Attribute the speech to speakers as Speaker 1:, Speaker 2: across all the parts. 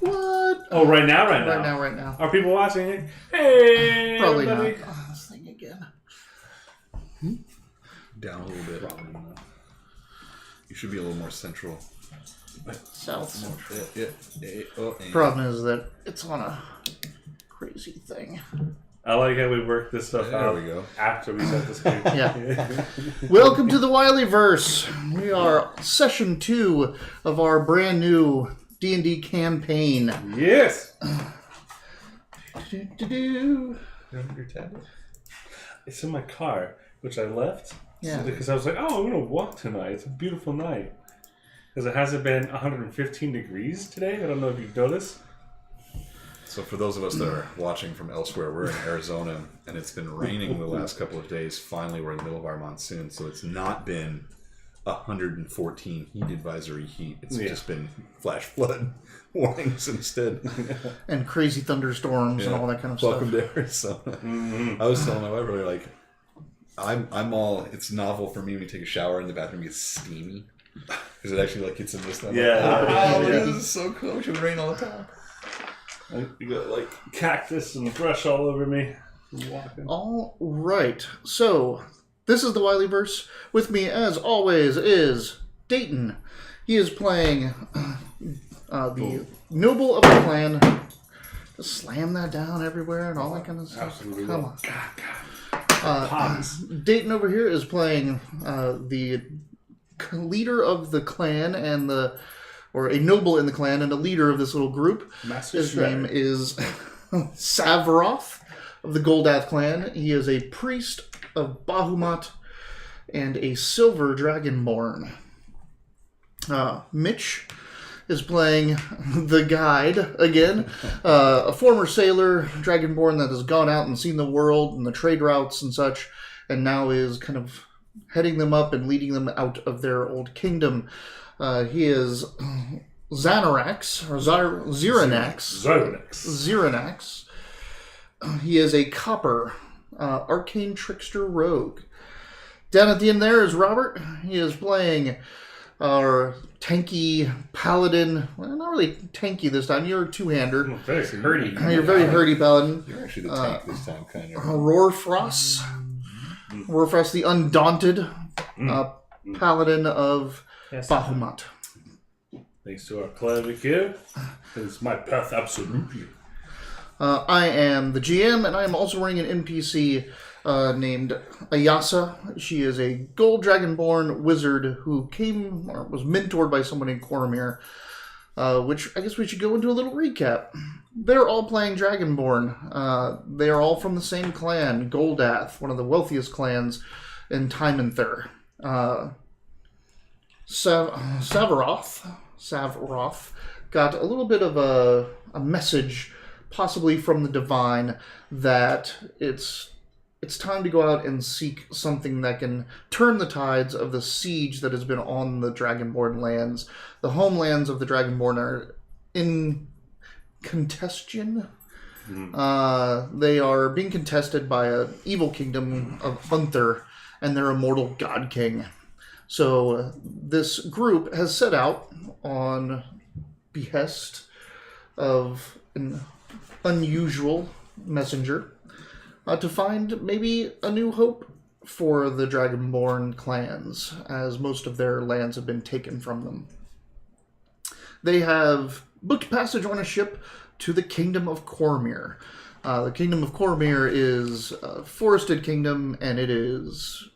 Speaker 1: What?
Speaker 2: Oh, right now.
Speaker 1: Right now.
Speaker 2: Are people watching it? Hey,
Speaker 1: probably
Speaker 2: everybody.
Speaker 1: not. Oh, this thing again.
Speaker 3: Down a little bit.
Speaker 2: Probably not.
Speaker 3: You should be a little more central.
Speaker 1: South.
Speaker 3: Problem
Speaker 1: Problem is that it's on a crazy thing.
Speaker 2: I like how we work this stuff out.
Speaker 3: There we go.
Speaker 2: After we set the screen.
Speaker 1: Yeah. Welcome to the Wileyverse. We are session 2 of our brand new D&D campaign.
Speaker 2: Yes.
Speaker 3: You have your tablet?
Speaker 2: It's in my car, which I left.
Speaker 1: Yeah.
Speaker 2: Because I was like, oh, I'm going to walk tonight. It's a beautiful night. Because it hasn't been 115 degrees today. I don't know if you've noticed.
Speaker 3: So for those of us that are watching from elsewhere, we're in Arizona, and it's been raining the last couple of days. Finally, we're in the middle of our monsoon, so it's not been 114 heat advisory heat. It's just been flash flood warnings instead.
Speaker 1: And crazy thundenstorms and all that kind of
Speaker 3: Welcome
Speaker 1: stuff.
Speaker 3: to Arizona. I was telling my wife earlier, like, I'm all, it's novel for me when you take a shower and the bathroom gets steamy. Because it actually, like, gets in this.
Speaker 2: Yeah.
Speaker 3: This is so cool. It should rain all the time.
Speaker 2: You got, like, cactus and brush all over me. Walking.
Speaker 1: All right. So, this is the Wileyverse. With me, as always, is Dayton. He is playing the noble of the clan. Just slam that down everywhere and all that kind of stuff.
Speaker 2: Absolutely.
Speaker 1: Come on.
Speaker 2: Pops.
Speaker 1: Dayton over here is playing the leader of the clan and or a noble in the clan and a leader of this little group.
Speaker 2: Master
Speaker 1: His
Speaker 2: Shredder.
Speaker 1: name is Savroth of the Goldath clan. He is a priest of Bahamut and a silver dragonborn. Mitch is playing the guide again, a former sailor, dragonborn that has gone out and seen the world and the trade routes and such, and now is kind of heading them up and leading them out of their old kingdom. He is Xanarax, or Xeranax. He is a copper, arcane trickster rogue. Down at the end there is Robert. He is playing our tanky paladin. Well, not really tanky this time. You're a two-hander.
Speaker 2: Very hurty.
Speaker 1: You're very hurdy paladin.
Speaker 3: You're actually the tank this time, kind of.
Speaker 1: Rorfrost, the undaunted paladin of Bahamut.
Speaker 2: Thanks to our cleric here. It's my path, absolutely.
Speaker 1: I am the GM, and I am also running an NPC named Ayasa. She is a gold dragonborn wizard who was mentored by someone in Coromir, which I guess we should go into a little recap. They're all playing Dragonborn. They are all from the same clan, Goldath, one of the wealthiest clans in Tymanther. Savroth got a little bit of a message, possibly from the divine, that it's time to go out and seek something that can turn the tides of the siege that has been on the Dragonborn lands. The homelands of the Dragonborn are in contention. They are being contested by an evil kingdom of Unther and their immortal god king. So this group has set out on behest of an unusual messenger to find maybe a new hope for the Dragonborn clans, as most of their lands have been taken from them. They have booked passage on a ship to the Kingdom of Coromir. The Kingdom of Coromir is a forested kingdom, and it is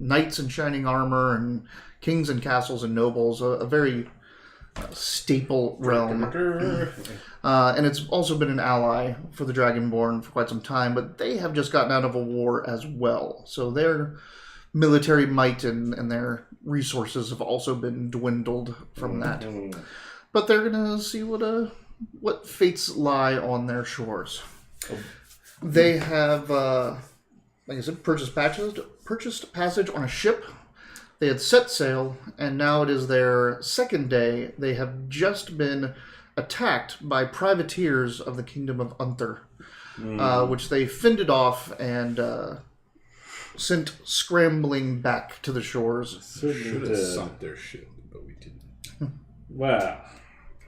Speaker 1: knights in shining armor and kings and castles and nobles, a very staple realm. And it's also been an ally for the Dragonborn for quite some time, but they have just gotten out of a war as well. So their military might and their resources have also been dwindled from that. But they're going to see what fates lie on their shores. They have, like I said, purchased passage on a ship. They had set sail, and now it is their second day. They have just been attacked by privateers of the Kingdom of Unther, which they fended off and sent scrambling back to the shores.
Speaker 3: Should have sunk their ship, but we didn't.
Speaker 2: Wow.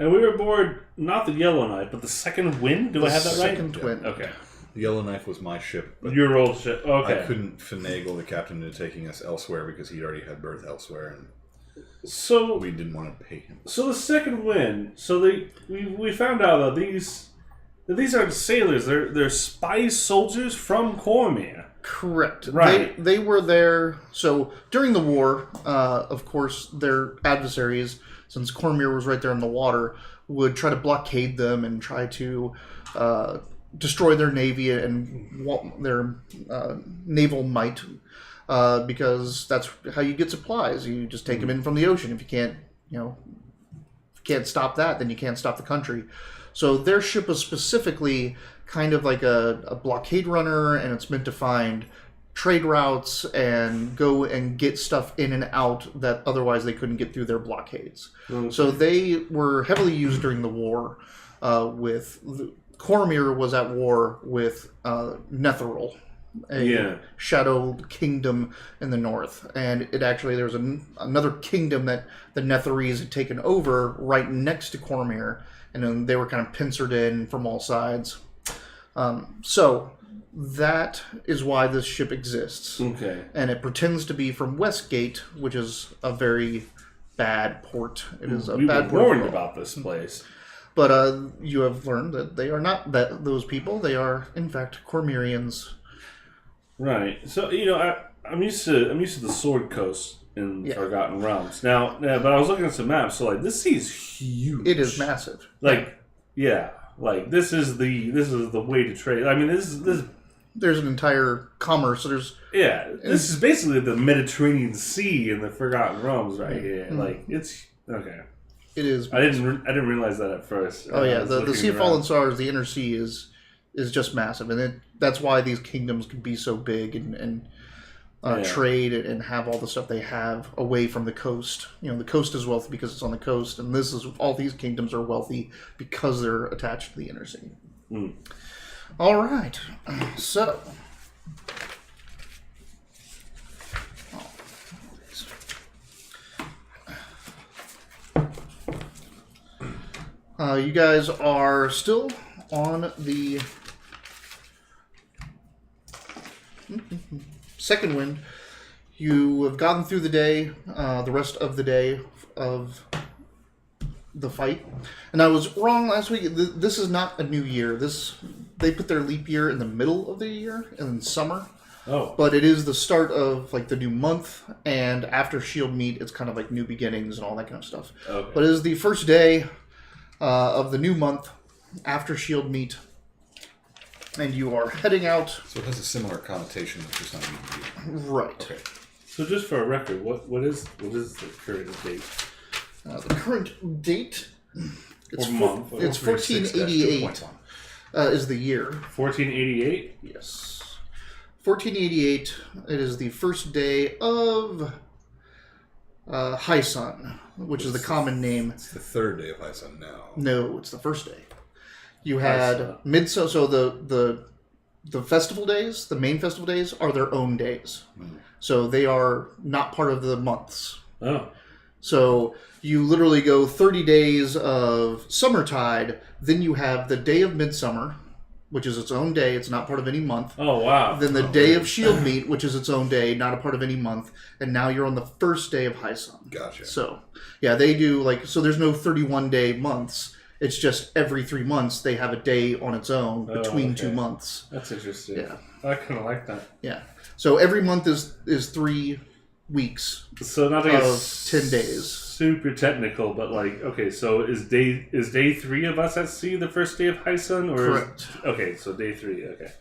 Speaker 2: And we were aboard not the Yellowknife, but the Second Wind. Do I have that right?
Speaker 1: Second Wind.
Speaker 2: Okay.
Speaker 3: The Yellowknife was my ship, but
Speaker 2: Your old ship. Okay.
Speaker 3: I couldn't finagle the captain into taking us elsewhere because he'd already had berth elsewhere, and
Speaker 2: So
Speaker 3: we didn't want to pay him.
Speaker 2: So the Second Wind. So we found out that these aren't sailors. They're spy soldiers from Cormyr.
Speaker 1: Correct.
Speaker 2: Right.
Speaker 1: They were there. So during the war, of course, their adversaries, since Cormyr was right there in the water, would try to blockade them and try to destroy their navy and their naval might, because that's how you get supplies. You just take them in from the ocean. If you can't, if you can't stop that, then you can't stop the country. So their ship was specifically kind of like a blockade runner, and it's meant to find trade routes and go and get stuff in and out that otherwise they couldn't get through their blockades.
Speaker 2: Okay.
Speaker 1: So they were heavily used during the war. Cormyr was at war with Netheril, a shadow kingdom in the north, and there was another kingdom that the Netherese had taken over right next to Cormyr, and then they were kind of pincered in from all sides. So that is why this ship exists.
Speaker 2: Okay.
Speaker 1: And it pretends to be from Westgate, which is a very bad port. It is a bad port.
Speaker 2: We were warned about this place.
Speaker 1: But you have learned that they are not those people. They are, in fact, Cormyrians.
Speaker 2: Right. So I'm used to the Sword Coast in Forgotten Realms. Now, but I was looking at some maps. So this sea is huge.
Speaker 1: It is massive.
Speaker 2: This is the way to trade. I mean, this.
Speaker 1: There's an entire commerce. So
Speaker 2: this is basically the Mediterranean Sea in the Forgotten Realms, right here.
Speaker 1: Mm-hmm.
Speaker 2: It's okay.
Speaker 1: It is.
Speaker 2: I didn't realize that at first.
Speaker 1: Oh yeah, the Sea of Fallen Stars, the Inner Sea is just massive, and that's why these kingdoms can be so big and trade and have all the stuff they have away from the coast. The coast is wealthy because it's on the coast, and all these kingdoms are wealthy because they're attached to the Inner Sea.
Speaker 2: Mm.
Speaker 1: All right, so. You guys are still on the Second Wind. You have gotten through the day, the rest of the day of the fight. And I was wrong last week. This is not a new year. They put their leap year in the middle of the year, in summer.
Speaker 2: Oh.
Speaker 1: But it is the start of the new month, and after Shield Meet, it's kind of like new beginnings and all that kind of stuff.
Speaker 2: Okay.
Speaker 1: But it is the first day of the new month after Shield Meet, and you are heading out.
Speaker 3: So it has a similar connotation, which is not even
Speaker 1: Right.
Speaker 3: Okay.
Speaker 2: So just for a record, what is the current date?
Speaker 1: The current date. It's
Speaker 3: 1488
Speaker 1: is the year.
Speaker 2: 1488.
Speaker 1: Yes. 1488. It is the first day of High Sun, which is the common name.
Speaker 3: It's the third day of High Sun now.
Speaker 1: No, it's the first day. You had Midsummer, so the festival days, the main festival days, are their own days. Mm. So they are not part of the months.
Speaker 2: Oh.
Speaker 1: So you literally go 30 days of Summertide, then you have the day of Midsummer, which is its own day. It's not part of any month.
Speaker 2: Oh, wow.
Speaker 1: Then the day of Shield Meet, which is its own day, not a part of any month. And now you're on the first day of High Sun.
Speaker 3: Gotcha.
Speaker 1: So, yeah, they do, so there's no 31-day months. It's just every 3 months they have a day on its own between 2 months.
Speaker 2: That's interesting.
Speaker 1: Yeah.
Speaker 2: I kind of like that.
Speaker 1: Yeah. So every month is 3 weeks.
Speaker 2: So not to get
Speaker 1: 10 days.
Speaker 2: Super technical, but so is day 3 of us at sea the first day of High Sun, or
Speaker 1: correct?
Speaker 2: So day 3. Okay.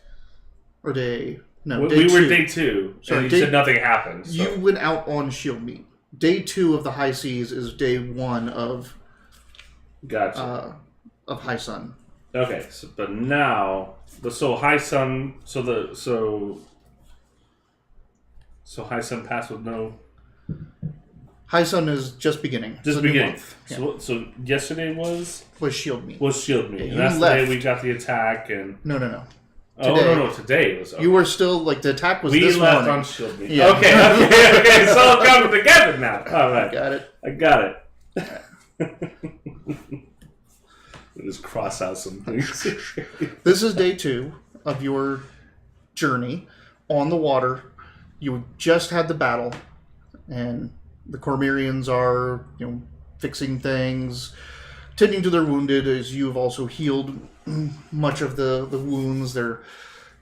Speaker 1: Or day no.
Speaker 2: We
Speaker 1: day
Speaker 2: were
Speaker 1: 2.
Speaker 2: Day 2.
Speaker 1: Sorry,
Speaker 2: and you said nothing happened. So.
Speaker 1: You went out on Shield Meet. Day 2 of the High Seas is day 1 of.
Speaker 2: Gotcha.
Speaker 1: Of High Sun.
Speaker 2: Okay, but now High Sun, so High Sun passed with no.
Speaker 1: High Sun is just beginning.
Speaker 2: Just beginning.
Speaker 1: Yeah.
Speaker 2: So yesterday was
Speaker 1: Shield Meet.
Speaker 2: Yeah, and that's the day we got the attack and.
Speaker 1: No.
Speaker 2: Today. Oh no! Today was. Okay.
Speaker 1: You were still the attack was.
Speaker 2: We
Speaker 1: this
Speaker 2: left
Speaker 1: morning.
Speaker 2: on Shield Meet.
Speaker 1: Yeah.
Speaker 2: Okay. It's all coming together now. All right.
Speaker 1: Got it.
Speaker 2: I got it. Just cross out some things.
Speaker 1: This is day 2 of your journey on the water. You just had the battle, and the Cormyreans are, fixing things, tending to their wounded, as you've also healed much of the wounds. They're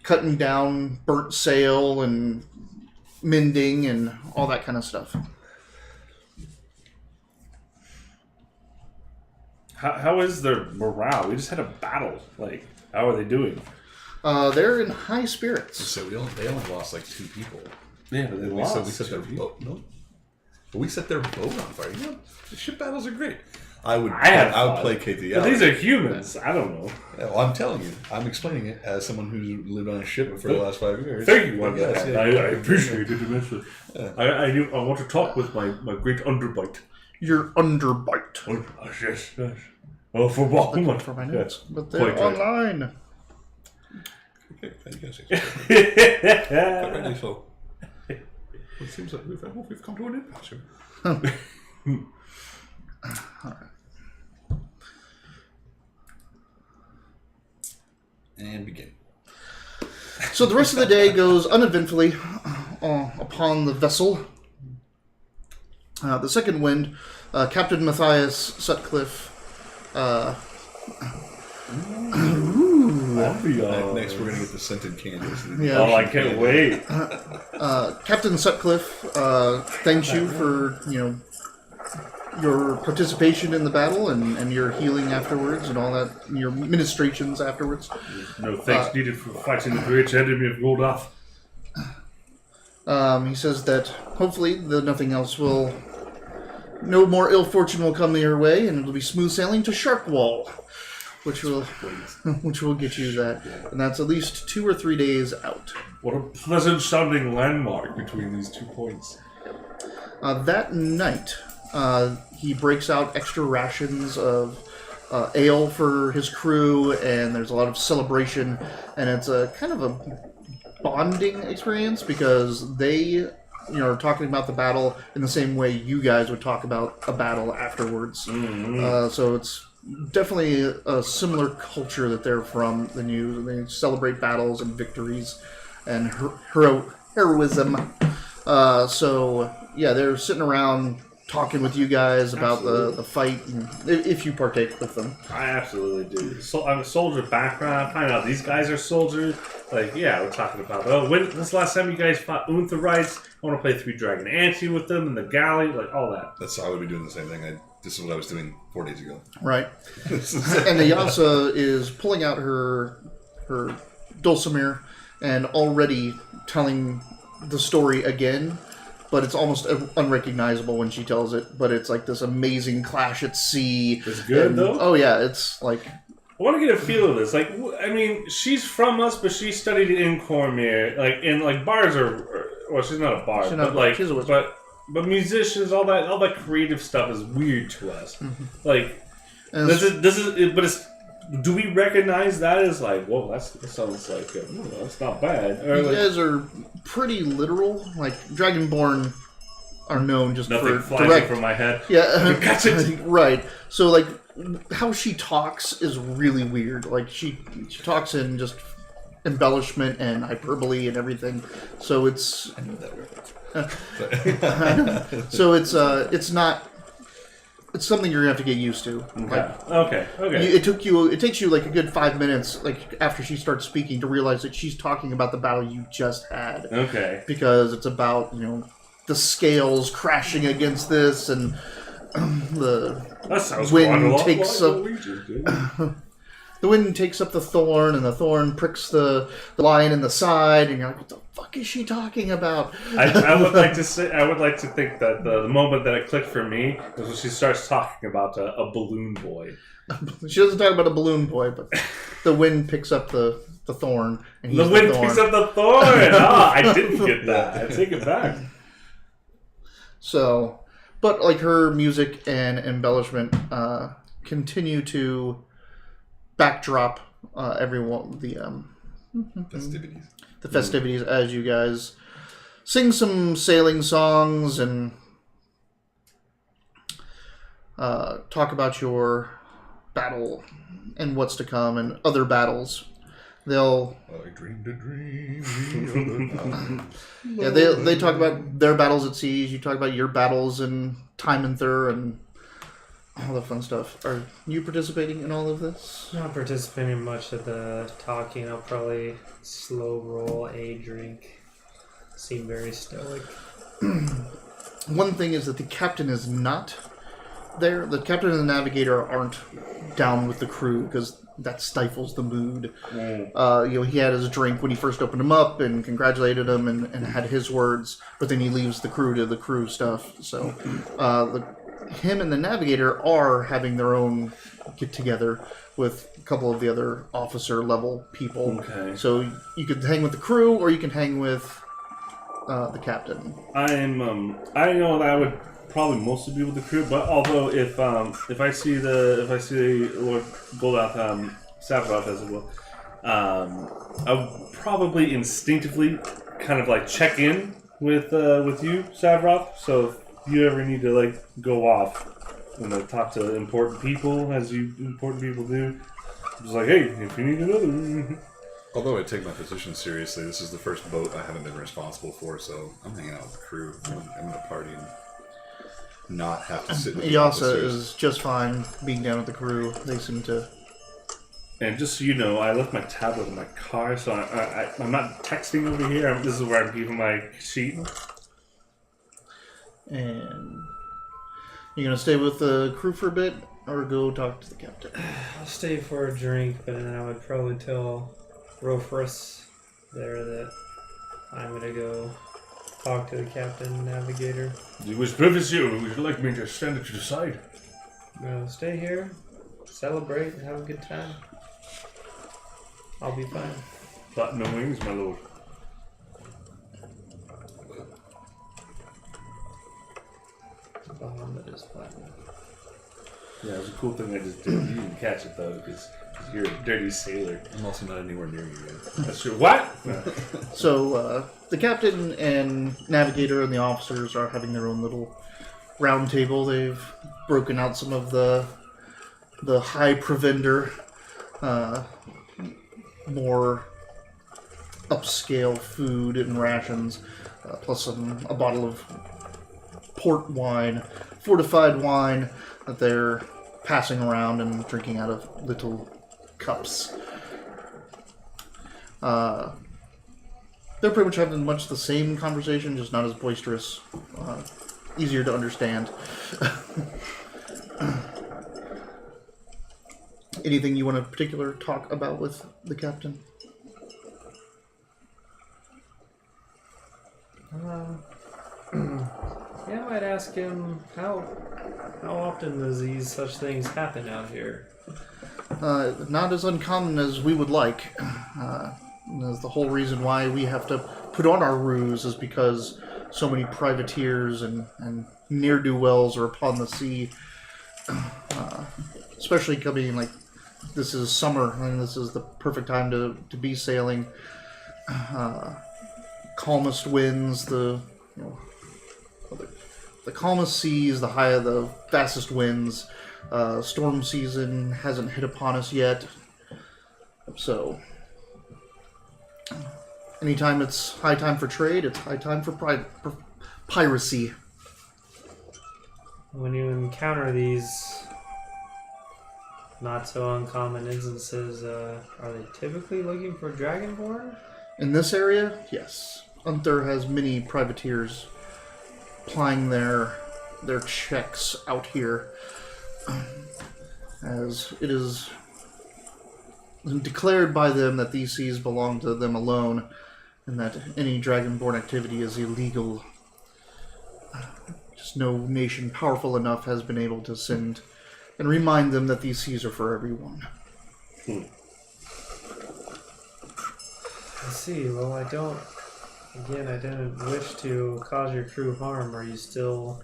Speaker 1: cutting down burnt sail and mending and all that kind of stuff.
Speaker 2: How is their morale? We just had a battle. Like, how are they doing?
Speaker 1: They're in high spirits.
Speaker 3: So they only lost like 2 people.
Speaker 2: Yeah, but they lost.
Speaker 3: We set their boat. No, but we set their boat on fire. The ship battles are great. I would placate the.
Speaker 2: But these are humans. I don't know.
Speaker 3: Well, I'm telling you. I'm explaining it as someone who's lived on a ship for the last 5 years.
Speaker 2: Thank you. I appreciate it immensely. Yeah. I want to talk with my great underbite.
Speaker 1: Your underbite.
Speaker 2: Yes. Oh, for what?
Speaker 1: For my notes. Yeah. But they're online.
Speaker 3: Okay, thank you guys. Apparently so. It seems like we've come to an impasse here.
Speaker 1: Alright.
Speaker 3: And begin.
Speaker 1: So the rest of the day goes uneventfully upon the vessel. The second wind, Captain Matthias Sutcliffe.
Speaker 3: Next, we're going to get the scented candles.
Speaker 1: Yeah,
Speaker 2: I can't wait.
Speaker 1: Captain Sutcliffe thanks you for your participation in the battle and your healing afterwards and all that, your ministrations afterwards.
Speaker 2: No thanks needed for fighting the great enemy of Goldoth.
Speaker 1: He says that hopefully no more ill fortune will come your way, and it'll be smooth sailing to Sharkwall, which will get you that, and that's at least 2 or 3 days out.
Speaker 2: What a pleasant sounding landmark between these 2 points.
Speaker 1: That night, he breaks out extra rations of ale for his crew, and there's a lot of celebration, and it's a kind of a bonding experience because they are talking about the battle in the same way you guys would talk about a battle afterwards. Mm-hmm. So it's definitely a similar culture that they're from than you. They celebrate battles and victories and heroism. So yeah, they're sitting around talking with you guys about the fight, and if you partake with them.
Speaker 2: I absolutely do. So I'm a soldier background. I find out these guys are soldiers. Like, yeah, we're talking about, when's the last time you guys fought Untherites? I want to play 3 Dragon Ante with them in the galley, like all that.
Speaker 3: I would be doing the same thing. This is what I was doing 4 days ago.
Speaker 1: Right. And the Yasa is pulling out her dulcimer and already telling the story again. But it's almost unrecognizable when she tells it. But it's like this amazing clash at sea.
Speaker 2: It's good, though?
Speaker 1: Oh, yeah. It's like...
Speaker 2: I want to get a feel of this. Like, I mean, she's from us, but she studied in Cormier. Like, bars are... Well, she's not a bard. She's a wizard. But musicians, all that creative stuff is weird to us. Mm-hmm. Like, but it's... Do we recognize that as like, whoa, that sounds like, that's not bad. Or
Speaker 1: you guys are pretty literal. Like, Dragonborn are known just
Speaker 2: nothing
Speaker 1: for
Speaker 2: flies from my head.
Speaker 1: Yeah,
Speaker 2: gotcha.
Speaker 1: Right. So, like, how she talks is really weird. Like, she talks in just embellishment and hyperbole and everything. So it's...
Speaker 3: I know that reference.
Speaker 1: So it's not... It's something you're gonna have to get used to.
Speaker 2: Okay.
Speaker 1: It takes you like a good 5 minutes, like after she starts speaking, to realize that she's talking about the battle you just had.
Speaker 2: Okay.
Speaker 1: Because it's about the scales crashing against this, and the wind takes up. The wind takes up the thorn, and the thorn pricks the lion in the side, and you're like, what the fuck is she talking about?
Speaker 2: I would like to think that the moment that it clicked for me was when she starts talking about a balloon boy.
Speaker 1: She doesn't talk about a balloon boy, but the wind picks up the thorn. And
Speaker 2: the wind picks up the thorn! I didn't get that. I take it back.
Speaker 1: So, but like her music and embellishment continue to backdrop the festivities as you guys sing some sailing songs and talk about your battle and what's to come and other battles. They'll...
Speaker 3: I dreamed a dream.
Speaker 1: Yeah, they talk about their battles at siege. You talk about your battles in Time and Thur and all the fun stuff. Are you participating in all of this?
Speaker 4: Not participating much of the talking. I'll probably slow roll a drink. Seem very stoic.
Speaker 1: One thing is that the captain is not there. The captain and the navigator aren't down with the crew because that stifles the mood. He had his drink when he first opened him up and congratulated him and had his words, but then he leaves the crew to the crew stuff. So him and the navigator are having their own get-together with a couple of the other officer level people.
Speaker 2: Okay.
Speaker 1: So you could hang with the crew or you can hang with the captain.
Speaker 2: I know that I would probably mostly be with the crew, but although if I see Lord Goldath Savarov as well, I would probably instinctively kind of like check in with you, Savarov. So if you ever need to like go off and talk to important people, as you important people do, just like, hey, if you need another.
Speaker 3: Although I take my position seriously, this is the first boat I haven't been responsible for, so I'm hanging out with the crew. I'm going to party and not have to sit with the
Speaker 1: Yasa
Speaker 3: officers.
Speaker 1: is just fine being down with the crew. They seem to...
Speaker 2: And just so you know, I left my tablet in my car, so I'm not texting over here. This is where I'm keeping my sheet.
Speaker 1: And you going to stay with the crew for a bit, or go talk to the captain?
Speaker 4: I'll stay for a drink, but then I would probably tell Rofrus there that I'm gonna go talk to the captain and navigator.
Speaker 2: Which prefers you? Would you like me to stand at your side?
Speaker 4: Stay here, celebrate, and have a good time. I'll be fine.
Speaker 2: Platinum wings, my lord.
Speaker 4: Bahamut is platinum.
Speaker 2: Yeah, it was a cool thing I just did. You didn't catch it though, because you're a dirty sailor.
Speaker 3: I'm also not anywhere near you yet.
Speaker 2: That's true. What?
Speaker 1: So, the captain and navigator and the officers are having their own little round table. They've broken out some of the high provender, more upscale food and rations, plus a bottle of port wine, fortified wine that they're passing around and drinking out of little cups. They're pretty much having much the same conversation, just not as boisterous. Easier to understand. Anything you want to particular talk about with the captain?
Speaker 4: Yeah, I might ask him how often does these such things happen out here?
Speaker 1: Not as uncommon as we would like. That's the whole reason why we have to put on our ruse is because so many privateers and ne'er-do-wells are upon the sea. Especially coming like this is summer and this is the perfect time to be sailing. Calmest winds, the calmest seas, the fastest winds. Storm season hasn't hit upon us yet, so anytime it's high time for trade, it's high time for piracy.
Speaker 4: When you encounter these not so uncommon instances, are they typically looking for Dragonborn?
Speaker 1: In this area, yes. Unther has many privateers plying their checks out here, as it is declared by them that these seas belong to them alone, and that any Dragonborn activity is illegal. Just no nation powerful enough has been able to send and remind them that these seas are for everyone.
Speaker 4: I see. Well, I didn't wish to cause your crew harm. Are you still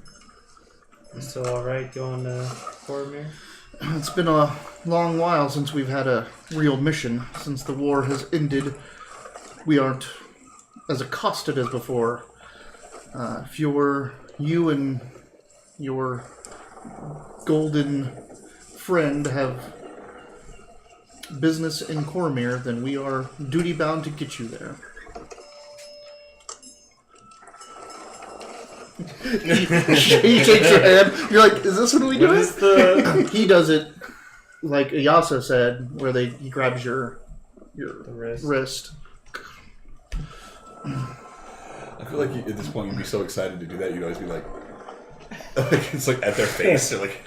Speaker 4: alright going to Cormir?
Speaker 1: It's been a long while since we've had a real mission. Since the war has ended, we aren't as accosted as before. If you and your golden friend have business in Cormyr, then we are duty-bound to get you there. He shakes your hand. You're like, is this what we do? He does it like Ayasa said, where he grabs your wrist.
Speaker 3: I feel like at this point you'd be so excited to do that, you'd always be like it's like at their face. They're like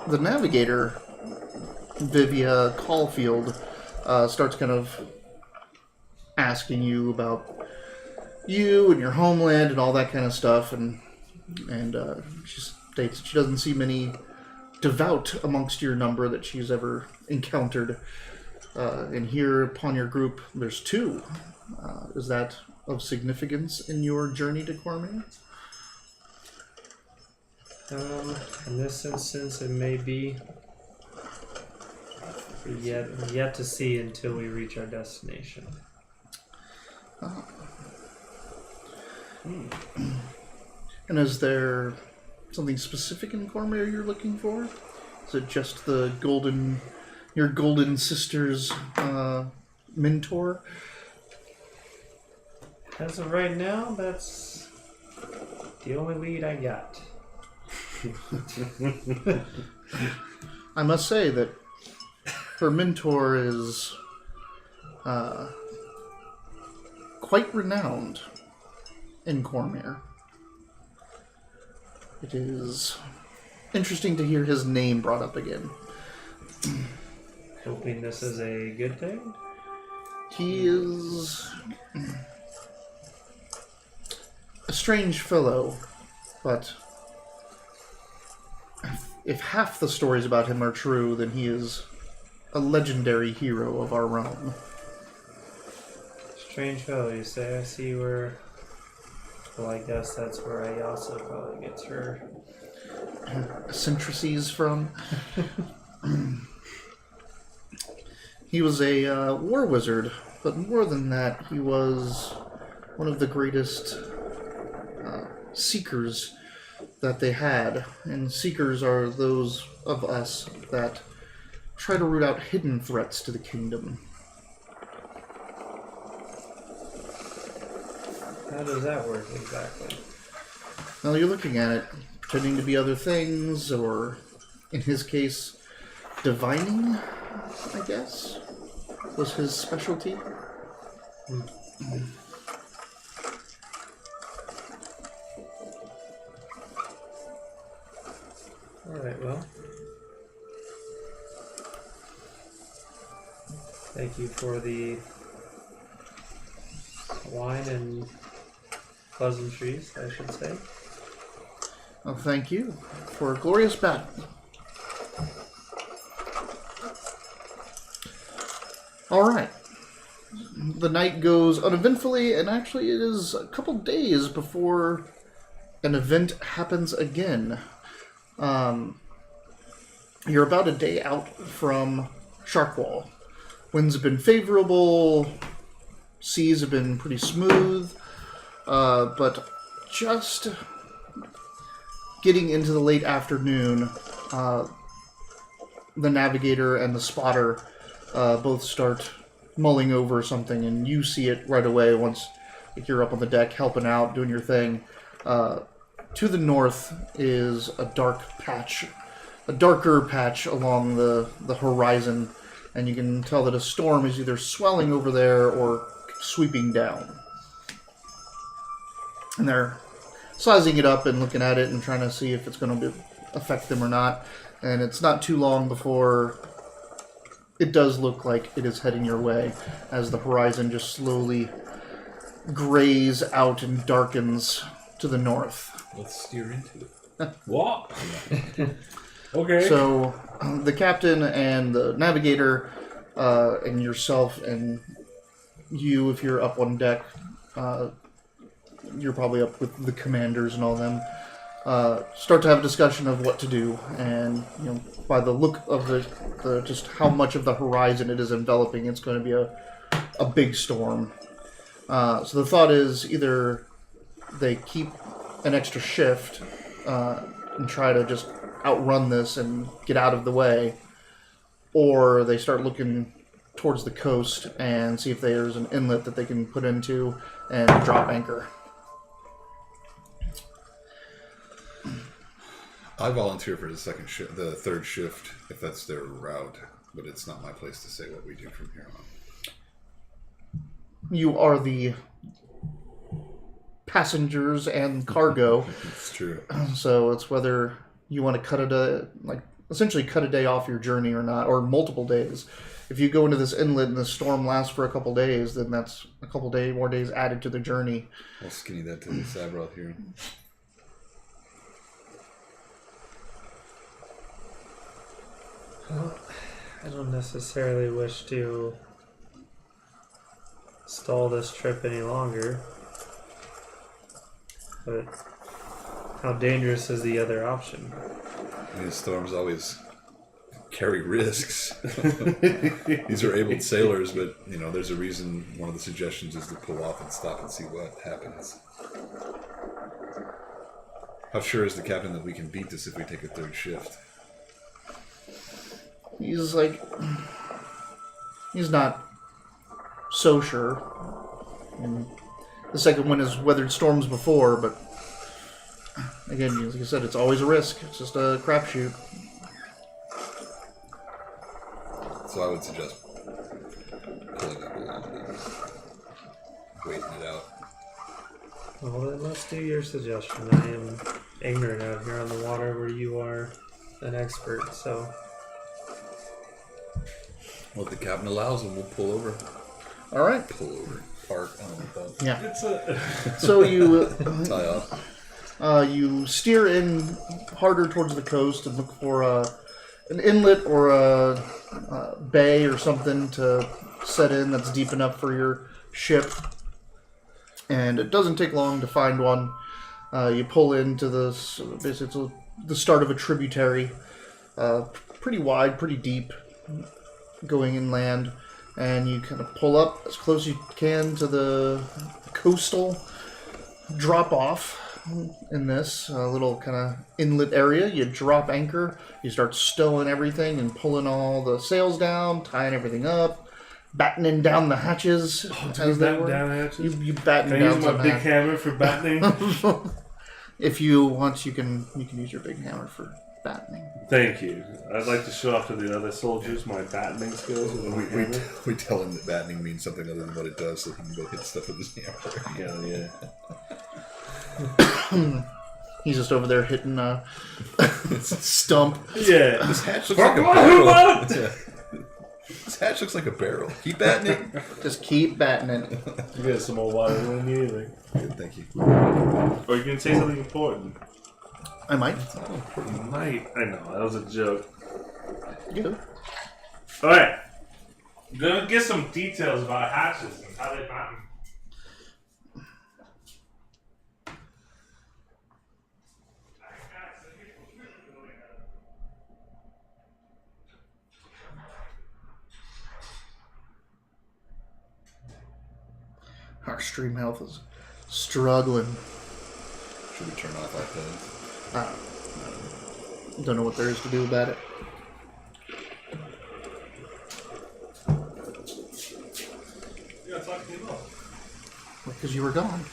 Speaker 1: the navigator, Vivia Caulfield, starts kind of asking you about you and your homeland and all that kind of stuff, and she states that she doesn't see many devout amongst your number that she's ever encountered. And here upon your group, there's 2. Is that of significance in your journey to Cormyr?
Speaker 4: In this instance, it may be yet to see until we reach our destination.
Speaker 1: And is there something specific in Cormyr you're looking for? Is it just your golden sister's mentor?
Speaker 4: As of right now, that's the only lead I got.
Speaker 1: I must say that her mentor is quite renowned in Cormyr. It is interesting to hear his name brought up again.
Speaker 4: Hoping this is a good thing?
Speaker 1: He is a strange fellow, but if half the stories about him are true, then he is a legendary hero of our realm.
Speaker 4: Strange fellow, you say? I see where... Well, I guess that's where Ayasa probably gets her
Speaker 1: eccentricities from. He was a war wizard, but more than that, he was one of the greatest seekers that they had. And seekers are those of us that try to root out hidden threats to the kingdom.
Speaker 4: How does that work exactly?
Speaker 1: Well, you're looking at it, pretending to be other things, or in his case, divining, I guess, was his specialty.
Speaker 4: Alright, well. Thank you for the wine and pleasantries, I should say.
Speaker 1: Well, thank you for a glorious battle. Alright. The night goes uneventfully, and actually it is a couple days before an event happens again. You're about a day out from Sharkwall. Winds have been favorable, seas have been pretty smooth, but just getting into the late afternoon, the navigator and the spotter both start mulling over something, and you see it right away once you're up on the deck helping out, doing your thing. To the north is a darker patch along the horizon, and you can tell that a storm is either swelling over there or sweeping down. And they're sizing it up and looking at it and trying to see if it's going to affect them or not. And it's not too long before it does look like it is heading your way, as the horizon just slowly grays out and darkens to the north.
Speaker 3: Let's steer into it.
Speaker 2: What? Okay.
Speaker 1: So the captain and the navigator and yourself and you, if you're up on deck, you're probably up with the commanders and all them, start to have a discussion of what to do. And by the look of the just how much of the horizon it is enveloping, it's going to be a big storm. So the thought is either they keep an extra shift and try to just outrun this and get out of the way, or they start looking towards the coast and see if there's an inlet that they can put into and drop anchor.
Speaker 3: I volunteer for the third shift, if that's their route, but it's not my place to say what we do from here on.
Speaker 1: You are the passengers and cargo.
Speaker 3: It's true.
Speaker 1: So it's whether you want to essentially cut a day off your journey or not, or multiple days. If you go into this inlet and the storm lasts for a couple days, then that's a couple more days added to the journey.
Speaker 3: I'll skinny that to the Sabroth here.
Speaker 4: Well, I don't necessarily wish to stall this trip any longer, but how dangerous is the other option?
Speaker 3: These storms always carry risks. These are able sailors, but there's a reason. One of the suggestions is to pull off and stop and see what happens. How sure is the captain that we can beat this if we take a third shift?
Speaker 1: He's not so sure. And the second one has weathered storms before, but again, like I said, it's always a risk. It's just a crapshoot.
Speaker 3: So I would suggest pulling up along and waiting it out.
Speaker 4: Well, then let's do your suggestion. I am ignorant out here on the water where you are an expert, so...
Speaker 3: Well, if the captain allows them, we'll pull over.
Speaker 1: All right.
Speaker 3: Pull over. Park. I don't know what that.
Speaker 1: Yeah.
Speaker 2: It's a...
Speaker 1: So you
Speaker 3: Tie off.
Speaker 1: you steer in harder towards the coast and look for an inlet or a bay or something to set in that's deep enough for your ship. And it doesn't take long to find one. You pull into basically the start of a tributary, pretty wide, pretty deep, going inland, and you kind of pull up as close as you can to the coastal drop off in this little kind of inlet area. You drop anchor, you start stowing everything and pulling all the sails down, tying everything up, battening down the hatches.
Speaker 2: As they were. Down hatches?
Speaker 1: You batten
Speaker 2: Can
Speaker 1: down
Speaker 2: I use
Speaker 1: some
Speaker 2: my big
Speaker 1: hatches.
Speaker 2: hammer for battening?
Speaker 1: If you want, you can use your big hammer for battening.
Speaker 2: Thank you. I'd like to show off to the other soldiers my battening skills. With my hammer.
Speaker 3: We tell him that battening means something other than what it does, so he can go hit stuff with his hammer.
Speaker 2: Yeah.
Speaker 1: He's just over there hitting a stump.
Speaker 2: Yeah.
Speaker 3: This hatch looks like a barrel. This hatch looks like a barrel. Keep battening.
Speaker 1: Just keep battening.
Speaker 2: You got some more water when you need anything.
Speaker 3: Good, thank you.
Speaker 2: Or you can say something important.
Speaker 1: I might.
Speaker 2: You might. I know, that was a joke.
Speaker 1: Good.
Speaker 2: Alright. I'm gonna get some details about hatches and how they batten.
Speaker 1: Our stream health is struggling.
Speaker 3: Should we turn off iPads?
Speaker 1: Don't know what there is to do about it.
Speaker 2: You gotta talk to me about.
Speaker 1: Because you were gone.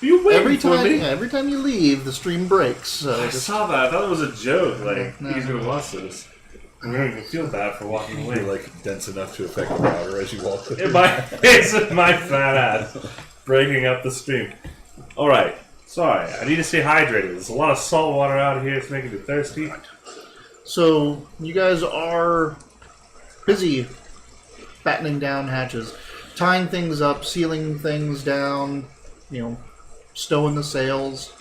Speaker 2: You waiting
Speaker 1: Every
Speaker 2: for
Speaker 1: time,
Speaker 2: me?
Speaker 1: yeah, every time you leave, the stream breaks. So
Speaker 2: I
Speaker 1: just,
Speaker 2: saw that. I thought it was a joke. Like,
Speaker 1: No.
Speaker 2: he's gonna watch this. I'm gonna feel bad for walking away.
Speaker 3: You're like dense enough to affect the router as you walk.
Speaker 2: It's my fat ass breaking up the stream. Alright. Sorry. I need to stay hydrated. There's a lot of salt water out here. It's making me thirsty.
Speaker 1: so you guys are busy battening down hatches, tying things up, sealing things down, stowing the sails.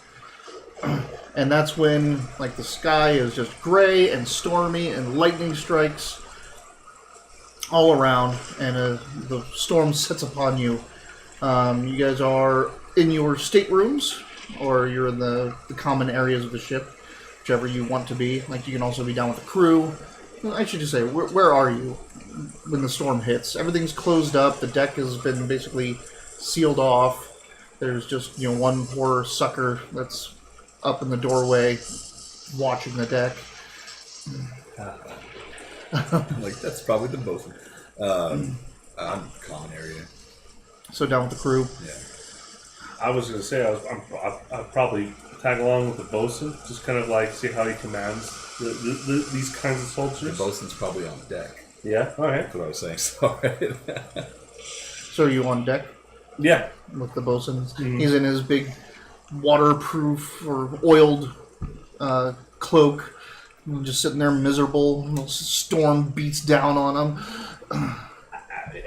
Speaker 1: And that's when, the sky is just gray and stormy and lightning strikes all around and the storm sets upon you. You guys are in your staterooms, or you're in the common areas of the ship, whichever you want to be. You can also be down with the crew. Well, I should just say, where are you when the storm hits? Everything's closed up. The deck has been basically sealed off. There's just, one poor sucker that's up in the doorway watching the deck.
Speaker 3: Like, that's probably the bosun. I'm common area.
Speaker 1: So down with the crew.
Speaker 3: Yeah.
Speaker 2: I was going to say I'd probably tag along with the bosun, just kind of like see how he commands these kinds of soldiers.
Speaker 3: The bosun's probably on deck.
Speaker 2: Yeah. All right.
Speaker 3: That's what I was saying. Sorry.
Speaker 1: So are you on deck?
Speaker 2: Yeah.
Speaker 1: With the bosun. He's in his big waterproof or oiled cloak, just sitting there miserable. The storm beats down on him.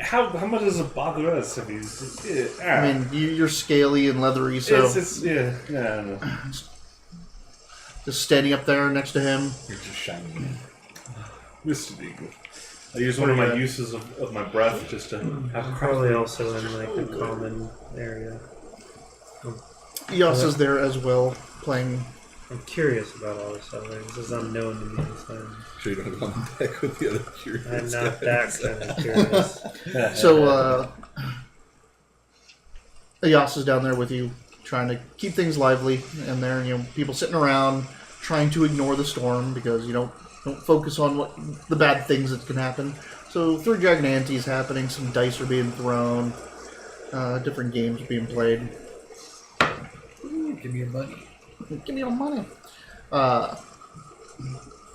Speaker 2: How much does it bother us if he's?
Speaker 1: I mean, you're scaly and leathery, so
Speaker 2: yeah. I don't know.
Speaker 1: Just standing up there next to him.
Speaker 3: You're just shining.
Speaker 2: Mr. Eagle. I use one of my uses of my breath just to have
Speaker 4: Probably also in like the common area.
Speaker 1: Yas is there as well, playing.
Speaker 4: I'm curious about all this stuff. Like, this is unknown to me. So
Speaker 3: I'm sure you don't have on deck with the other curious
Speaker 4: I'm not
Speaker 3: guys.
Speaker 4: that kind of curious.
Speaker 1: So, Yas is down there with you, trying to keep things lively, and there, people sitting around trying to ignore the storm because you don't focus on what the bad things that can happen. So, 3 Dragon Ante is happening. Some dice are being thrown. Different games are being played.
Speaker 3: Ooh, give me your money.
Speaker 1: Give me your money.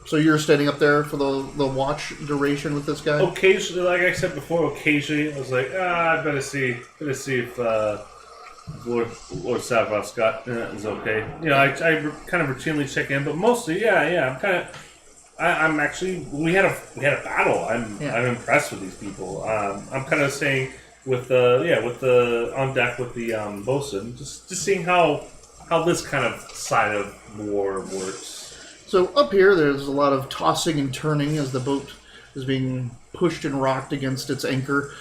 Speaker 1: So you're standing up there for the watch duration with this guy?
Speaker 2: Occasionally, like I said before, occasionally I was like, I better see if Lord Savros Scott is okay. I kind of routinely check in, but mostly, yeah. I'm actually we had a battle. I'm impressed with these people. I'm kind of saying with the on deck with the bosun, just seeing how this kind of side of war works.
Speaker 1: So up here, there's a lot of tossing and turning as the boat is being pushed and rocked against its anchor.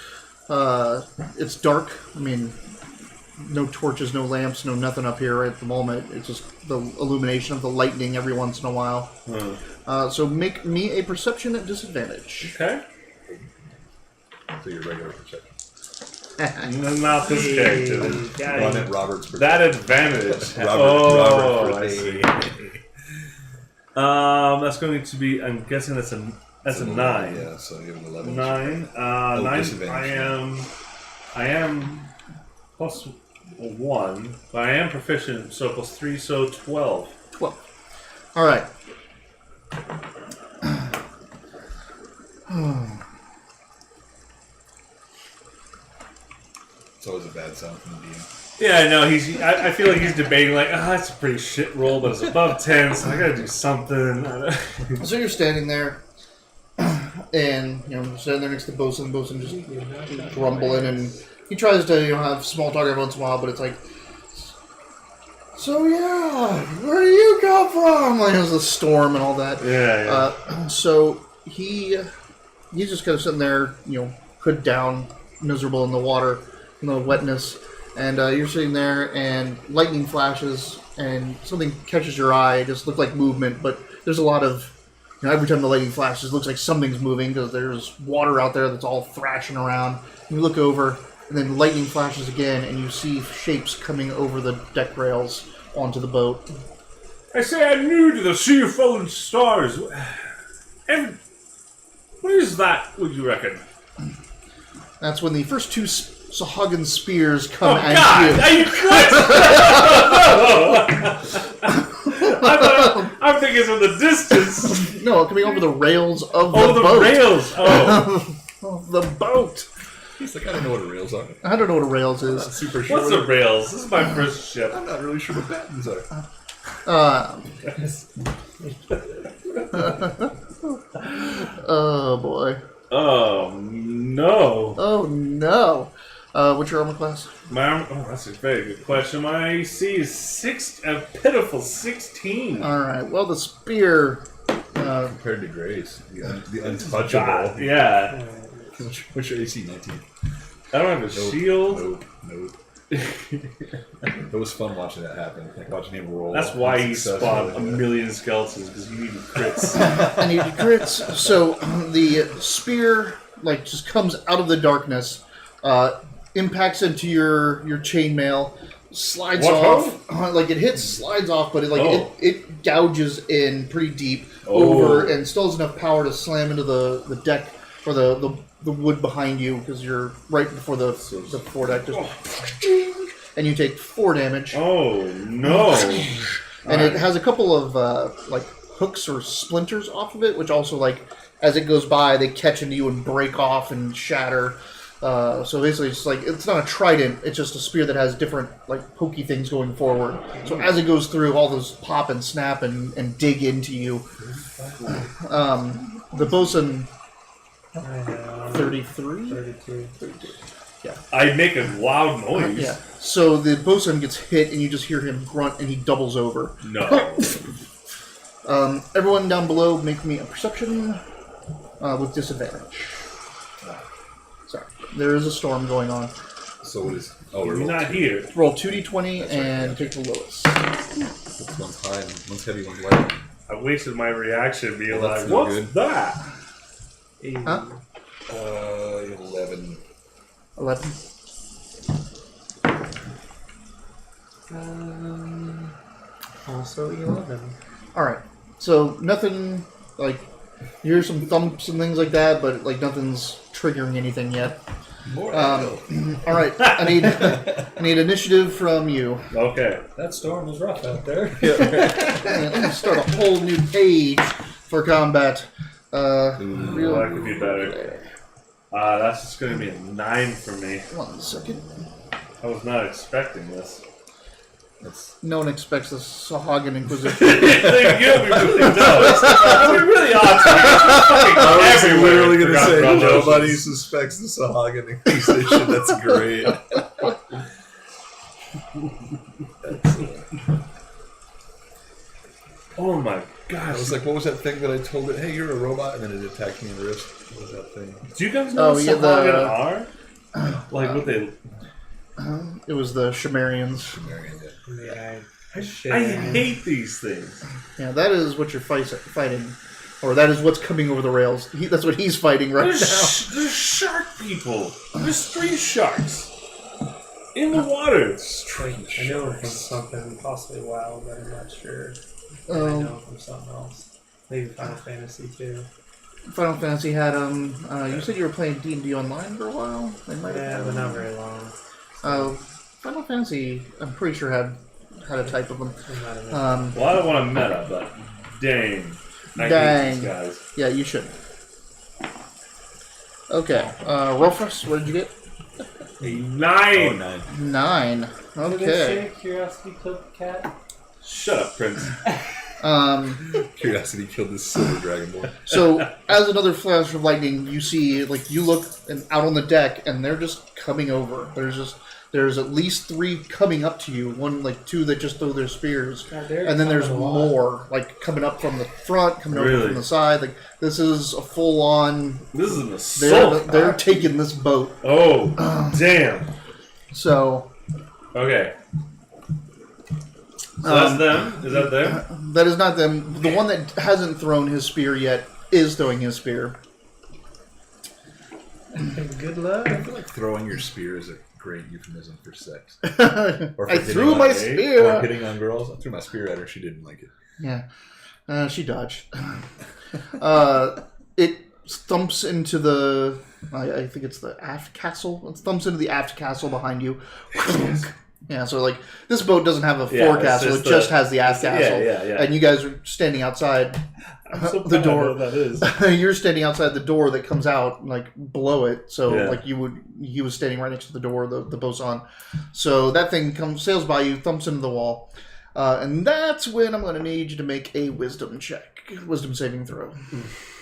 Speaker 1: It's dark. I mean, no torches, no lamps, no nothing up here at the moment. It's just the illumination of the lightning every once in a while. So make me a perception at disadvantage.
Speaker 2: Okay.
Speaker 3: So your regular perception.
Speaker 2: Not this character.
Speaker 3: Run at Robert's perception.
Speaker 2: That advantage.
Speaker 3: Robert
Speaker 2: I see. That's going to be. I'm guessing that's a 9.
Speaker 3: Yeah, so you have an 11.
Speaker 2: 9. 9. I am plus 1, but I am proficient, so plus 3, so 12.
Speaker 1: 12. All right.
Speaker 3: It's always a bad sound from the DM.
Speaker 2: Yeah, I know. I feel like he's debating, like, that's a pretty shit roll, but it's above 10, so I gotta do something.
Speaker 1: So you're standing there, and standing there next to the bosun. Bosun just grumbling, and he tries to have small talk every once in a while, but it's like, so yeah, where do you come from? Like, there's a storm and all that.
Speaker 2: Yeah.
Speaker 1: So he's just kind of sitting there, hood down, miserable in the water, in the wetness. And you're sitting there, and lightning flashes, and something catches your eye. It just looks like movement, but there's a lot of... every time the lightning flashes, it looks like something's moving, because there's water out there that's all thrashing around. And you look over, and then lightning flashes again, and you see shapes coming over the deck rails onto the boat.
Speaker 2: I say I'm new to the Sea of Fallen Stars. What is that, would you reckon?
Speaker 1: That's when the first 2 Sahagin spears come at you.
Speaker 2: I'm thinking from the distance.
Speaker 1: No, coming over the rails of the boat.
Speaker 2: Oh, the rails.
Speaker 1: Of the boat.
Speaker 3: He's like, I don't know what a rails are.
Speaker 1: I don't know what a rails is.
Speaker 3: I'm super sure.
Speaker 2: What's a rails? This is my first ship.
Speaker 3: I'm not really sure what battens are.
Speaker 1: Oh, boy.
Speaker 2: Oh, no.
Speaker 1: Oh, no. What's your armor class?
Speaker 2: That's a very good question. My AC is a pitiful 16.
Speaker 1: All right. Well, the spear...
Speaker 3: Compared to Grace, the untouchable.
Speaker 2: Yeah.
Speaker 3: What's your AC? 19.
Speaker 2: I don't have a shield.
Speaker 3: Nope. It was fun watching that happen. Like watching him roll.
Speaker 2: That's why you spawned a million skeletons, because you needed crits.
Speaker 1: I needed crits. So the spear just comes out of the darkness, impacts into your chainmail, slides off. Like it hits, slides off, but it gouges in pretty deep over, and still has enough power to slam into the deck or the wood behind you because you're right before the foredeck. And you take 4 damage.
Speaker 2: Oh no!
Speaker 1: And it has a couple of like hooks or splinters off of it, which also like as it goes by, they catch into you and break off and shatter. So basically, it's like it's not a trident; it's just a spear that has different like pokey things going forward. So as it goes through, all those pop and snap and dig into you. The bosun. 33?
Speaker 4: 32.
Speaker 1: Yeah.
Speaker 2: I make a loud noise.
Speaker 1: Yeah. So the bosun gets hit, and you just hear him grunt, and he doubles over.
Speaker 2: No.
Speaker 1: Everyone down below, make me a perception with disadvantage. Sorry. There is a storm going on.
Speaker 3: So what is... Oh,
Speaker 2: we're not here.
Speaker 1: Roll 2d20 and take the lowest.
Speaker 3: One's high, one's heavy, one's light.
Speaker 2: I wasted my reaction being like,
Speaker 3: no
Speaker 2: what's
Speaker 3: good.
Speaker 2: that?
Speaker 1: Huh?
Speaker 3: 11.
Speaker 1: 11.
Speaker 4: Also 11.
Speaker 1: Alright. So nothing, like, you hear some thumps and things like that, but, like, nothing's triggering anything yet. Alright. I need initiative from you.
Speaker 2: Okay.
Speaker 4: That storm was rough out there.
Speaker 1: Let me start a whole new page for combat.
Speaker 2: That could be better. That's just going to be a 9 for me.
Speaker 1: 1 second.
Speaker 2: I was not expecting this.
Speaker 1: No one expects the Sahagin Inquisition.
Speaker 2: They give me really does. We really ought to.
Speaker 3: I was
Speaker 2: Everywhere.
Speaker 3: literally going to say
Speaker 2: Forgot
Speaker 3: nobody
Speaker 2: promotions.
Speaker 3: suspects the Sahagin Inquisition. That's great.
Speaker 2: Oh my gosh.
Speaker 3: I was like, what was that thing that I told it? Hey, you're a robot, and then it attacked me in the wrist. What was that thing?
Speaker 2: Do you guys know what Sahagin are? Like what they...
Speaker 1: It was the Shimerians.
Speaker 4: Yeah.
Speaker 2: I hate these things.
Speaker 1: Yeah, that is what you're fighting. Or that is what's coming over the rails. That's what he's fighting right now.
Speaker 2: There's shark people. There's 3 sharks. In the water.
Speaker 4: I know from something possibly wild, but I'm not sure. I know from something else. Maybe Final Fantasy too.
Speaker 1: Final Fantasy had you said you were playing D&D online for a while? They might have
Speaker 4: but not very long.
Speaker 1: Final Fantasy, I'm pretty sure had a type of them.
Speaker 2: Well, I don't want to meta, but dang. I hate these guys.
Speaker 1: Yeah, you should. Okay, Rufus, what did you get?
Speaker 2: A 9.
Speaker 3: Oh, 9.
Speaker 1: 9. Okay.
Speaker 4: Curiosity killed the cat.
Speaker 2: Shut up, Prince.
Speaker 3: Curiosity killed this silver dragonborn.
Speaker 1: So, as another flash of lightning, you see, like, you look out on the deck, and they're just coming over. There's at least 3 coming up to you. 2 that just throw their spears, and then there's more, like, coming up from the front, coming over from the side. Like, this is a full-on.
Speaker 2: This is an assault.
Speaker 1: They're taking this boat.
Speaker 2: Oh, damn.
Speaker 1: So.
Speaker 2: Okay. So that's them? Is that them?
Speaker 1: That is not them. The one that hasn't thrown his spear yet is throwing his spear.
Speaker 4: Good luck.
Speaker 3: I feel like throwing your spear is a great euphemism for sex. Or for
Speaker 1: I threw my spear!
Speaker 3: Or hitting on girls. I threw my spear at her. She didn't like it.
Speaker 1: Yeah. She dodged. It thumps into the... I think it's the aft castle. It thumps into the aft castle behind you. Yeah, so like this boat doesn't have a forecastle; it just has the aft castle.
Speaker 2: Yeah.
Speaker 1: And you guys are standing outside the door.
Speaker 2: That is.
Speaker 1: You're standing outside the door that comes out like below it. So like he was standing right next to the door, the bosun. So that thing sails by you, thumps into the wall, and that's when I'm going to need you to make a wisdom saving throw.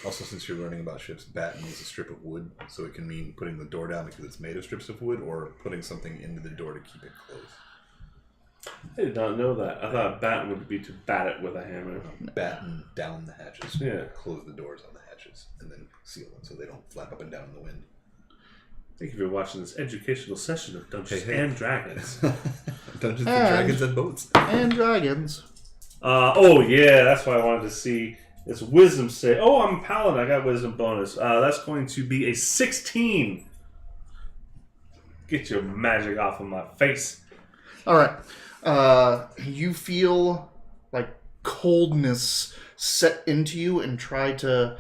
Speaker 3: Also, since you're learning about ships, batten is a strip of wood, so it can mean putting the door down because it's made of strips of wood, or putting something into the door to keep it closed.
Speaker 2: I did not know that. I thought batten would be to bat it with a hammer.
Speaker 3: Batten down the hatches.
Speaker 2: Yeah.
Speaker 3: Close the doors on the hatches, and then seal them so they don't flap up and down in the wind.
Speaker 2: Thank you for watching this educational session of Dungeons and Dragons.
Speaker 3: Dungeons and Dragons and boats.
Speaker 1: And dragons.
Speaker 2: Oh, yeah, that's what I wanted to see. It's wisdom save. Oh, I'm a paladin. I got wisdom bonus. That's going to be a 16. Get your magic off of my face.
Speaker 1: All right. You feel like coldness set into you and try to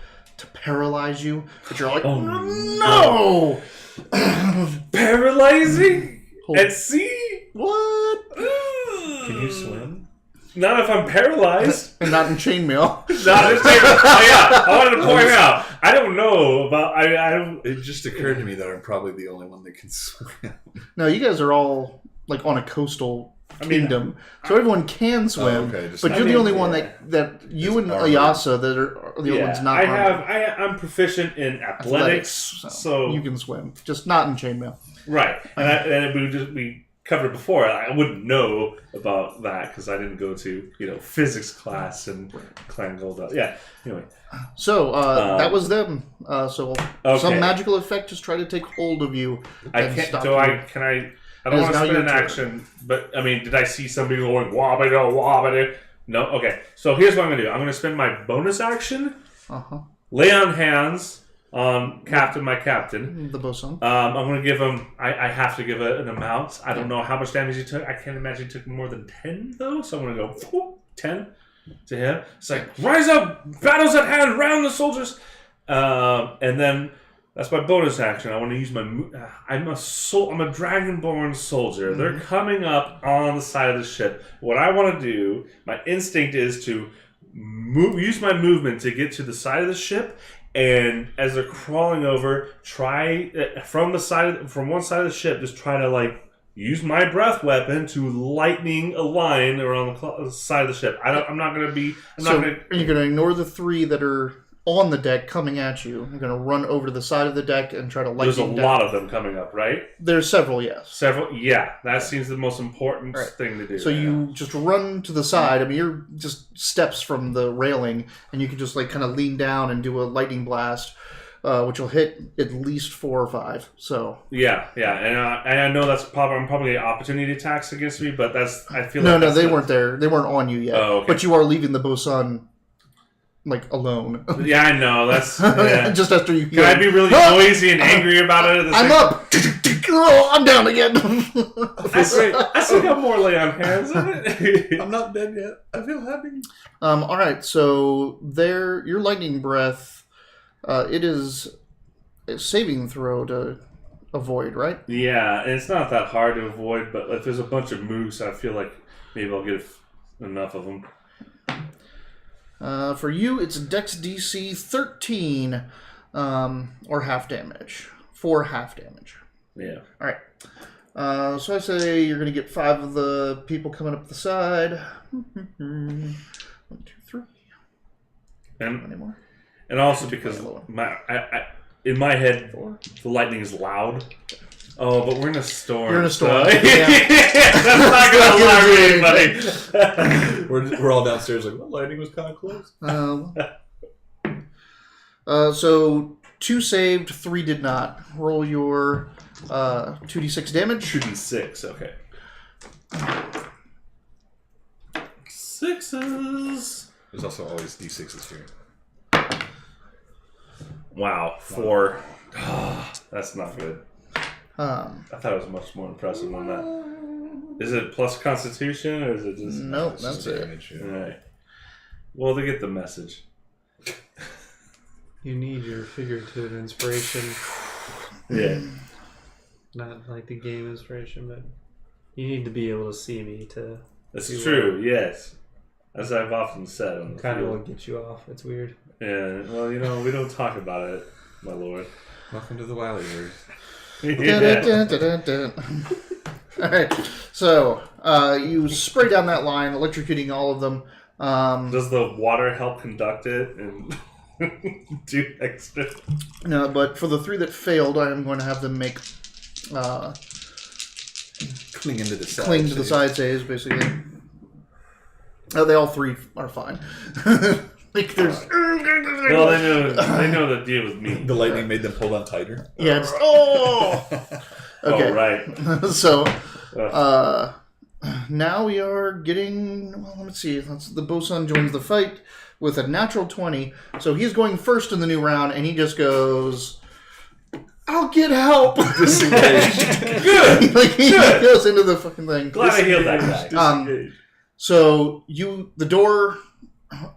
Speaker 1: paralyze you, but you're like, no!
Speaker 2: Paralyzing? At sea?
Speaker 1: What?
Speaker 3: Can you swim?
Speaker 2: Not if I'm paralyzed.
Speaker 1: And not in chainmail.
Speaker 2: I wanted to point out. I don't know about. I don't.
Speaker 3: It just occurred to me that I'm probably the only one that can swim.
Speaker 1: No, you guys are all like on a coastal kingdom, so everyone can swim. But you're the only one that you and Ayasa that are the only ones not.
Speaker 2: I'm proficient in athletics, so
Speaker 1: you can swim, just not in chainmail.
Speaker 2: Right, and we covered before. I wouldn't know about that because I didn't go to physics class and Clan Gold. Yeah. Anyway,
Speaker 1: so that was them. So some magical effect just try to take hold of you.
Speaker 2: I can't. I don't want to spend an action, but I mean, did I see somebody going wobbity wobbity? No. Okay. So here's what I'm gonna do. I'm gonna spend my bonus action. Lay on hands on my captain.
Speaker 1: The bosun.
Speaker 2: I'm going to give him... I have to give an amount. I don't know how much damage he took. I can't imagine he took more than 10, though. So I'm going to go 10 to him. It's like, rise up! Battle's at hand! Round the soldiers! And then that's my bonus action. I want to use my... I'm a Dragonborn soldier. Mm-hmm. They're coming up on the side of the ship. What I want to do, my instinct is to use my movement to get to the side of the ship. And as they're crawling over, try from one side of the ship, just try to use my breath weapon to lightning a line around the side of the ship. I'm not going to be. You're
Speaker 1: going to ignore the 3 that are on the deck coming at you. You're going to run over to the side of the deck and try to lightning.
Speaker 2: There's a lot of them coming up, right?
Speaker 1: There's several, yes.
Speaker 2: Several, yeah. That seems the most important thing to do.
Speaker 1: So you just run to the side. I mean, you're just steps from the railing, and you can just kind of lean down and do a lightning blast, which will hit at least 4 or 5. So
Speaker 2: yeah, and I know that's probably opportunity attacks against me, but I feel
Speaker 1: no, they weren't there. They weren't on you yet.
Speaker 2: Oh, okay.
Speaker 1: But you are leaving the bosun alone.
Speaker 2: Yeah, I know. That's
Speaker 1: just after you.
Speaker 2: Can I be really noisy and angry about it?
Speaker 1: I'm up. I'm down again.
Speaker 2: I still got more lay on hands.
Speaker 3: I'm not dead yet. I feel happy.
Speaker 1: All right. So your lightning breath. It is a saving throw to avoid, right?
Speaker 2: Yeah, and it's not that hard to avoid. But if there's a bunch of moves, I feel like maybe I'll get enough of them.
Speaker 1: For you, it's Dex DC 13, or half damage. 4 half damage.
Speaker 2: Yeah.
Speaker 1: All right. So I say you're going to get 5 of the people coming up the side. 1, 2, 3.
Speaker 2: And
Speaker 1: any more?
Speaker 2: And also because in my head, the lightning is loud. Oh, but we're in a storm.
Speaker 1: You're in a storm.
Speaker 2: So. That's not going to alarm anybody.
Speaker 3: We're all downstairs like, well, lightning was kind of close.
Speaker 1: So 2 saved, 3 did not. Roll your 2d6 damage.
Speaker 2: 2d6, okay. 6s.
Speaker 3: There's also always d6s here.
Speaker 2: Wow, 4. That's not good.
Speaker 1: I
Speaker 2: thought it was much more impressive than that. Is it plus Constitution or is it just?
Speaker 1: Nope, that's it.
Speaker 3: Damage, yeah.
Speaker 2: All right. Well, they get the message.
Speaker 4: You need your figurative inspiration.
Speaker 2: Yeah.
Speaker 4: Not like the game inspiration, but you need to be able to see me to.
Speaker 2: That's true. Yes, as I've often said on the
Speaker 4: kind
Speaker 2: field.
Speaker 4: of what gets you off. It's weird.
Speaker 2: Yeah. Well, we don't talk about it, my lord.
Speaker 3: Welcome to the Wileyverse.
Speaker 2: Yeah.
Speaker 1: All right, so you spray down that line, electrocuting all of them.
Speaker 2: Does the water help conduct it and do extra?
Speaker 1: No, but for the 3 that failed, I am going to have them make
Speaker 3: Cling into the side.
Speaker 1: Cling to the side saves, basically. They all 3 are fine. There's.
Speaker 2: Well, they know the deal with me.
Speaker 3: The lightning made them hold on tighter.
Speaker 1: Yeah. Just, oh. Okay.
Speaker 2: Oh, right.
Speaker 1: So, now we are getting. Well, let's see. The bosun joins the fight with a natural 20. So he's going first in the new round, and he just goes I'll get help.
Speaker 2: Good.
Speaker 1: Like he goes into the fucking thing.
Speaker 2: Glad I healed that guy.
Speaker 1: So the door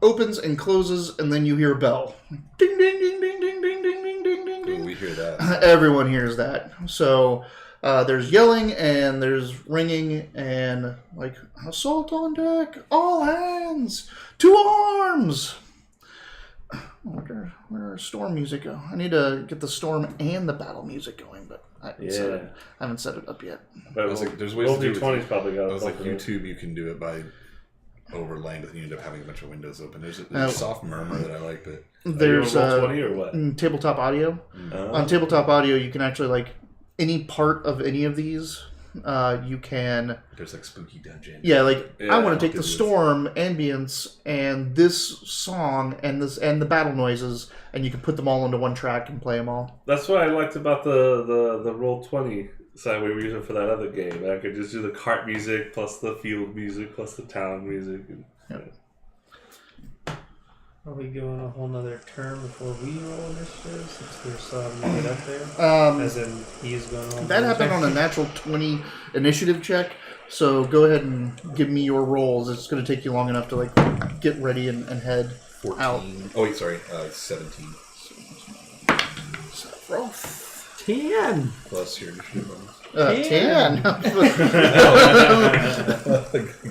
Speaker 1: opens and closes, and then you hear a bell. Ding ding ding ding ding ding ding ding ding ding ding.
Speaker 3: We hear that.
Speaker 1: Everyone hears that. So there's yelling and there's ringing and like assault on deck, all hands to arms. Where does storm music go? I need to get the storm and the battle music going, but I haven't set it up yet.
Speaker 2: But
Speaker 3: there's ways to do it.
Speaker 2: Probably got.
Speaker 3: I was like YouTube. You can do it by overlaying, but then you end up having a bunch of windows open. There's a soft murmur that I like, but
Speaker 1: there's
Speaker 2: Roll20 or what?
Speaker 1: Tabletop audio. On tabletop audio, you can actually like any part of any of these. You can.
Speaker 3: There's like spooky dungeon.
Speaker 1: Yeah, I want to take the storm ambience and this song and the battle noises, and you can put them all into one track and play them all.
Speaker 2: That's what I liked about the Roll20 side we were using for that other game. I could just do the cart music plus the field music plus the town music.
Speaker 4: Are we going a whole nother turn before we roll initiative since we're still having to get up there? As in, he's going on.
Speaker 1: That happened on a natural 20 initiative check, so go ahead and give me your rolls. It's going to take you long enough to get ready and head
Speaker 3: 14.
Speaker 1: out.
Speaker 3: Oh wait, sorry, 17.
Speaker 1: Roll
Speaker 4: 10
Speaker 3: plus your initiative bonus.
Speaker 1: 10.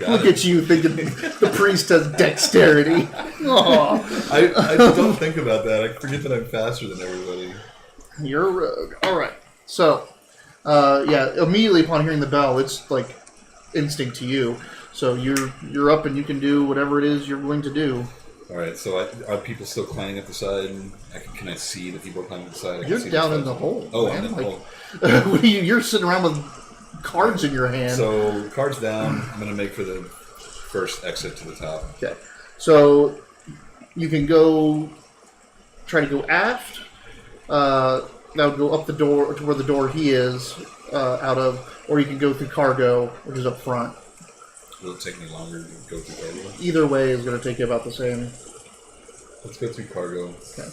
Speaker 1: Look at you thinking the priest has dexterity.
Speaker 3: I don't think about that. I forget that I'm faster than everybody.
Speaker 1: You're a rogue. All right. So, immediately upon hearing the bell, it's like instinct to you. So you're up and you can do whatever it is you're going to do.
Speaker 3: All right. So are people still climbing up the side? Can I see the people climbing up the side?
Speaker 1: You're down in the hole.
Speaker 3: Oh,
Speaker 1: man.
Speaker 3: I'm in the hole.
Speaker 1: What are you're sitting around with cards in your hand.
Speaker 3: So cards down. I'm going to make for the first exit to the top.
Speaker 1: Okay. So you can try to go aft. That would go up the door to where the door he is out of, or you can go through cargo, which is up front.
Speaker 3: Will it take me longer to go through cargo?
Speaker 1: Either way is going to take you about the same.
Speaker 3: Let's go through cargo.
Speaker 1: Okay.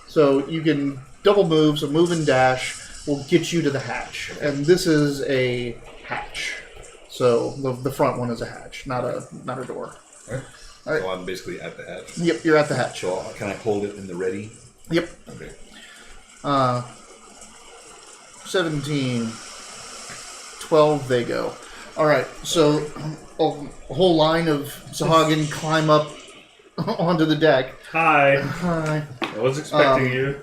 Speaker 1: So you can double move, so move and dash will get you to the hatch. And this is a hatch. So the front one is a hatch, not a door.
Speaker 3: All right. So I'm basically at the hatch?
Speaker 1: Yep, you're at the hatch.
Speaker 3: So can I hold it in the ready?
Speaker 1: Yep.
Speaker 3: Okay.
Speaker 1: 17, 12, they go. All right, so a whole line of Sahagin climb up onto the deck.
Speaker 2: Hi.
Speaker 1: Hi.
Speaker 2: I was expecting you.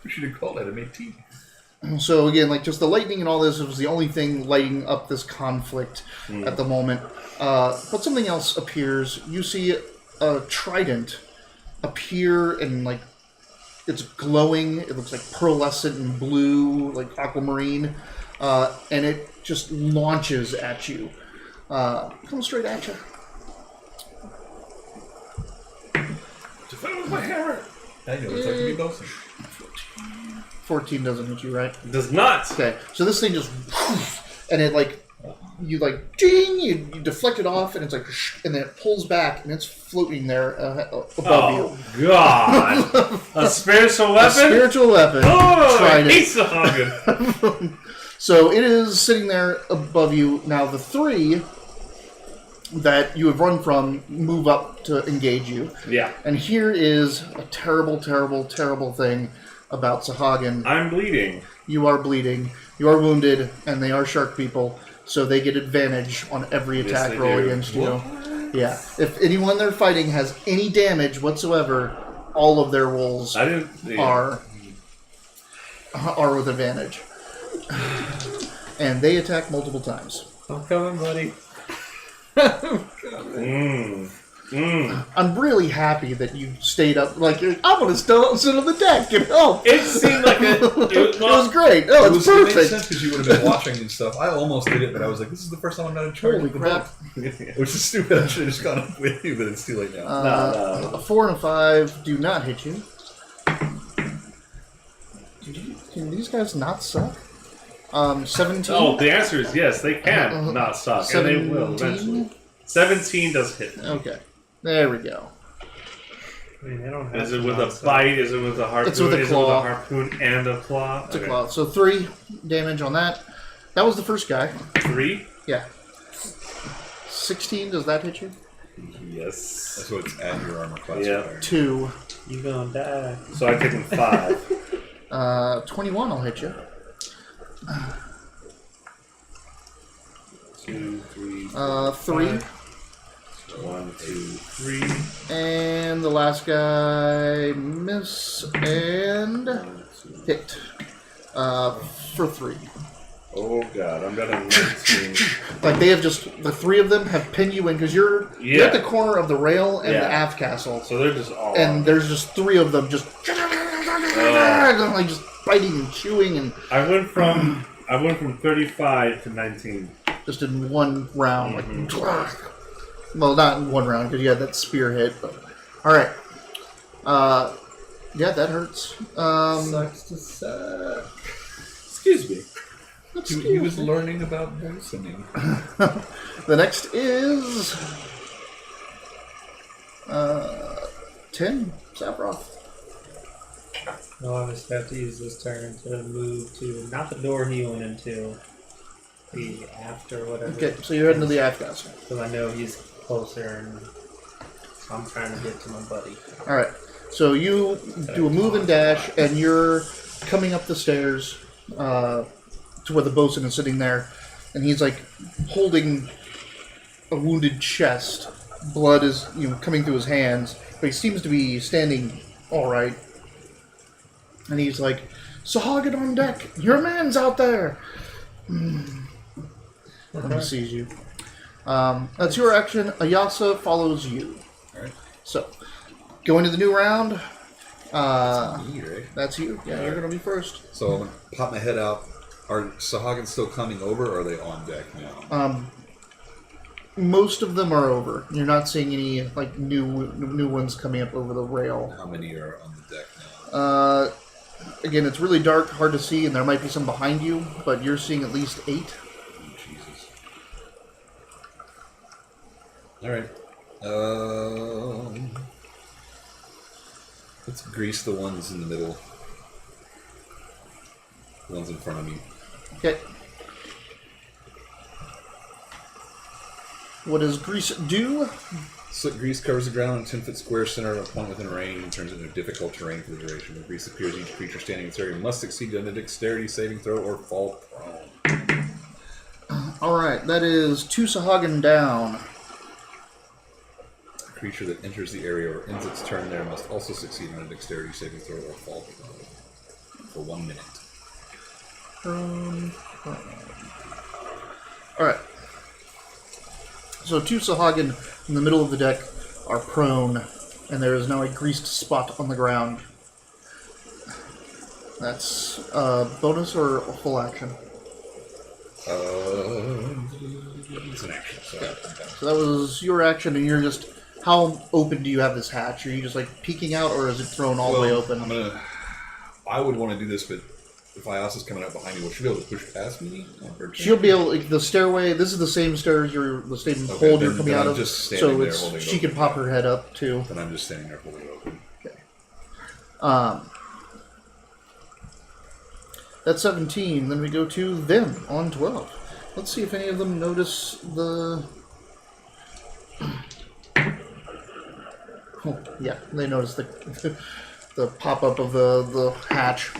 Speaker 3: We should have called that an 18.
Speaker 1: So again, just the lightning and all this was the only thing lighting up this conflict at the moment. But something else appears. You see a trident appear and it's glowing. It looks like pearlescent and blue, like aquamarine, and it just launches at you. Comes straight at you.
Speaker 2: Defend with my hammer.
Speaker 3: I know it's like to be both.
Speaker 1: 14 doesn't hit you, right?
Speaker 2: It does not.
Speaker 1: Okay, so this thing just, and it you ding, you deflect it off, and it's and then it pulls back, and it's floating there above you.
Speaker 2: Oh, God. A spiritual weapon?
Speaker 1: A spiritual weapon.
Speaker 2: Oh, I
Speaker 1: Trident.
Speaker 2: hate Sahagin.
Speaker 1: So it is sitting there above you. Now the three that you have run from move up to engage you.
Speaker 2: Yeah.
Speaker 1: And here is a terrible, terrible, terrible thing about Sahagin.
Speaker 2: I'm bleeding.
Speaker 1: You are bleeding. You are wounded, and they are shark people. So they get advantage on every attack roll against you. Yeah. If anyone they're fighting has any damage whatsoever, all of their rolls are with advantage. And they attack multiple times.
Speaker 4: I'm coming, buddy.
Speaker 1: I'm really happy that you stayed up. I'm going to sit on the deck and help.
Speaker 2: It seemed like
Speaker 1: it was great. Oh, it's perfect.
Speaker 3: It made sense because you would have been watching and stuff. I almost did it, but I was like, this is the first time I'm not in charge
Speaker 1: Holy
Speaker 3: of the
Speaker 1: crap.
Speaker 3: book. Which is stupid. I should have just gone up with you, but it's too late now.
Speaker 1: A 4 and a 5 do not hit you. Can these guys not suck? 17.
Speaker 2: Oh, the answer is yes. They can not suck,
Speaker 1: 17?
Speaker 2: and they will eventually. 17 does hit.
Speaker 1: Okay, there we go.
Speaker 4: I mean, they don't have
Speaker 2: Is it with a bite? Is it with a harpoon?
Speaker 1: It's with a
Speaker 2: Is
Speaker 1: claw.
Speaker 2: it with a harpoon and a claw?
Speaker 1: It's a claw. So 3 damage on that. That was the first guy.
Speaker 2: 3?
Speaker 1: Yeah. 16, does that hit you?
Speaker 2: Yes.
Speaker 3: That's what it's at your armor class.
Speaker 2: Yeah.
Speaker 1: 2.
Speaker 4: You gonna die.
Speaker 2: So I take him 5.
Speaker 1: 21 will hit you.
Speaker 2: 2, 3,
Speaker 1: 3.
Speaker 2: 1, 2, 3.
Speaker 1: And the last guy miss and hit. For 3.
Speaker 2: Oh god, I'm gonna 19.
Speaker 1: Like they have just the 3 of them have pinned you in because you're at the corner of the rail and the aft castle.
Speaker 2: So they're just all.
Speaker 1: And there's just 3 of them just like just biting and chewing and.
Speaker 2: I went from 35 to 19.
Speaker 1: Just in one round, like. Well, not in one round because you had that spear hit. But all right. Yeah, that hurts.
Speaker 4: Sucks to suck.
Speaker 2: Excuse me.
Speaker 3: He was learning about bosoning.
Speaker 1: The next is 10 Sephiroth.
Speaker 4: Well, I'll just have to use this turn to move to not the door he went into, the aft or whatever.
Speaker 1: Okay, so you're heading to the aft castle.
Speaker 4: Because I know he's closer, and so I'm trying to get to my buddy.
Speaker 1: All right, so you do a move and dash, and you're coming up the stairs to where the bosun is sitting there, and he's like holding a wounded chest. Blood is coming through his hands, but he seems to be standing all right. And he's like, "Sahagin on deck! Your man's out there!" When he sees you. That's your action. Ayasa follows you.
Speaker 3: Alright.
Speaker 1: So, going to the new round.
Speaker 3: That's me, right?
Speaker 1: That's you. Yeah, you're going to be first.
Speaker 3: So I'm going to pop my head out. Are Sahagins still coming over, or are they on deck now?
Speaker 1: Most of them are over. You're not seeing any like new ones coming up over the rail.
Speaker 3: How many are on the deck now?
Speaker 1: Again, it's really dark, hard to see, and there might be some behind you, but you're seeing at least 8.
Speaker 3: Oh, Jesus. Alright. Let's grease the ones in the middle. The ones in front of me.
Speaker 1: Okay. What does grease do?
Speaker 3: Slick grease covers the ground in a 10-foot square center of a point within range and turns it into difficult terrain for the duration. The grease appears each creature standing in this area must succeed on a dexterity saving throw or fall prone.
Speaker 1: Alright, that is 2 Sahagin down.
Speaker 3: A creature that enters the area or ends its turn there must also succeed on a dexterity saving throw or fall prone for 1 minute.
Speaker 1: Alright. So 2 Sahagin in the middle of the deck are prone, and there is now a greased spot on the ground. That's a bonus or a full action?
Speaker 3: It's an action.
Speaker 1: So that was your action, and you're just... How open do you have this hatch? Are you just like peeking out, or is it thrown all the way open?
Speaker 3: I would want to do this, but if Ayasa's coming up behind me, will she be able to push past me?
Speaker 1: She'll be able, like, the stairway, this is the same stairs, the same hole you're coming out of,
Speaker 3: just
Speaker 1: so
Speaker 3: there
Speaker 1: it's, she can pop her head up, too.
Speaker 3: Then I'm just standing there holding it open.
Speaker 1: Okay. That's 17, then we go to them on 12. Let's see if any of them notice the... Oh, yeah, they notice the the pop-up of the hatch.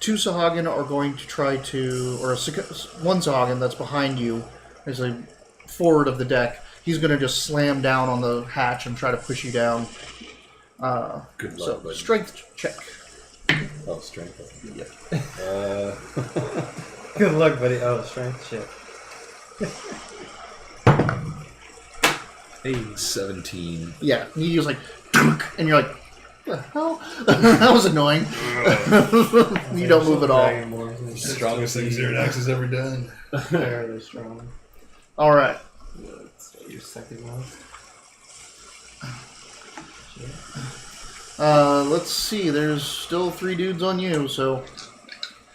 Speaker 1: 2 Sahagin are going to try to, or 1 Sahagin that's behind you, is a forward of the deck. He's going to just slam down on the hatch and try to push you down.
Speaker 3: Good luck, buddy.
Speaker 1: Strength check.
Speaker 3: Oh, strength.
Speaker 1: Yeah.
Speaker 4: Good luck, buddy. Oh, strength check.
Speaker 3: Hey, 17.
Speaker 1: Yeah, he was like, and you're like, what the hell? That was annoying. You don't move at all.
Speaker 3: Strongest thing Xerax has ever done.
Speaker 4: Fairly strong.
Speaker 1: All right.
Speaker 4: Your second one.
Speaker 1: Let's see. There's still 3 dudes on you, so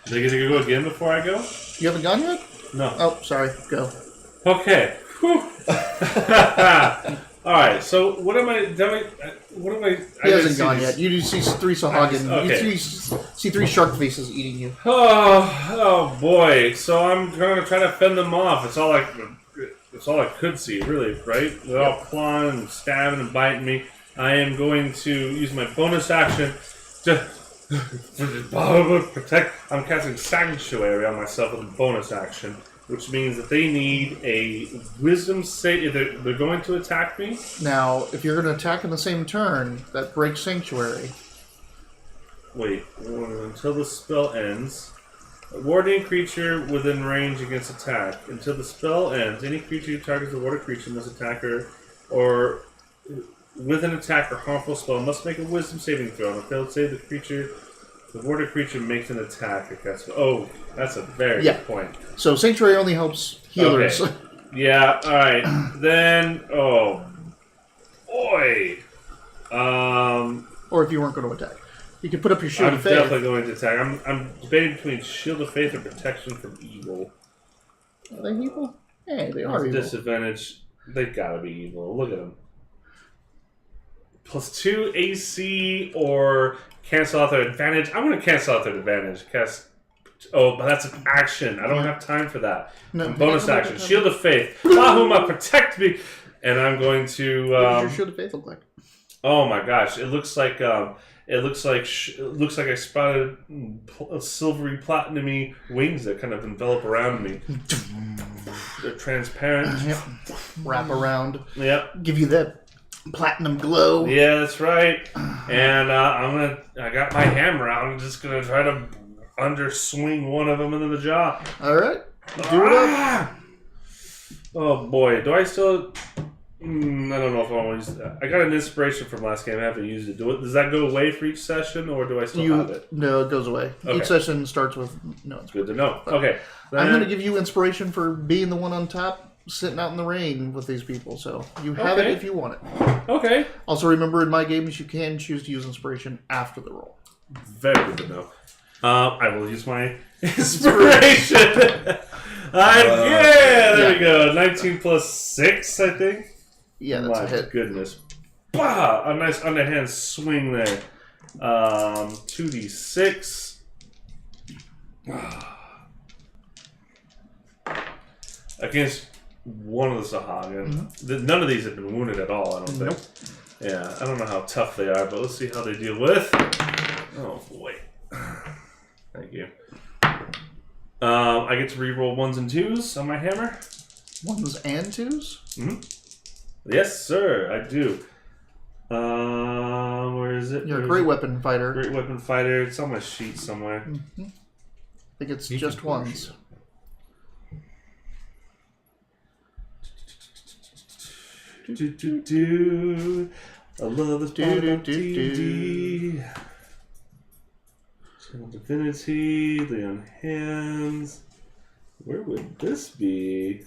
Speaker 2: They get to go again before I go?
Speaker 1: you haven't gone yet?
Speaker 2: No.
Speaker 1: Oh, sorry. Go.
Speaker 2: Okay. Whew. All right. So what am I? What am I?
Speaker 1: He hasn't gone yet. You see 3 Sahagin.
Speaker 2: Okay.
Speaker 1: You see 3 shark faces eating you.
Speaker 2: Oh boy! So I'm gonna try to fend them off. It's all I could see, really, right? They're all clawing and stabbing and biting me. I am going to use my bonus action to protect. I'm casting Sanctuary on myself with a bonus action, which means that they need a Wisdom save. They're going to attack me.
Speaker 1: Now, if you're going to attack in the same turn, that breaks Sanctuary.
Speaker 2: Wait, until the spell ends. Warding creature within range against attack. Until the spell ends, any creature who targets the warded creature must attack her, or with an attack or harmful spell must make a Wisdom saving throw. On a failed save, the warded creature makes an attack. Oh, that's a very good point.
Speaker 1: So Sanctuary only helps healers.
Speaker 2: Okay. Yeah. All right. Then, oh boy.
Speaker 1: Or if you weren't going to attack, you could put up your Shield
Speaker 2: I'm
Speaker 1: of Faith.
Speaker 2: definitely going to attack. I'm debating between Shield of Faith or Protection from Evil.
Speaker 1: Are they evil? Hey, they are evil.
Speaker 2: Disadvantage. They gotta be evil. Look at them. +2 AC or cancel out their advantage. I'm going to cancel out their advantage. Oh, but that's an action. I don't have time for that. No, bonus action. Shield of Faith. Bahuma, protect me. And I'm going to.
Speaker 1: What does your Shield of Faith look like?
Speaker 2: Oh my gosh! It looks like I spotted silvery platinumy wings that kind of envelop around me. They're transparent.
Speaker 1: Yep. Wrap around.
Speaker 2: Yep.
Speaker 1: Give you that platinum glow.
Speaker 2: Yeah, that's right. And I got my hammer out. I'm just gonna try to underswing one of them into the jaw.
Speaker 1: All right, do it up.
Speaker 2: Oh boy, do I still? I don't know if I want to use that. I got an inspiration from last game. I haven't used it. Does that go away for each session, or do I still have it?
Speaker 1: No, it goes away. Okay. Each session starts with no inspiration.
Speaker 2: Good to know. Okay,
Speaker 1: I'm going to give you inspiration for being the one on top, sitting out in the rain with these people. So you have it if you want it.
Speaker 2: Okay.
Speaker 1: Also, remember in my games, you can choose to use inspiration after the roll.
Speaker 2: Very good to know. I will use my inspiration. There we go. 19 plus 6, I think.
Speaker 1: Yeah, that's a hit.
Speaker 2: Goodness. Bah! A nice underhand swing there. 2d6. Against one of the Sahagin. Mm-hmm. None of these have been wounded at all, I don't think. Yeah, I don't know how tough they are, but let's see how they deal with. Oh, boy. Thank you. I get to reroll 1s and 2s on my hammer.
Speaker 1: 1s and 2s?
Speaker 2: Mm-hmm. Yes, sir, I do. Where is it?
Speaker 1: You're a great weapon fighter.
Speaker 2: Great weapon fighter. It's on my sheet somewhere.
Speaker 1: Mm-hmm. I think it's just 1s.
Speaker 2: I love this part about D&D. Divinity, Leon Hands. Where would this be?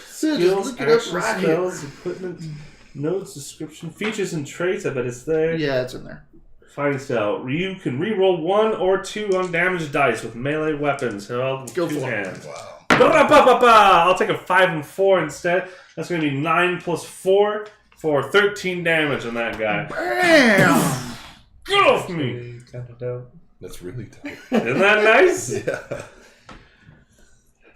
Speaker 2: Skills, action, spells, equipment, notes, description, features, and traits. I bet it's there.
Speaker 1: Yeah, it's in there.
Speaker 2: Find style. Ryu can reroll 1 or 2 on damage dice with melee weapons held with 2 hands.
Speaker 3: Wow.
Speaker 2: I'll take a 5 and 4 instead. That's going to be 9 plus 4 for 13 damage on that guy.
Speaker 1: Bam!
Speaker 2: Get off me!
Speaker 4: Kind of dope.
Speaker 3: That's really dope.
Speaker 2: Isn't that nice?
Speaker 3: Yeah.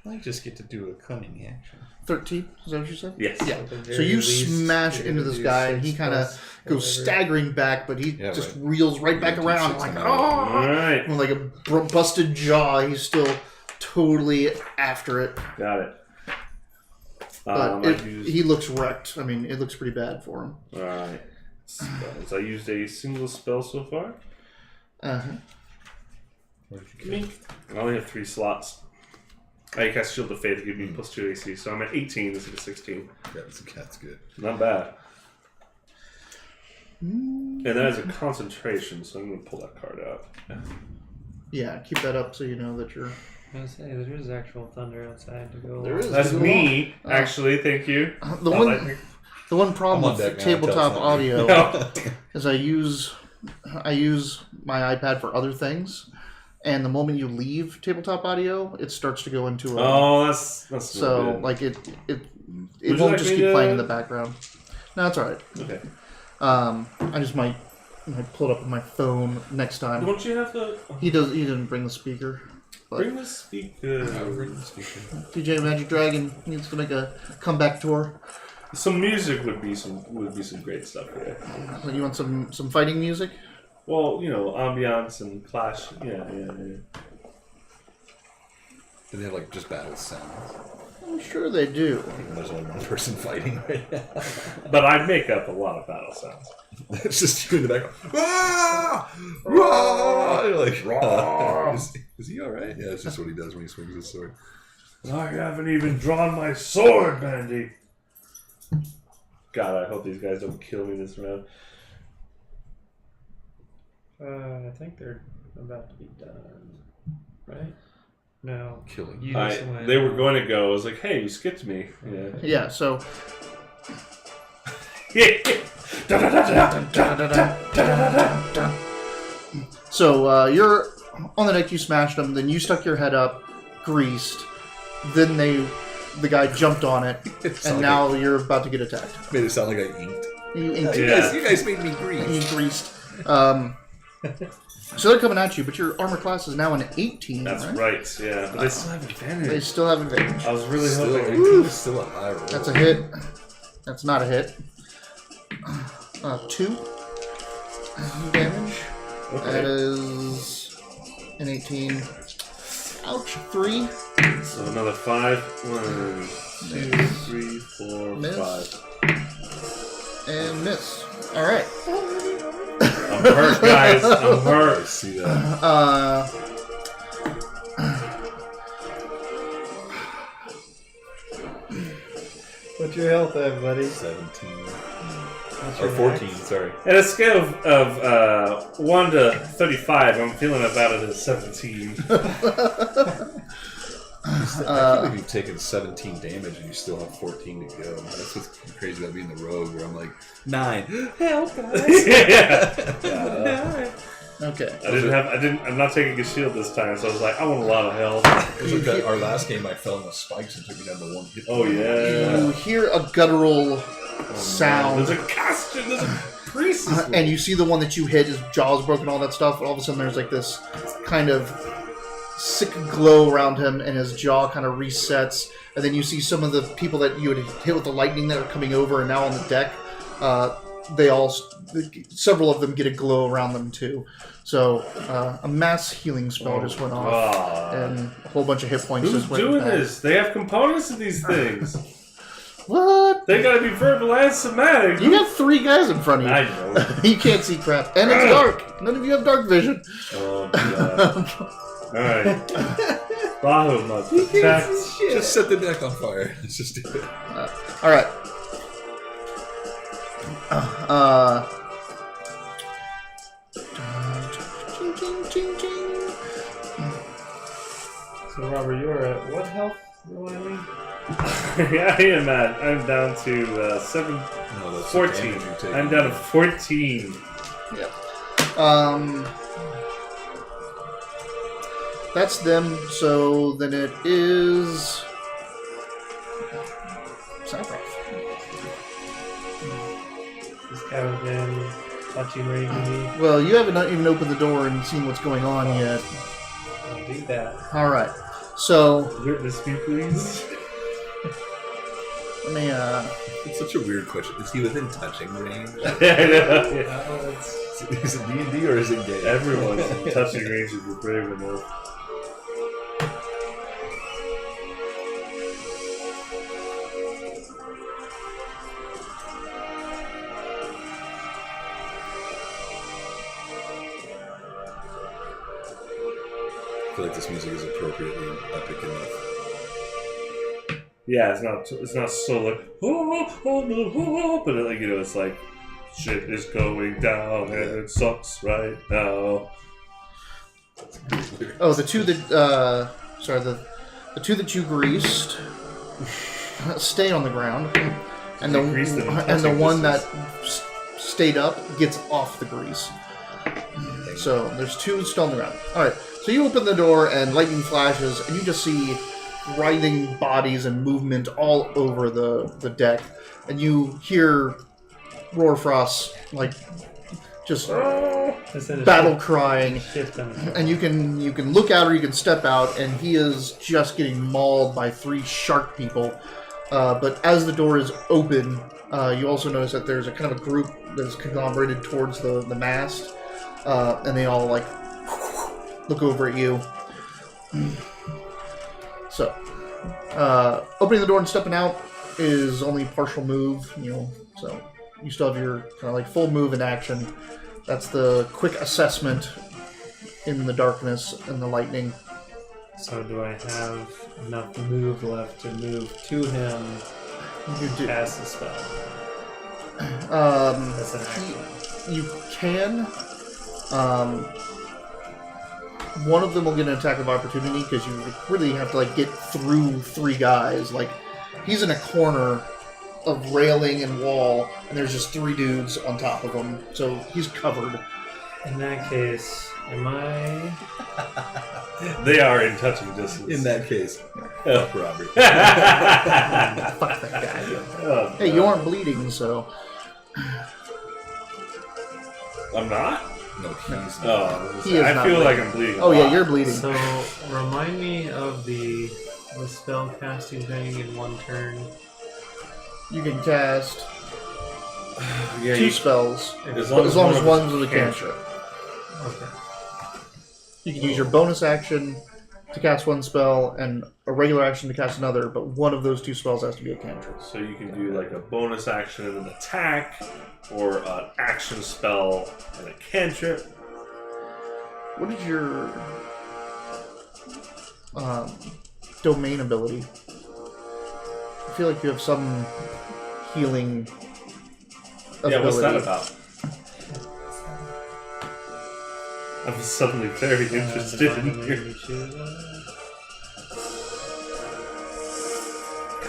Speaker 5: I just get to do a cunning action.
Speaker 1: 13? Is that what you said?
Speaker 2: Yes.
Speaker 1: Yeah. So you smash into this guy, and he kind of goes staggering back, but he just reels right back around. Like,
Speaker 2: All right.
Speaker 1: With like a busted jaw, he's still totally after it.
Speaker 2: Got it.
Speaker 1: But he looks wrecked. I mean, it looks pretty bad for him.
Speaker 2: Alright. Spells. I used a single spell so far.
Speaker 1: Uh-huh.
Speaker 2: I only have 3 slots. I cast Shield of Faith to give me plus 2 AC, so I'm at 18 instead of 16.
Speaker 3: Yeah, that's good.
Speaker 2: Not bad. And that is a concentration, so I'm going to pull that card out.
Speaker 1: Yeah, keep that up so you know that you're...
Speaker 4: I was saying, there is actual thunder outside to go.
Speaker 1: There is.
Speaker 2: That's me, actually. Thank you.
Speaker 1: The one problem with tabletop audio is I use my iPad for other things, and the moment you leave tabletop audio, it starts to go into a...
Speaker 2: Oh, that's
Speaker 1: so
Speaker 2: good.
Speaker 1: like it
Speaker 2: you
Speaker 1: won't
Speaker 2: like
Speaker 1: just
Speaker 2: me
Speaker 1: keep
Speaker 2: to-
Speaker 1: playing in the background. No, it's all right.
Speaker 2: Okay.
Speaker 1: I just might pull it up on my phone next time.
Speaker 2: Don't you have the...
Speaker 1: He didn't bring the speaker. But
Speaker 2: Bring the speaker.
Speaker 1: DJ Magic Dragon needs to make a comeback tour.
Speaker 2: Some music would be some great stuff here.
Speaker 1: You want some fighting music?
Speaker 2: Well, ambiance and clash. Yeah.
Speaker 3: Do they have like just battle sounds?
Speaker 1: I'm sure they do.
Speaker 3: Even there's only one person fighting right now.
Speaker 2: But I'd make up a lot of battle sounds.
Speaker 3: It's just you in the background. Ah! Rah! You're like, Rah! Is he alright? Yeah, it's just what he does when he swings his sword.
Speaker 2: I haven't even drawn my sword, Bandy. God, I hope these guys don't kill me this round.
Speaker 4: I think they're about to be done. Right? No.
Speaker 3: Killing.
Speaker 4: You just went.
Speaker 2: They were going to go. I was like, hey, you skipped me. Yeah.
Speaker 1: Yeah, so you're on the deck, you smashed them, then you stuck your head up, greased, then the guy jumped on it, and now you're about to get attacked.
Speaker 3: Made it sound like I inked.
Speaker 1: You inked
Speaker 3: You
Speaker 1: it.
Speaker 3: guys made me grease.
Speaker 1: You greased. So they're coming at you, but your armor class is now an 18,
Speaker 2: That's
Speaker 1: right?
Speaker 2: right, yeah. But they still have advantage.
Speaker 1: They still have advantage.
Speaker 2: I was really
Speaker 3: Still,
Speaker 2: hoping.
Speaker 3: 18 is still a high roll.
Speaker 1: That's a hit. That's not a hit. 2 damage.
Speaker 2: Okay.
Speaker 1: That is an 18. Ouch. 3.
Speaker 2: So another 5. 1, 2, 3, 4,
Speaker 1: Miss.
Speaker 2: 5.
Speaker 1: And miss. Alright.
Speaker 2: I'm hurt, guys. I'm hurt.
Speaker 3: I see that.
Speaker 4: What's your health at, buddy?
Speaker 3: 17.
Speaker 4: What's
Speaker 3: Or
Speaker 4: your
Speaker 3: 14,
Speaker 4: max?
Speaker 3: sorry.
Speaker 2: At a scale of 1 to 35, I'm feeling about it as 17.
Speaker 3: I can't believe you've taken 17 damage and you still have 14 to go. That's what's crazy about being the rogue, where I'm like, 9. Help, guys.
Speaker 2: Yeah.
Speaker 1: Okay.
Speaker 2: I'm not taking a shield this time, so I was like, I want a lot of health.
Speaker 3: It was like that, our last game, I fell in the spikes and took me down to 1 hit.
Speaker 2: Oh, yeah.
Speaker 1: You hear a guttural sound,
Speaker 2: There's a Castian, there's a priest.
Speaker 1: and you see the one that you hit, his jaw's broken, all that stuff, and all of a sudden there's like this kind of sick glow around him, and his jaw kind of resets, and then you see some of the people that you had hit with the lightning that are coming over and now on the deck, several of them get a glow around them too. So a mass healing spell just went off, and a whole bunch of hit points
Speaker 2: Who's
Speaker 1: just went
Speaker 2: doing
Speaker 1: back.
Speaker 2: this? They have components to these things.
Speaker 1: What?
Speaker 2: They gotta be verbal and somatic.
Speaker 1: You got 3 guys in front of you.
Speaker 2: I know.
Speaker 1: You can't see crap, and it's dark. None of you have dark vision.
Speaker 2: Oh, God. Alright. Bahu must protect.
Speaker 3: Just set the deck on fire. Let's just do it.
Speaker 1: All right.
Speaker 4: So, Robert, you're at what health? Remind me?
Speaker 2: I'm down to 7.
Speaker 3: No, that's
Speaker 2: 14. I'm down to 14.
Speaker 1: Yep. That's them. So then it is Saffron.
Speaker 4: This guy was been touching raging me.
Speaker 1: Well, you haven't even opened the door and seen what's going on yet.
Speaker 4: I'll do that.
Speaker 1: All right. So
Speaker 2: Witness me, please.
Speaker 1: let me.
Speaker 3: It's such a weird question. Is he within touching range?
Speaker 2: Yeah.
Speaker 3: Is it D&D or is it gay?
Speaker 2: Everyone's in touching range if you're brave enough.
Speaker 3: I feel like this music is appropriately epic enough.
Speaker 2: Yeah, it's not so like but like it's like shit is going down and it sucks right now.
Speaker 1: Oh, the two that the two that you greased stay on the ground, and the one that stayed up gets off the grease. So there's 2 still on the ground. All right. So you open the door and lightning flashes, and you just see writhing bodies and movement all over the deck, and you hear Roarfrost like just battle crying, and you can look out or you can step out, and he is just getting mauled by 3 shark people. But as the door is open, you also notice that there's a kind of a group that's conglomerated towards the mast, and they all like look over at you. So, opening the door and stepping out is only partial move, so you still have your kind of like full move in action. That's the quick assessment in the darkness and the lightning.
Speaker 4: So do I have enough move left to move to him?
Speaker 1: You do.
Speaker 4: Cast the spell. That's an action.
Speaker 1: You can. One of them will get an attack of opportunity because you really have to like get through 3 guys. Like he's in a corner of railing and wall, and there's just 3 dudes on top of him, so he's covered.
Speaker 4: In that case, am I?
Speaker 2: They are in touching distance.
Speaker 3: In that case, fuck Robert.
Speaker 1: Fuck that guy.
Speaker 2: Oh,
Speaker 1: Hey, you aren't bleeding, so.
Speaker 2: I'm not?
Speaker 3: No, he's not.
Speaker 2: Oh,
Speaker 1: He is
Speaker 2: I
Speaker 1: not
Speaker 2: feel
Speaker 1: bleeding.
Speaker 2: like I'm bleeding.
Speaker 1: Oh yeah, you're bleeding.
Speaker 4: So remind me of the spell casting thing in 1 turn.
Speaker 1: You can cast
Speaker 2: Yeah,
Speaker 1: 2 spells,
Speaker 2: as
Speaker 1: as long as one's with a cantrip.
Speaker 4: Okay.
Speaker 1: You can use your bonus action to cast 1 spell and a regular action to cast another, but one of those 2 spells has to be a cantrip.
Speaker 2: So you can do like a bonus action and an attack, or an action spell and a cantrip.
Speaker 1: What is your domain ability? I feel like you have some healing ability.
Speaker 2: Yeah, what's that about? I'm suddenly very interested in here.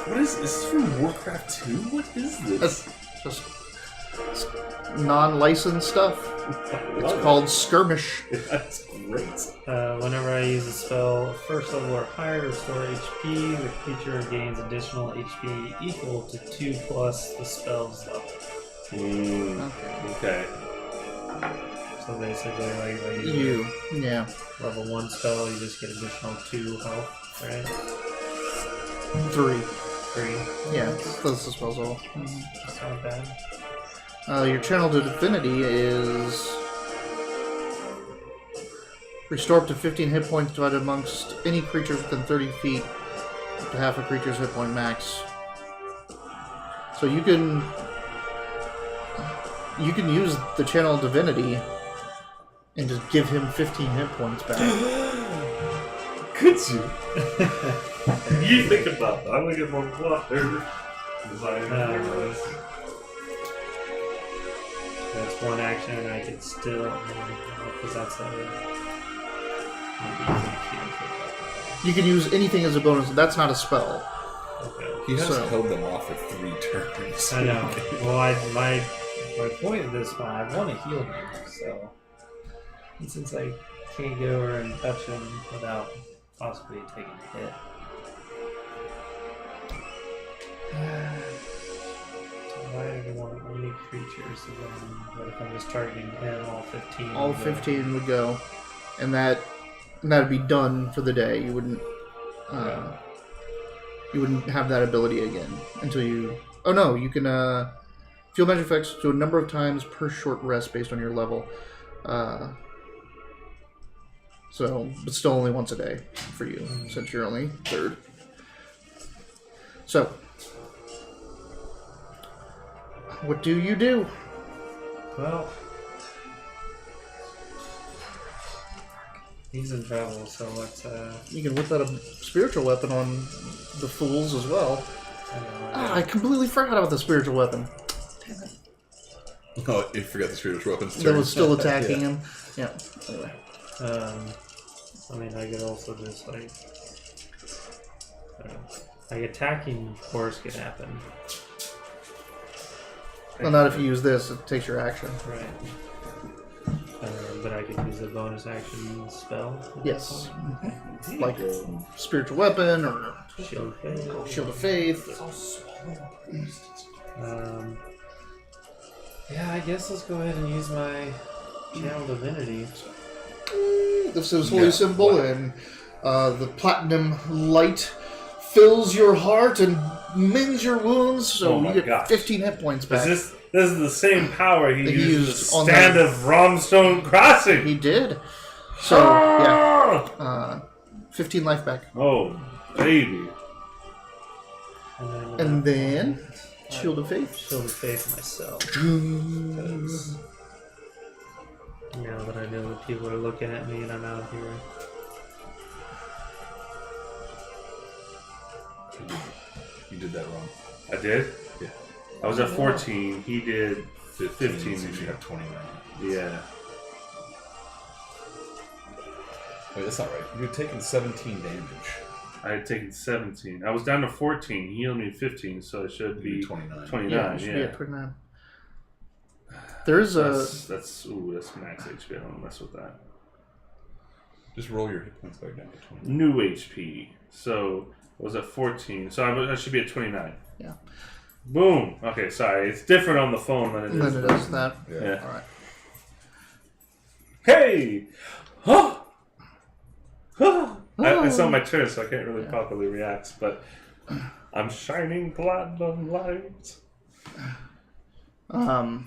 Speaker 2: What is this from Warcraft 2? What is this?
Speaker 1: Just non-licensed stuff. It's called Skirmish.
Speaker 2: That's great.
Speaker 4: Whenever I use a spell, 1st level or higher, restore HP. The creature gains additional HP equal to 2 plus the spell's level.
Speaker 2: Okay.
Speaker 4: So basically, like
Speaker 1: You, yeah.
Speaker 4: level 1 spell, you just get additional 2 health, right?
Speaker 1: 3.
Speaker 4: 3.
Speaker 1: Yeah, that's the spell's level.
Speaker 4: That's not bad.
Speaker 1: Your channel to divinity is restore up to 15 hit points divided amongst any creatures within 30 feet, up to half a creature's hit point max. So you can use the channel divinity and just give him 15 hit points back.
Speaker 2: Could you? You think about that. I'm gonna get more water.
Speaker 4: That's 1 action, and I could still, because that's
Speaker 1: You can use anything as a bonus. That's not a spell.
Speaker 4: Okay.
Speaker 3: He has
Speaker 1: So-
Speaker 3: held them off for 3 turns.
Speaker 4: I know. Well, my point of this one, I want to heal him, so and since I can't get over and touch him without possibly taking a hit. Why did I want only creatures? So then, what if I'm just targeting him? All 15.
Speaker 1: All
Speaker 4: would go?
Speaker 1: 15 would go, and that'd be done for the day. You wouldn't have that ability again until you. Oh no, you can feel magic effects to a number of times per short rest based on your level. But still only once a day for you since you're only 3rd. So, what do you do?
Speaker 4: Well, he's in trouble, so let's.
Speaker 1: You can whip out a spiritual weapon on the fools as well. I completely forgot about the spiritual weapon. Damn it.
Speaker 3: Oh, you forgot the spiritual weapons.
Speaker 1: That was still attacking him. Yeah. Anyway.
Speaker 4: I mean, I could also just like attacking, of course, could happen.
Speaker 1: Well, not if you use this. It takes your action.
Speaker 4: Right. but I can use a bonus action spell.
Speaker 1: Yes. Like a spiritual weapon or
Speaker 4: Shield of Faith.
Speaker 1: Shield of Faith.
Speaker 4: Yeah, I guess let's go ahead and use my Channel Divinity.
Speaker 1: This is holy symbol, and the platinum light fills your heart and mends your wounds, so you get 15 hit points back.
Speaker 2: This is the same power he used on the stand of Romstone Crossing.
Speaker 1: He did. So, yeah. 15 life back.
Speaker 2: Oh, baby.
Speaker 1: And then Shield of Faith.
Speaker 4: Shield of Faith myself. Because now that I know that people are looking at me and I'm out here.
Speaker 3: You did that wrong.
Speaker 2: I did?
Speaker 3: Yeah.
Speaker 2: I was at 14. He did 15.
Speaker 3: So you have 29.
Speaker 2: Yeah.
Speaker 3: Wait, that's not right. You had taken 17 damage.
Speaker 2: I had taken 17. I was down to 14. He healed me 15, so it should be
Speaker 3: 29.
Speaker 2: 29.
Speaker 1: Yeah, it should be at 29. There is
Speaker 2: that's max HP. I don't mess with that.
Speaker 3: Just roll your hit points back down to 20.
Speaker 2: New HP. So I was at 14. So I should be at 29.
Speaker 1: Yeah.
Speaker 2: Boom. Okay, sorry. It's different on the phone than it is.
Speaker 1: Than it is that.
Speaker 2: Yeah.
Speaker 1: All right.
Speaker 2: Hey! Huh! Huh! It's not my turn, so I can't really properly react, but I'm shining platinum light.
Speaker 1: I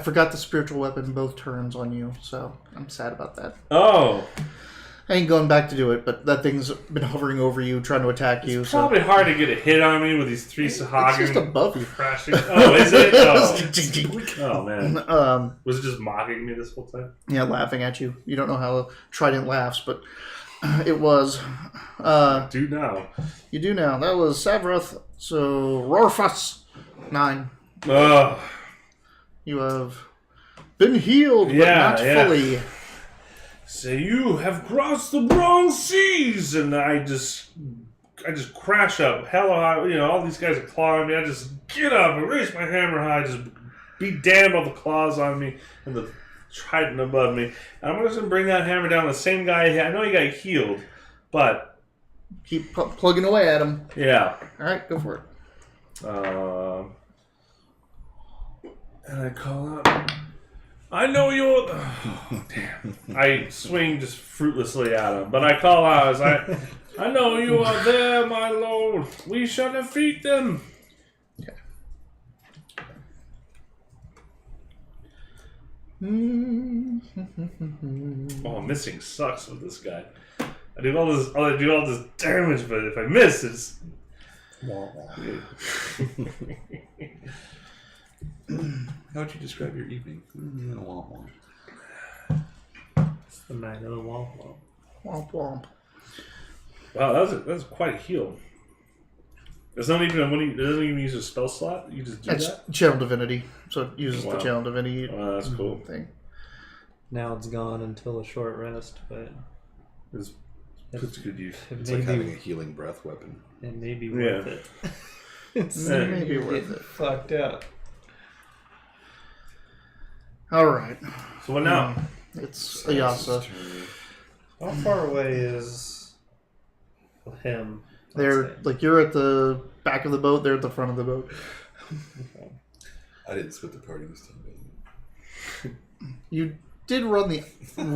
Speaker 1: forgot the spiritual weapon both turns on you, so I'm sad about that.
Speaker 2: Oh!
Speaker 1: I ain't going back to do it, but that thing's been hovering over you, trying to attack you.
Speaker 2: It's probably hard to get a hit on me with these three Sahagin.
Speaker 1: It's just above you.
Speaker 2: Crashing. Oh, is it? Oh, man. Was it just mocking me this whole time?
Speaker 1: Yeah, laughing at you. You don't know how Trident laughs, but it was.
Speaker 2: Do now.
Speaker 1: You do now. That was Savroth. So, Rorfus, 9. You have been healed, but not fully.
Speaker 2: So you have crossed the bronze seas, and I just crash up. Hella high, all these guys are clawing me. I just get up and raise my hammer high, just be damned all the claws on me and the trident above me. And I'm just gonna bring that hammer down the same guy. I know he got healed, but
Speaker 1: keep plugging away at him.
Speaker 2: Yeah.
Speaker 1: All right, go for it.
Speaker 2: And I call out, I know you're... Oh, damn. I swing just fruitlessly at him, but I call out as I know you are there, my lord. We shall defeat them.
Speaker 1: Okay.
Speaker 2: Oh, missing sucks with this guy. I do all this damage, but if I miss, it's...
Speaker 3: How would you describe your evening?
Speaker 4: It's the night of the womp womp.
Speaker 1: Womp womp.
Speaker 2: Wow, that was quite a heal. It's not even it doesn't even use a spell slot. You just do
Speaker 1: It's
Speaker 2: that.
Speaker 1: Channel Divinity, so it uses the Channel Divinity.
Speaker 2: That's cool.
Speaker 1: Thing.
Speaker 4: Now it's gone until a short rest, but
Speaker 2: It's good use.
Speaker 3: It's like having a healing breath weapon.
Speaker 4: It may be worth it.
Speaker 1: It may be worth it.
Speaker 4: Fucked up.
Speaker 1: All right.
Speaker 2: So what now?
Speaker 1: It's Ayasa.
Speaker 4: How far away is him?
Speaker 1: They're you're at the back of the boat. They're at the front of the boat.
Speaker 3: I didn't split the party this time.
Speaker 1: You did run the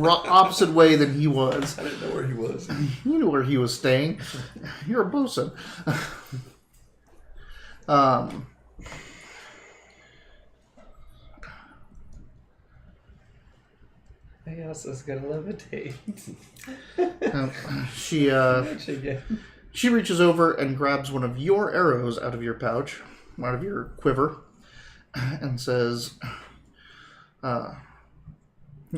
Speaker 1: opposite way than he was.
Speaker 3: I didn't know where he was.
Speaker 1: You knew where he was staying. You're a bosun.
Speaker 4: Ayasa's gonna levitate.
Speaker 1: She reaches over and grabs one of your arrows out of your pouch, out of your quiver, and says,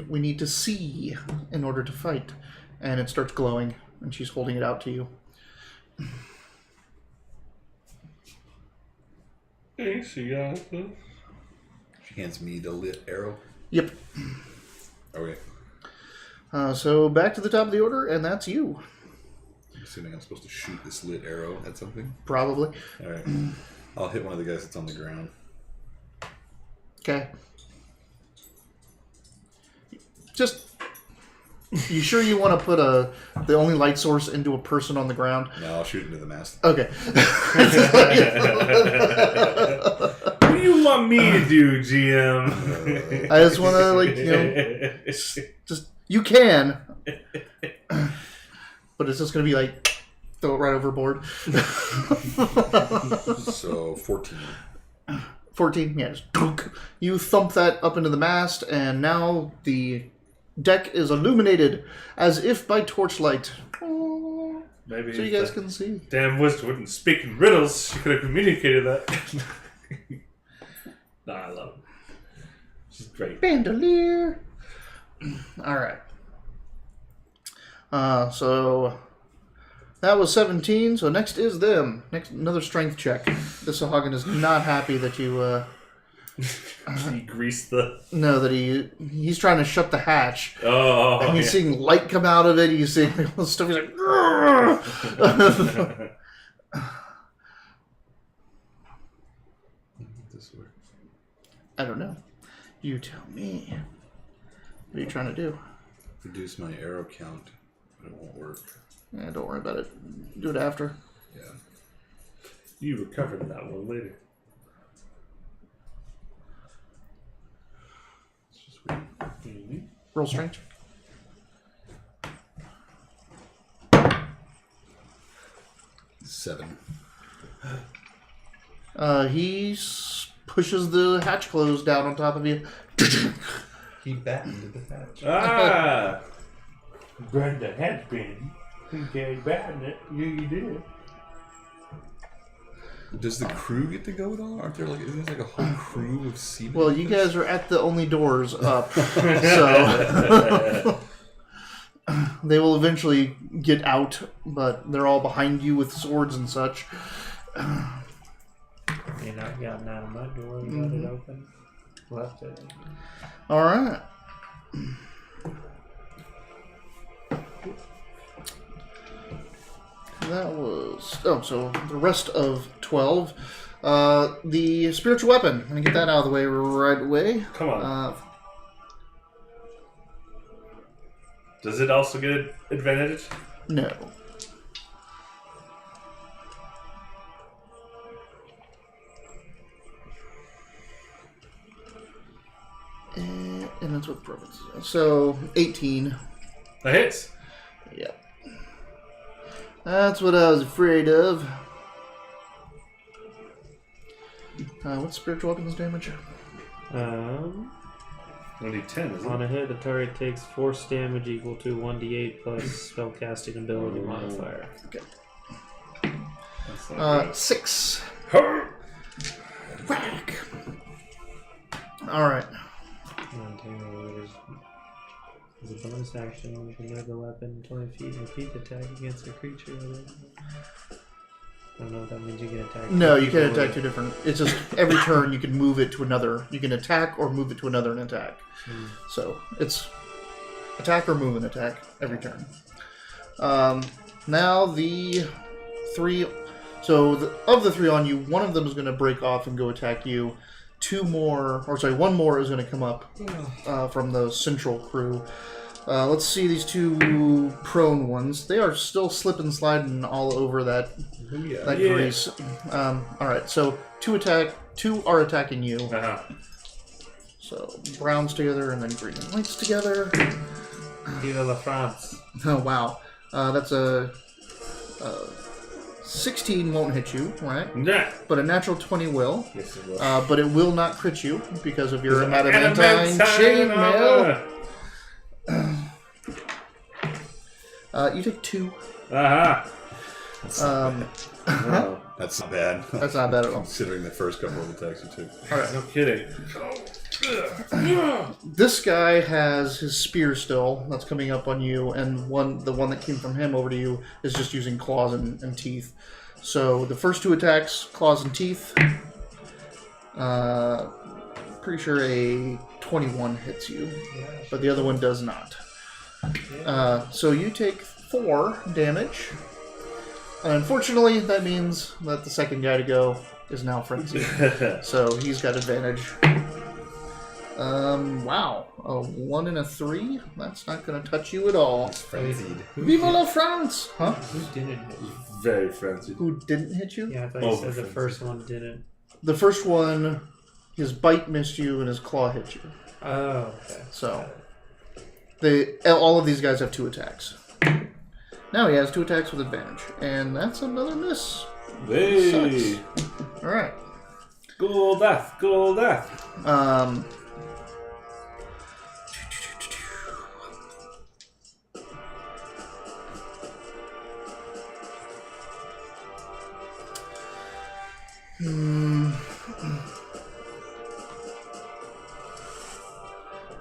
Speaker 1: we need to see in order to fight. And it starts glowing, and she's holding it out to you.
Speaker 2: Thanks, Ayasa.
Speaker 3: She hands me the lit arrow.
Speaker 1: Yep.
Speaker 3: Okay.
Speaker 1: So back to the top of the order, and that's you.
Speaker 3: I'm assuming I'm supposed to shoot this lit arrow at something?
Speaker 1: Probably.
Speaker 3: Alright. I'll hit one of the guys that's on the ground.
Speaker 1: Okay. Just... You sure you want to put the only light source into a person on the ground?
Speaker 3: No, I'll shoot into the mast.
Speaker 1: Okay.
Speaker 2: What do you want me to do, GM?
Speaker 1: I just want to, just... You can. But it's just going to be throw it right overboard.
Speaker 3: So, 14.
Speaker 1: 14, yes. You thump that up into the mast, and now the deck is illuminated as if by torchlight.
Speaker 2: Maybe
Speaker 1: so you guys can see.
Speaker 2: Damn wizard wouldn't speak in riddles. She could have communicated that. Nah, I love it. She's great.
Speaker 1: Bandolier. Alright. So that was 17. So next is them. Next, another strength check. This Sahagin is not happy that you...
Speaker 2: He greased the...
Speaker 1: No, that he's trying to shut the hatch.
Speaker 2: Oh,
Speaker 1: and he's seeing light come out of it. He's seeing all this stuff. He's like...
Speaker 3: This work.
Speaker 1: I don't know. You tell me. What are you trying to do?
Speaker 3: Reduce my arrow count, but it won't work.
Speaker 1: Yeah, don't worry about it. Do it after.
Speaker 3: Yeah.
Speaker 2: you recovered that one later.
Speaker 1: Roll strength.
Speaker 3: Seven.
Speaker 1: He pushes the hatch closed down on top of you.
Speaker 5: He battened the hatch.
Speaker 2: Ah! Burn the hatch, Ben. You can't batten it. You did.
Speaker 3: Does the crew get to go at all? Aren't there isn't there like a whole crew of seamen?
Speaker 1: Well, you guys are at the only doors up, so they will eventually get out, but they're all behind you with swords and such.
Speaker 4: You're not gotten out of my door. You got it open. Left it.
Speaker 1: All right. That was... Oh, so the rest of 12. The spiritual weapon. I'm going to get that out of the way right away.
Speaker 2: Come on. Does it also get advantage?
Speaker 1: No. And that's what province is. So, 18.
Speaker 2: That hits.
Speaker 1: Yep. That's what I was afraid of. What's spiritual weapons damage?
Speaker 2: Only 10, isn't
Speaker 4: On
Speaker 2: it?
Speaker 4: a hit, the target takes force damage equal to 1d8 plus spellcasting ability modifier.
Speaker 1: Okay.
Speaker 2: That's not great.
Speaker 1: 6.
Speaker 2: Hurr!
Speaker 1: Whack! Alright.
Speaker 4: As a bonus action, you can move the weapon 20 feet and repeat the attack against a creature. I don't know what that means. You can attack.
Speaker 1: No, you can attack two different. It's just every turn you can move it to another. You can attack or move it to another and attack. So it's attack or move and attack every turn. Now the three. So of the three on you, one of them is going to break off and go attack you. One more is going to come up from the central crew. Let's see these two prone ones. They are still slipping, sliding all over that grease. Alright, so two are attacking you.
Speaker 2: Uh-huh.
Speaker 1: So browns together and then green and whites together.
Speaker 4: Viva la France.
Speaker 1: Oh, wow. That's a 16 won't hit you, right?
Speaker 2: Yeah.
Speaker 1: But a natural 20 will.
Speaker 2: Yes, it will.
Speaker 1: But it will not crit you because of your adamantine chainmail. You take 2.
Speaker 2: Uh-huh.
Speaker 3: Wow. That's not bad.
Speaker 1: That's not bad at all.
Speaker 3: Considering the first couple of attacks you took.
Speaker 1: Alright.
Speaker 2: No kidding.
Speaker 1: This guy has his spear still that's coming up on you, and the one that came from him over to you is just using claws and teeth. So the first two attacks, claws and teeth. Pretty sure a 21 hits you, but the other one does not. So you take 4 damage. And unfortunately, that means that the second guy to go is now frenzied. So he's got advantage. Wow. A 1 and a 3? That's not going to touch you at all.
Speaker 3: Frenzied.
Speaker 1: Vive la France! Huh?
Speaker 4: Who didn't hit you?
Speaker 2: Very frenzied.
Speaker 1: Who didn't hit you?
Speaker 4: Yeah, I thought you said the first one didn't.
Speaker 1: The first one, his bite missed you and his claw hit you.
Speaker 4: Oh, okay.
Speaker 1: So, all of these guys have 2 attacks. Now he has 2 attacks with advantage. And that's another miss.
Speaker 2: Hey!
Speaker 1: Sucks. Alright.
Speaker 2: Goal death! Goal death!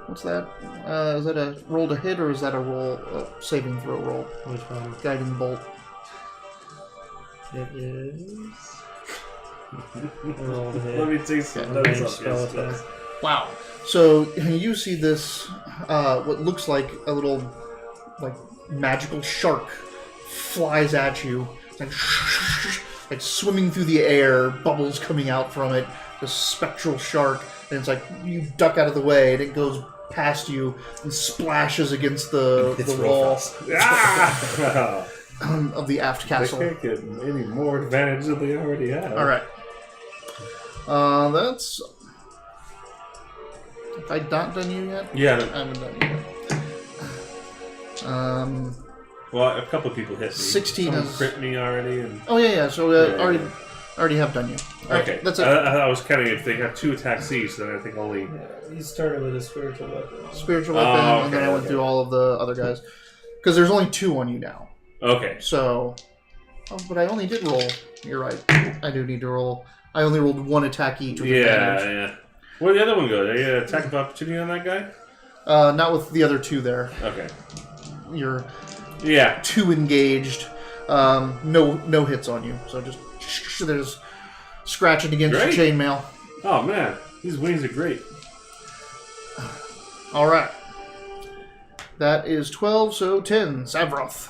Speaker 1: What's that? Is that a roll to hit or is that a roll, saving throw roll?
Speaker 4: Which one?
Speaker 1: Guiding bolt.
Speaker 4: It is. Roll to hit.
Speaker 2: Let me take some
Speaker 1: Okay.
Speaker 2: notes
Speaker 4: Spell
Speaker 2: up here.
Speaker 4: attack.
Speaker 1: Wow. So you see this, what looks like a little, like, magical shark flies at you, like swimming through the air, bubbles coming out from it, this spectral shark, and it's like you duck out of the way, and it goes past you and splashes against the wall
Speaker 2: Ah!
Speaker 1: of the aft
Speaker 2: They
Speaker 1: castle.
Speaker 2: can't get any more advantage than they already have.
Speaker 1: All right. That's. Have I not done you yet?
Speaker 2: Yeah.
Speaker 1: I haven't done you yet.
Speaker 2: Well, a couple people hit me.
Speaker 1: 16
Speaker 2: Someone
Speaker 1: is-
Speaker 2: crit me already. And...
Speaker 1: Oh yeah. So
Speaker 2: Yeah.
Speaker 1: already have done you. All right,
Speaker 2: Okay.
Speaker 1: that's it.
Speaker 2: I was counting if they have 2 attacks each, then I think only.
Speaker 4: Yeah, you started with a spiritual weapon.
Speaker 1: Spiritual weapon,
Speaker 2: Oh,
Speaker 1: and then
Speaker 2: okay,
Speaker 1: I went through all of the other guys because there's only 2 on you now.
Speaker 2: Okay.
Speaker 1: So, but I only did roll. You're right. I do need to roll. I only rolled 1 attack each with advantage.
Speaker 2: Yeah. Where'd the other one go? Did you attack of opportunity on that guy?
Speaker 1: Not with the other 2 there.
Speaker 2: Okay.
Speaker 1: You're
Speaker 2: Yeah.
Speaker 1: 2 engaged. No hits on you. So just there's scratching against
Speaker 2: Great.
Speaker 1: your chainmail.
Speaker 2: Oh man, these wings are great.
Speaker 1: All right. That is 12, so 10. Savroth.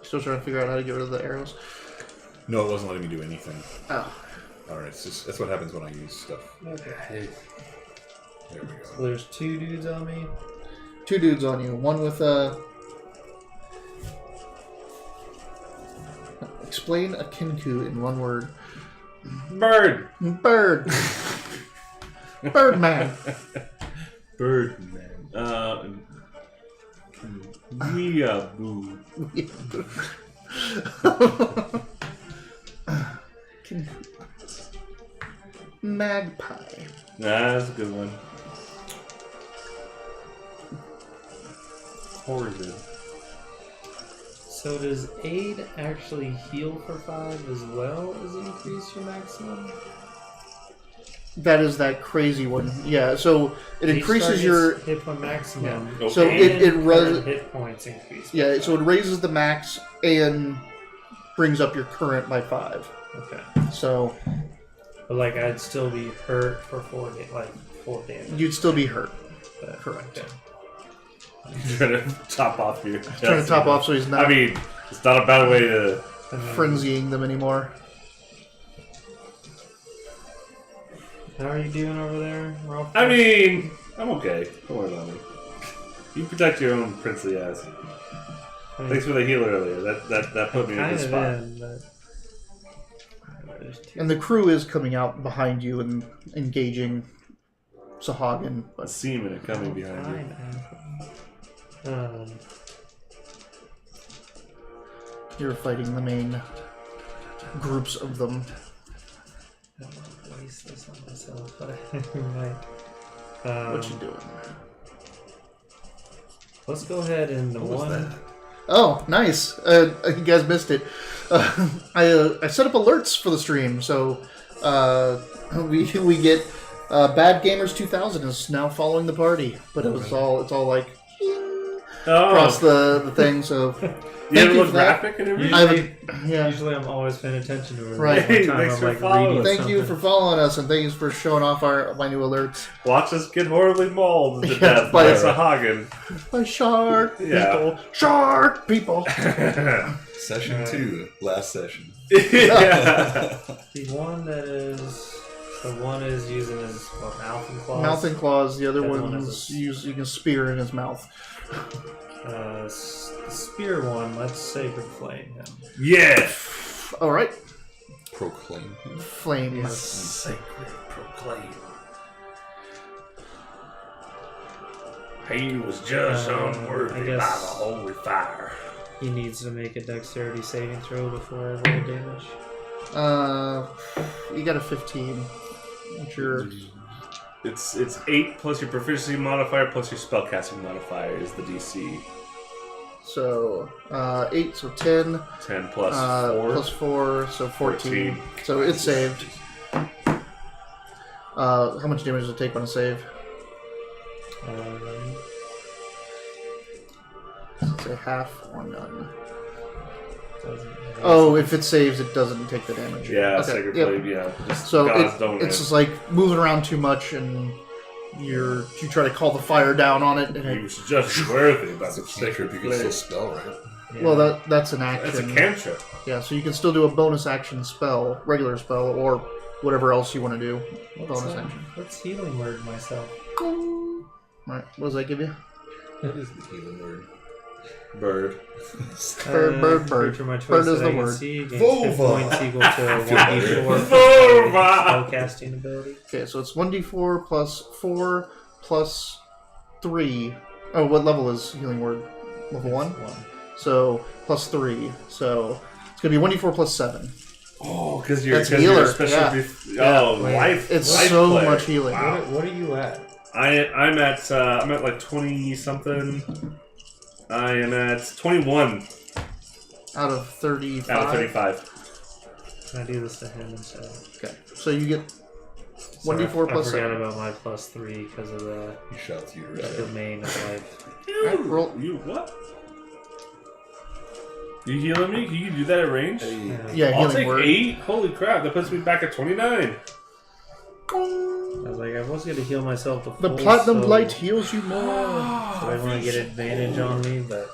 Speaker 1: Still trying to figure out how to get rid of the arrows.
Speaker 3: No, it wasn't letting me do anything.
Speaker 1: Oh.
Speaker 3: Alright, it's just that's what happens when I use stuff.
Speaker 4: Okay.
Speaker 3: There we go.
Speaker 4: So there's 2 dudes on me.
Speaker 1: 2 dudes on you. One with a... Explain a kinku in 1 word.
Speaker 2: Bird.
Speaker 1: Bird. Birdman.
Speaker 2: Birdman. Weeaboo.
Speaker 1: Kinku. Magpie.
Speaker 2: That's a good one. Horrid.
Speaker 4: So does aid actually heal for 5 as well as increase your maximum?
Speaker 1: That is that crazy one. Yeah, so it
Speaker 4: Each
Speaker 1: increases
Speaker 4: target's
Speaker 1: your...
Speaker 4: hit point maximum.
Speaker 2: Yeah.
Speaker 1: So
Speaker 2: Okay.
Speaker 1: it
Speaker 4: current hit points increase.
Speaker 1: Yeah, so it raises the max and brings up your current by 5.
Speaker 4: Okay.
Speaker 1: So
Speaker 4: But like I'd still be hurt for 4 damage.
Speaker 1: you'd still be hurt.
Speaker 4: But,
Speaker 1: Correct.
Speaker 4: okay.
Speaker 2: Trying to top off your chest.
Speaker 1: Trying to top off so he's not
Speaker 2: I mean, it's not a bad way to.
Speaker 4: And then-
Speaker 1: frenzying them anymore.
Speaker 4: How are you doing over there, Ralph?
Speaker 2: I mean, I'm okay. Don't worry about me. You protect your own princely ass. Thanks for the heal earlier. That put me in a good spot.
Speaker 4: There's 2.
Speaker 1: And the crew is coming out behind you and engaging Sahagin,
Speaker 2: A
Speaker 1: but
Speaker 2: seaman coming behind you.
Speaker 1: you're fighting the main groups of them.
Speaker 4: I don't want to waste this on myself, but I might.
Speaker 1: What you doing?
Speaker 4: Let's go ahead and the
Speaker 3: What was
Speaker 4: one.
Speaker 3: that?
Speaker 1: Oh, nice. You guys missed it. I set up alerts for the stream, so we get Bad Gamers 2000 is now following the party, but it's all like across the thing. So
Speaker 2: you have a little graphic and everything.
Speaker 4: Usually I'm always paying attention to it.
Speaker 1: Right.
Speaker 4: One time
Speaker 2: Thanks
Speaker 4: I'm,
Speaker 2: for
Speaker 4: like,
Speaker 2: following.
Speaker 4: reading
Speaker 1: thank
Speaker 4: something.
Speaker 1: you for following us, and thank you for showing off my new alerts.
Speaker 2: Watch us get horribly mauled to
Speaker 1: Yeah,
Speaker 2: death
Speaker 1: by
Speaker 2: by
Speaker 1: a-
Speaker 2: Sahagin.
Speaker 1: By shark
Speaker 2: Yeah.
Speaker 1: people. Shark people.
Speaker 3: Session 2, last session.
Speaker 2: Yeah.
Speaker 4: The one that is... The one is using his mouth and claws.
Speaker 1: Mouth and claws. The other
Speaker 4: The other one
Speaker 1: one's
Speaker 4: is
Speaker 1: using a spear in his mouth.
Speaker 4: The spear one, let's sacred flame him.
Speaker 2: Yes.
Speaker 1: All right.
Speaker 3: Proclaim him.
Speaker 1: Flame.
Speaker 4: Yes.
Speaker 2: Sacred proclaim. He was just
Speaker 4: I
Speaker 2: unworthy by the
Speaker 4: guess-
Speaker 2: holy fire.
Speaker 4: He needs to make a dexterity saving throw before I roll damage.
Speaker 1: You got a 15. What's your...
Speaker 2: It's 8 plus your proficiency modifier plus your spellcasting modifier is the DC.
Speaker 1: So, 8, so 10.
Speaker 2: 10 plus 4.
Speaker 1: Plus 4, so 14.
Speaker 2: 14.
Speaker 1: So it's saved. How much damage does it take on a save? Say half or none. Oh, if it saves, it doesn't take the damage.
Speaker 2: Yeah,
Speaker 1: Okay,
Speaker 2: sacred
Speaker 1: yep.
Speaker 2: flame, yeah. Just
Speaker 1: So
Speaker 2: God's donate.
Speaker 1: it's just like moving around too much, and you try to call the fire down on it, and
Speaker 2: He
Speaker 1: it,
Speaker 2: was just worthy by
Speaker 3: That's
Speaker 2: the
Speaker 3: a
Speaker 2: sacred
Speaker 3: cantrip you can still
Speaker 2: flame.
Speaker 3: spell, right?
Speaker 4: Yeah.
Speaker 1: well, that's an action.
Speaker 2: That's a cantrip.
Speaker 1: Yeah, so you can still do a bonus action spell, regular spell, or whatever else you want to do. Bonus action.
Speaker 4: What's healing word myself?
Speaker 1: Right, what does that give you?
Speaker 3: What is the healing word?
Speaker 2: Bird.
Speaker 1: Bird.
Speaker 4: Creature of my choice
Speaker 1: Bird is
Speaker 4: that
Speaker 1: the
Speaker 4: I can
Speaker 1: word.
Speaker 4: see gains hit
Speaker 3: Vulva.
Speaker 4: points equal to 1d4
Speaker 2: Vulva.
Speaker 4: spellcasting ability.
Speaker 1: Okay, so it's 1d4 plus 4 plus 3. Oh, what level is healing word? Level 1? So plus 3. So it's going to be 1d4 plus 7.
Speaker 2: Oh, because you're,
Speaker 1: That's
Speaker 2: 'cause you're
Speaker 1: healer,
Speaker 2: special.
Speaker 1: yeah.
Speaker 2: Oh,
Speaker 4: Wait,
Speaker 2: life.
Speaker 1: It's
Speaker 2: life
Speaker 1: so
Speaker 2: player.
Speaker 1: much healing.
Speaker 2: Wow.
Speaker 4: What are you at?
Speaker 2: I'm at like 20 something. I am at 21
Speaker 1: Out of 35.
Speaker 2: out of 35.
Speaker 4: Can I do this to him instead?
Speaker 1: Okay, so you get
Speaker 4: Sorry,
Speaker 1: 1d4 plus
Speaker 4: I forgot
Speaker 1: 7.
Speaker 4: about my plus 3 because of the
Speaker 3: You shot the uterus.
Speaker 4: domain of life.
Speaker 1: Alright, roll.
Speaker 2: You what? You healing me? You can do that at range?
Speaker 1: Yeah,
Speaker 2: I'll
Speaker 1: healing
Speaker 2: take
Speaker 1: word.
Speaker 2: 8. Holy crap, that puts me back at 29.
Speaker 4: I was like, I was going to heal myself to
Speaker 1: The
Speaker 4: full,
Speaker 1: platinum
Speaker 4: so
Speaker 1: light heals you more.
Speaker 4: I want to get advantage on me, but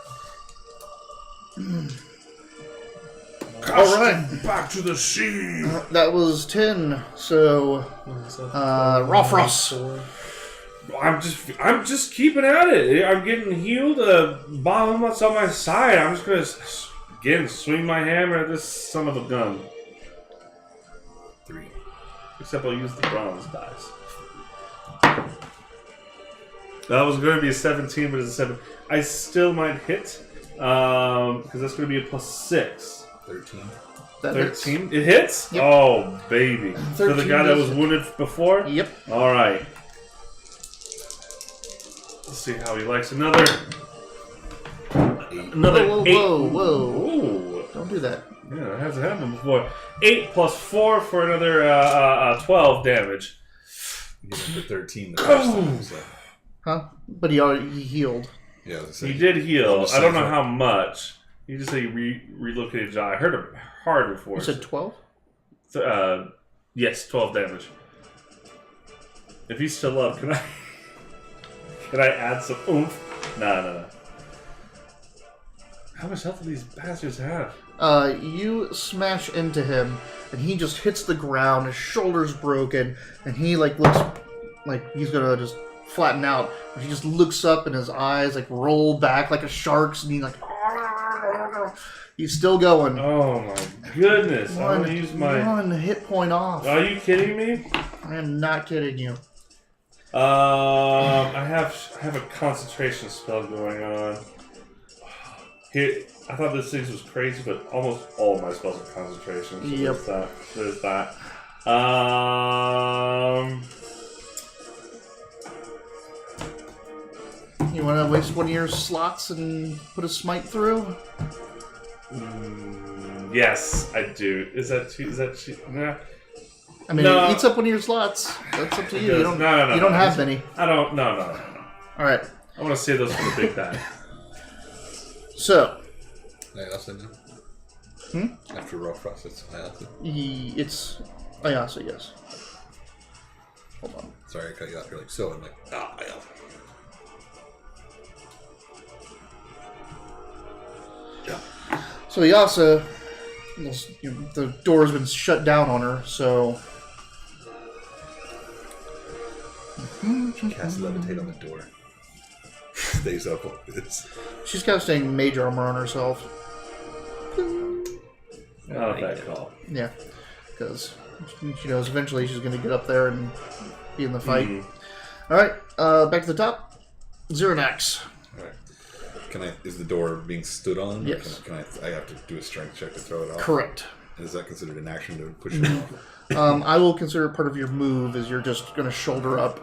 Speaker 1: Alright,
Speaker 2: Back to the sea.
Speaker 1: that was 10. So, Rothros.
Speaker 2: I'm just keeping at it. I'm getting healed. Bomb that's on my side. I'm just gonna again swing my hammer at this son of a gun.
Speaker 3: 3.
Speaker 2: Except I'll use the bronze dice. That was going to be a 17, but it's a 7. I still might hit because that's going to be a plus 6.
Speaker 3: 13.
Speaker 1: That hits.
Speaker 2: 13. It hits.
Speaker 1: Yep.
Speaker 2: Oh baby! For the
Speaker 1: 13
Speaker 2: guy that was
Speaker 1: does-
Speaker 2: wounded before.
Speaker 1: Yep.
Speaker 2: All right. Let's see how he likes another.
Speaker 3: 8.
Speaker 2: Another
Speaker 1: Whoa,
Speaker 2: 8.
Speaker 1: whoa.
Speaker 2: Ooh.
Speaker 1: Don't do that.
Speaker 2: Yeah, that hasn't happened before. 8 plus 4 for another 12 damage.
Speaker 3: You hit him for 13 the first time. So.
Speaker 1: Huh? But he healed.
Speaker 3: Yeah,
Speaker 2: He did heal.
Speaker 3: Almost
Speaker 2: I don't know
Speaker 3: safe.
Speaker 2: how much. You just say he relocated jaw. I heard him hard before.
Speaker 1: You said 12?
Speaker 2: Yes, 12 damage. If he's still up, can I add some oomph? No. How much health do these bastards have?
Speaker 1: You smash into him, and he just hits the ground. His shoulder's broken, and he looks like he's gonna just flatten out. But he just looks up, and his eyes roll back like a shark's, and he's still going.
Speaker 2: Oh my goodness! I want to use my.
Speaker 1: One hit point off.
Speaker 2: Are you kidding me?
Speaker 1: I am not kidding you.
Speaker 2: I have a concentration spell going on. Here, I thought this thing was crazy, but almost all of my spells are concentration. So
Speaker 1: Yep.
Speaker 2: There's that.
Speaker 1: You want to waste one of your slots and put a smite through?
Speaker 2: Yes, I do. Is that cheap? Nah.
Speaker 1: I mean,
Speaker 2: No.
Speaker 1: it eats up one of your slots. That's up to you.
Speaker 2: does.
Speaker 1: You don't.
Speaker 2: No.
Speaker 1: You don't have many.
Speaker 2: I don't. No.
Speaker 1: All right.
Speaker 2: I want to save those for the big die.
Speaker 1: So.
Speaker 3: Ayasa now? After rough process, Ayasa.
Speaker 1: It's Ayasa, yes. Hold on.
Speaker 3: Sorry, I cut you off. You're like, so. I'm like, Ayasa. Yeah.
Speaker 1: So Ayasa, the door has been shut down on her, so.
Speaker 3: Cast levitate on the door. Stays up like this.
Speaker 1: She's casting mage armor on herself.
Speaker 2: Not a bad call.
Speaker 1: Yeah, because she knows eventually she's going to get up there and be in the fight. All right, back to the top. Xeranax.
Speaker 3: All right. Is the door being stood on?
Speaker 1: Yes.
Speaker 3: I have to do a strength check to throw it off?
Speaker 1: Correct.
Speaker 3: Is that considered an action to push it off?
Speaker 1: I will consider part of your move as you're just going to shoulder up.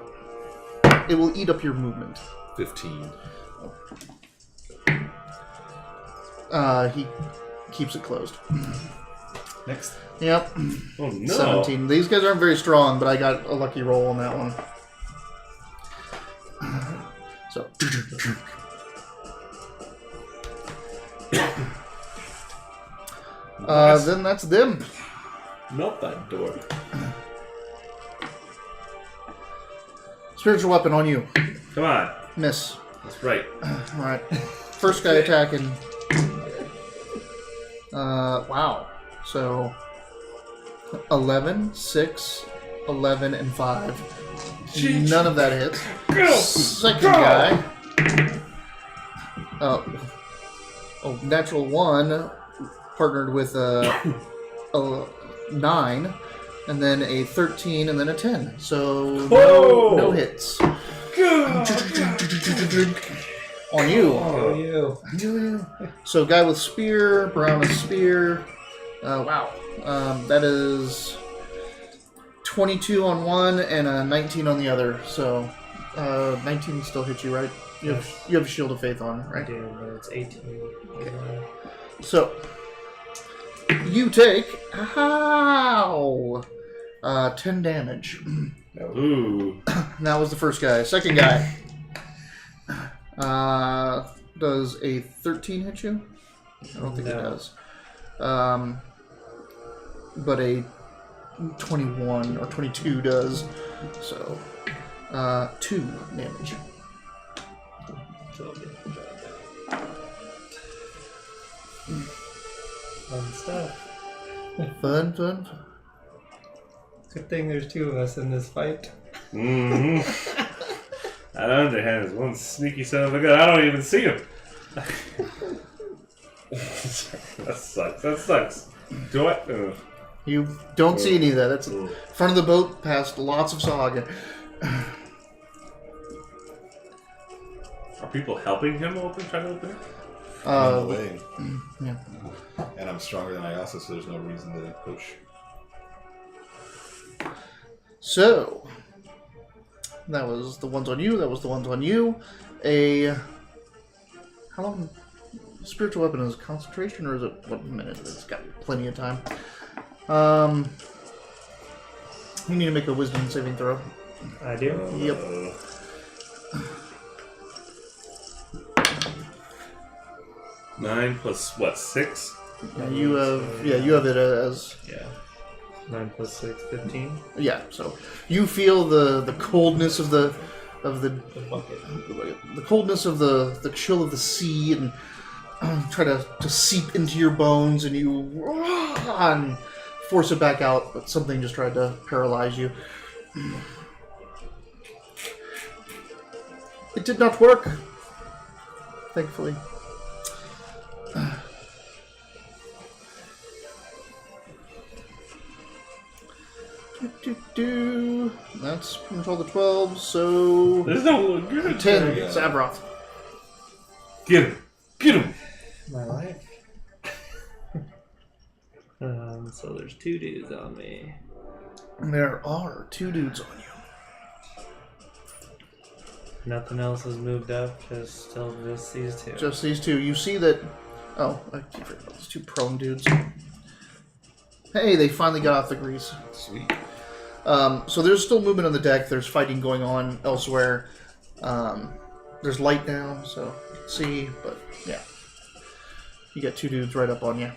Speaker 1: It will eat up your movement.
Speaker 3: 15.
Speaker 1: He keeps it closed.
Speaker 3: Next.
Speaker 1: Yep.
Speaker 2: Oh no.
Speaker 1: 17. These guys aren't very strong, but I got a lucky roll on that one. So. Then that's them.
Speaker 2: Melt that door.
Speaker 1: Spiritual weapon on you.
Speaker 2: Come on.
Speaker 1: Miss.
Speaker 2: That's right.
Speaker 1: Alright. First guy attacking. Wow. So 11, 6, 11, and 5.
Speaker 2: Jeez.
Speaker 1: None of that hits.
Speaker 2: Go!
Speaker 1: Second guy. Oh, natural 1 partnered with a 9, and then a 13, and then a 10. So no hits. On you.
Speaker 4: Oh, you.
Speaker 1: So guy with spear, brown with spear. Wow. That is 22 on one and a 19 on the other. So 19 still hits you, right? You have Shield of Faith on, right?
Speaker 4: I do, but it's 18.
Speaker 1: Okay. So you take 10 damage.
Speaker 2: Ooh.
Speaker 1: That was the first guy. Second guy. Does a 13 hit you? I don't think it does. But a 21 or 22 does. So 2 damage.
Speaker 4: Fun stuff.
Speaker 1: Fun.
Speaker 4: Good thing there's 2 of us in this fight.
Speaker 2: Mm-hmm. That underhand is one sneaky son of a gun. I don't even see him. That sucks. Do I?
Speaker 1: You don't see any of that. That's in front of the boat, past lots of Saga.
Speaker 2: Are people helping him trying to open it?
Speaker 3: I'm in the way.
Speaker 1: Yeah.
Speaker 3: And I'm stronger than Ayasa, so there's no reason to push.
Speaker 1: So, that was the ones on you. That was the ones on you. How long? Spiritual weapon is concentration, or is it 1 minute? It's got plenty of time. You need to make a wisdom saving throw.
Speaker 4: I do?
Speaker 1: Yep.
Speaker 2: 9 plus what? 6?
Speaker 1: Yeah, you have it as
Speaker 4: 9 plus 6, 15.
Speaker 1: yeah. So you feel the coldness of the
Speaker 4: bucket.
Speaker 1: the coldness of the chill of the sea, and try to seep into your bones, and you and force it back out, but something just tried to paralyze you. It did not work, thankfully. That's pretty much all the 12, so
Speaker 2: There's no good.
Speaker 1: 10, Sabroth.
Speaker 2: Get him.
Speaker 4: My life. So there's 2 dudes on me.
Speaker 1: There are 2 dudes on you.
Speaker 4: Nothing else has moved up, just these 2.
Speaker 1: Just these 2. You see that... Oh, I keep forgetting about these 2 prone dudes. Hey, they finally got off the grease.
Speaker 3: Sweet.
Speaker 1: So there's still movement on the deck. There's fighting going on elsewhere. There's light now, so you can see, but yeah. You get 2 dudes right up on you.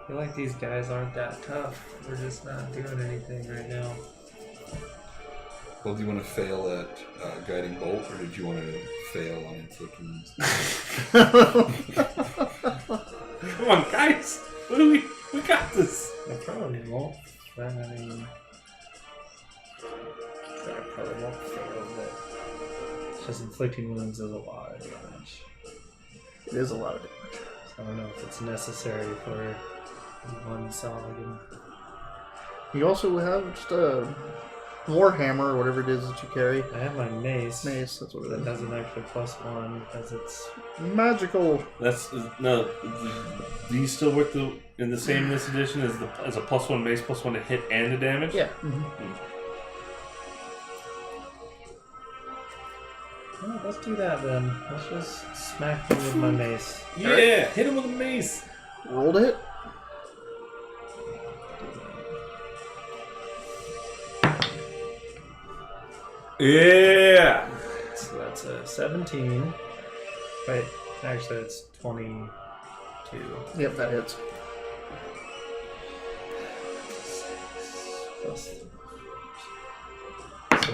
Speaker 4: I feel like these guys aren't that tough. We're just not doing anything right now.
Speaker 3: Well, do you want to fail at guiding bolt, or did you want to fail on inflict wounds?
Speaker 2: Come on, guys. What do we got this.
Speaker 4: I probably won't. I mean, I probably won't fail, but it's just inflicting wounds is a lot of damage.
Speaker 1: It is a lot of damage.
Speaker 4: So I don't know if it's necessary for one Saladin.
Speaker 1: You also have just a warhammer or whatever it is that you carry.
Speaker 4: I have my mace.
Speaker 1: Mace, that's what it
Speaker 4: That
Speaker 1: is.
Speaker 4: has an extra +1 because it's
Speaker 1: Magical.
Speaker 2: That's no. Do you still work in the same in this edition as a +1 mace, +1 to hit and to damage?
Speaker 1: Yeah.
Speaker 4: Oh, let's do that then. Let's just smack him with my mace.
Speaker 2: Yeah, hit him with a mace.
Speaker 1: Roll to hit.
Speaker 2: Yeah.
Speaker 4: So that's a 17. Wait, actually it's 22.
Speaker 1: Yep, that hits.
Speaker 4: So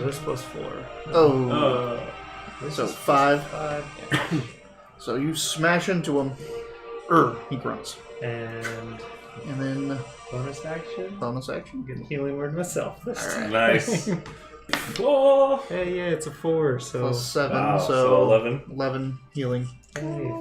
Speaker 4: this +4.
Speaker 1: Oh.
Speaker 4: This
Speaker 1: So
Speaker 4: is
Speaker 1: 5.
Speaker 4: 5.
Speaker 1: So you smash into him. He grunts.
Speaker 4: And
Speaker 1: And then
Speaker 4: bonus action.
Speaker 1: bonus action.
Speaker 4: Get a healing word myself this time.
Speaker 2: Nice. Oh.
Speaker 4: Hey, yeah, it's a 4, so.
Speaker 1: Plus 7,
Speaker 2: Wow,
Speaker 1: so
Speaker 2: so 11.
Speaker 1: 11 healing.
Speaker 4: Hey,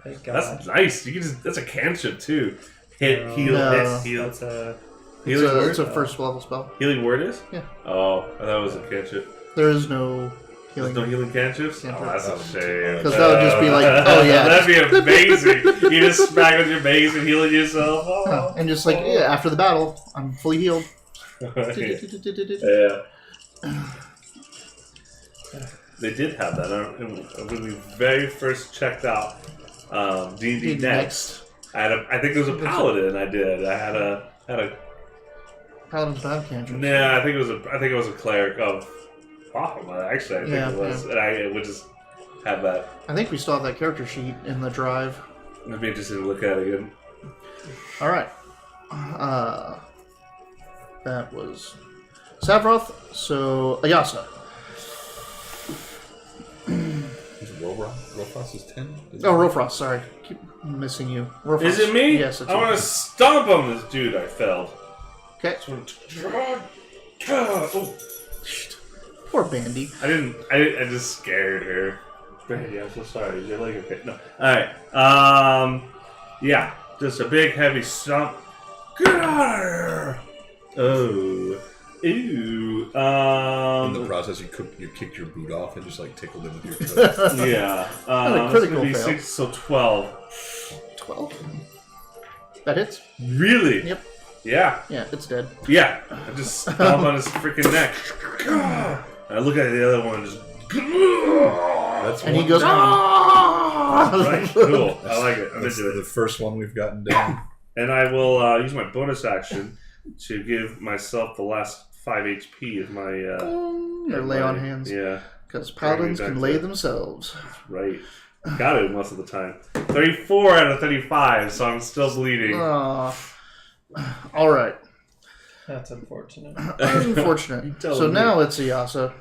Speaker 4: thank God.
Speaker 2: That's nice. You can that's a cantrip too. Hit,
Speaker 4: No.
Speaker 2: heal,
Speaker 1: No.
Speaker 2: hit, heal.
Speaker 4: That's a.
Speaker 2: Healing word.
Speaker 1: It's a first level spell.
Speaker 2: Healing word is?
Speaker 1: Yeah.
Speaker 2: Oh, I thought it was a cantrip.
Speaker 1: There is no healing.
Speaker 2: There's no healing cantrips?
Speaker 1: Cantrip.
Speaker 2: Oh, that's a shame.
Speaker 1: Because that would just be like, oh yeah.
Speaker 2: That'd be amazing. You just smack with your mace and healing yourself. Oh.
Speaker 1: And just like, yeah, after the battle, I'm fully healed.
Speaker 2: Yeah. They did have that. When we very first checked out D&D Next, I think it was a paladin. I had a.
Speaker 1: Paladins don't have cantrips.
Speaker 2: Nah, I think it was a cleric of Bahamut. Actually, I think it was, and I would just have that.
Speaker 1: I think we still have that character sheet in the drive.
Speaker 2: I'd be interested to look at it again.
Speaker 1: All right. That was Savroth. So Ayasa.
Speaker 3: Is it Rofrost is 10?
Speaker 1: Oh, Rofrost. Sorry, keep missing you. Rofrost.
Speaker 2: Is it me?
Speaker 1: Yes, it's
Speaker 2: I want to stomp on this dude. I failed.
Speaker 1: Okay.
Speaker 2: Oh.
Speaker 1: Poor Bandy.
Speaker 2: I just scared her. Brandy, I'm so sorry. Is your leg okay? No. Alright. Yeah. Just a big heavy stomp. Get out of here! Oh. Ew.
Speaker 3: In the process, you kicked your boot off and just like tickled him with your toe.
Speaker 2: Yeah.
Speaker 1: A critical
Speaker 2: be
Speaker 1: fail.
Speaker 2: 6, so 12.
Speaker 1: 12. That hits.
Speaker 2: Really?
Speaker 1: Yep.
Speaker 2: Yeah.
Speaker 1: Yeah, it's dead.
Speaker 2: Yeah. I just stomp on his freaking neck. And I look at the other one and just.
Speaker 3: That's
Speaker 1: And
Speaker 3: one.
Speaker 1: he goes.
Speaker 2: Right, cool. I like it. I'm
Speaker 3: That's
Speaker 2: into
Speaker 3: the
Speaker 2: it.
Speaker 3: first one we've gotten down.
Speaker 2: And I will use my bonus action to give myself the last 5 HP as my.
Speaker 1: Or lay on hands.
Speaker 2: Yeah,
Speaker 1: Because paladins
Speaker 2: Bring me back
Speaker 1: can
Speaker 2: to
Speaker 1: lay
Speaker 2: it.
Speaker 1: themselves.
Speaker 2: right. Got it most of the time. 34 out of 35, so I'm still bleeding.
Speaker 1: All right.
Speaker 4: That's unfortunate.
Speaker 1: Unfortunate.
Speaker 2: tell
Speaker 1: So
Speaker 2: me.
Speaker 1: now it's Ayasa.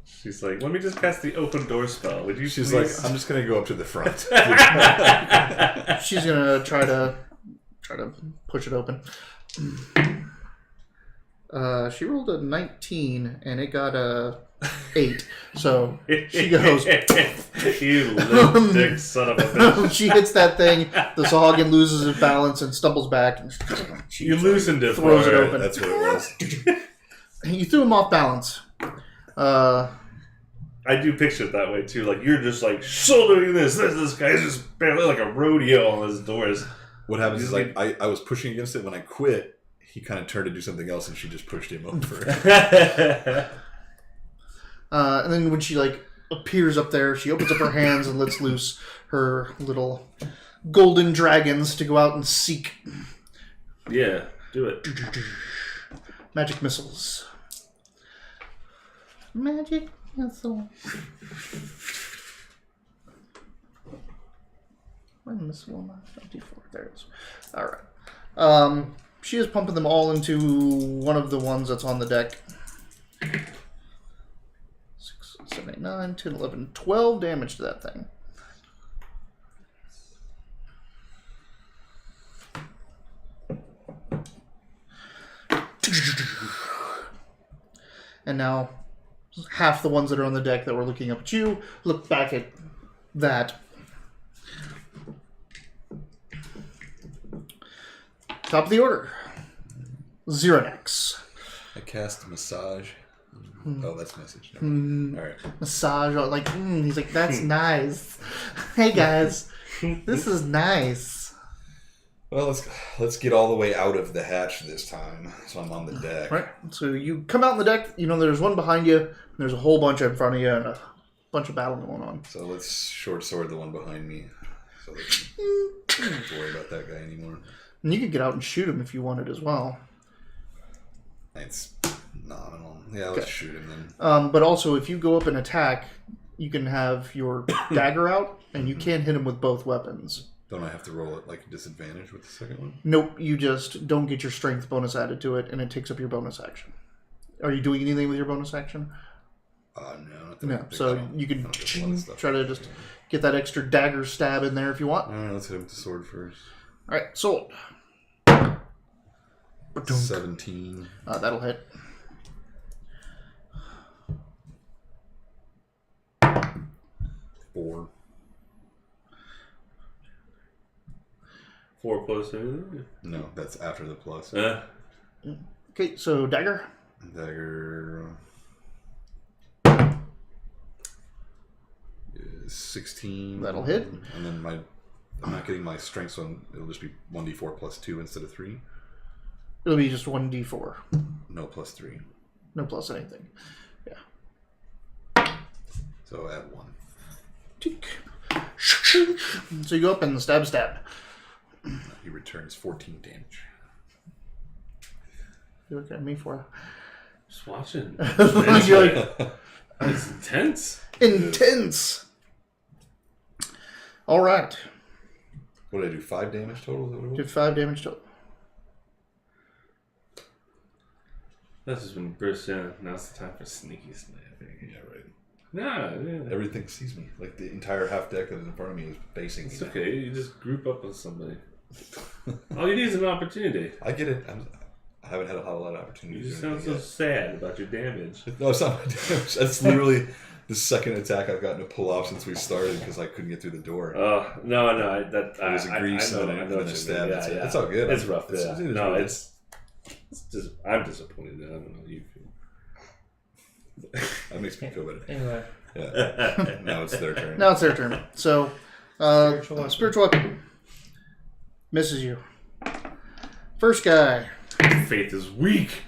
Speaker 2: She's like, let me just cast the open door spell. Would you
Speaker 3: She's
Speaker 2: please?
Speaker 3: like, I'm just gonna go up to the front.
Speaker 1: She's gonna try to push it open. She rolled a 19 and it got a 8. So she goes.
Speaker 2: You limp dick son of a bitch.
Speaker 1: She hits that thing. The Sahagin loses its balance and stumbles back. And
Speaker 2: You loosened it.
Speaker 1: Throws
Speaker 2: for
Speaker 1: it
Speaker 2: her.
Speaker 1: open.
Speaker 3: That's what it was.
Speaker 1: You threw him off balance.
Speaker 2: I do picture it that way too. Like you're just like shouldering this. This guy's just barely like a rodeo on his doors.
Speaker 3: What happens is like I was pushing against it when I quit. He kind of turned to do something else, and she just pushed him over.
Speaker 1: And then when she like appears up there. She opens up her hands and lets loose her little golden dragons to go out and seek.
Speaker 2: Yeah, do it.
Speaker 1: Magic missiles. Magic missile. My missile, not D4. There it is. Alright. She is pumping them all into one of the ones that's on the deck. 6, 7, 8, 9, 10, 11, 12 damage to that thing. And now half the ones that are on the deck that were looking up at you look back at that. Top of the order. Zeronex.
Speaker 3: I cast massage. Oh, that's message. No. All right.
Speaker 1: Massage. He's like, that's nice. Hey guys, this is nice.
Speaker 3: Well, let's get all the way out of the hatch this time. So I'm on the deck.
Speaker 1: Right. So you come out on the deck. You know, there's one behind you. And there's a whole bunch in front of you, and a bunch of battle going on.
Speaker 3: So let's short sword the one behind me. So they don't have to worry about that guy anymore.
Speaker 1: And you could get out and shoot him if you wanted as well.
Speaker 3: It's nominal. Yeah, let's shoot him then.
Speaker 1: But also, if you go up and attack, you can have your dagger out, and you can't hit him with both weapons.
Speaker 3: Don't I have to roll it like a disadvantage with the second one?
Speaker 1: Nope, you just don't get your strength bonus added to it, and it takes up your bonus action. Are you doing anything with your bonus action?
Speaker 3: No.
Speaker 1: So you can try to just get that extra dagger stab in there if you want.
Speaker 3: All right, let's hit him with the sword first.
Speaker 1: All right, sword.
Speaker 3: 17.
Speaker 1: That'll hit.
Speaker 3: 4.
Speaker 2: 4 plus anything?
Speaker 3: No, that's after the plus.
Speaker 1: Okay, so dagger.
Speaker 3: Dagger is 16.
Speaker 1: That'll hit.
Speaker 3: And then I'm not getting my strength, so it'll just be 1d4 plus 2 instead of 3.
Speaker 1: It'll be just 1d4.
Speaker 3: No plus 3.
Speaker 1: No plus anything. Yeah.
Speaker 3: So add 1.
Speaker 1: So you go up and stab.
Speaker 3: He returns 14 damage.
Speaker 1: You look at me for
Speaker 2: Just watching.
Speaker 1: You're like,
Speaker 2: It's intense.
Speaker 1: Intense. All right.
Speaker 3: What did I do? 5 damage total? Is that what it was?
Speaker 1: Did 5 damage total.
Speaker 2: That's just when you burst in. Now it's the time for sneaky snapping.
Speaker 3: Yeah, right.
Speaker 2: Nah, yeah.
Speaker 3: Everything sees me. Like the entire half deck that is in front of me is facing me.
Speaker 2: It's okay. You just group up with somebody. All you need is an opportunity.
Speaker 3: I get it. I haven't had a whole lot of
Speaker 2: You
Speaker 3: opportunities.
Speaker 2: just sound so sad about your damage.
Speaker 3: No, it's not my damage. That's literally the second attack I've gotten to pull off since we started because I couldn't get through the door.
Speaker 2: No.
Speaker 3: It was a grease and then a stab.
Speaker 2: Yeah.
Speaker 3: It's all good.
Speaker 2: It's rough.
Speaker 3: It's
Speaker 2: just, I'm disappointed. I don't know how you feel.
Speaker 3: That makes me feel better.
Speaker 4: Anyway.
Speaker 3: Yeah. Now it's their turn.
Speaker 1: Now it's their turn. So, spiritual weapon. Misses you. First guy.
Speaker 2: Faith is weak.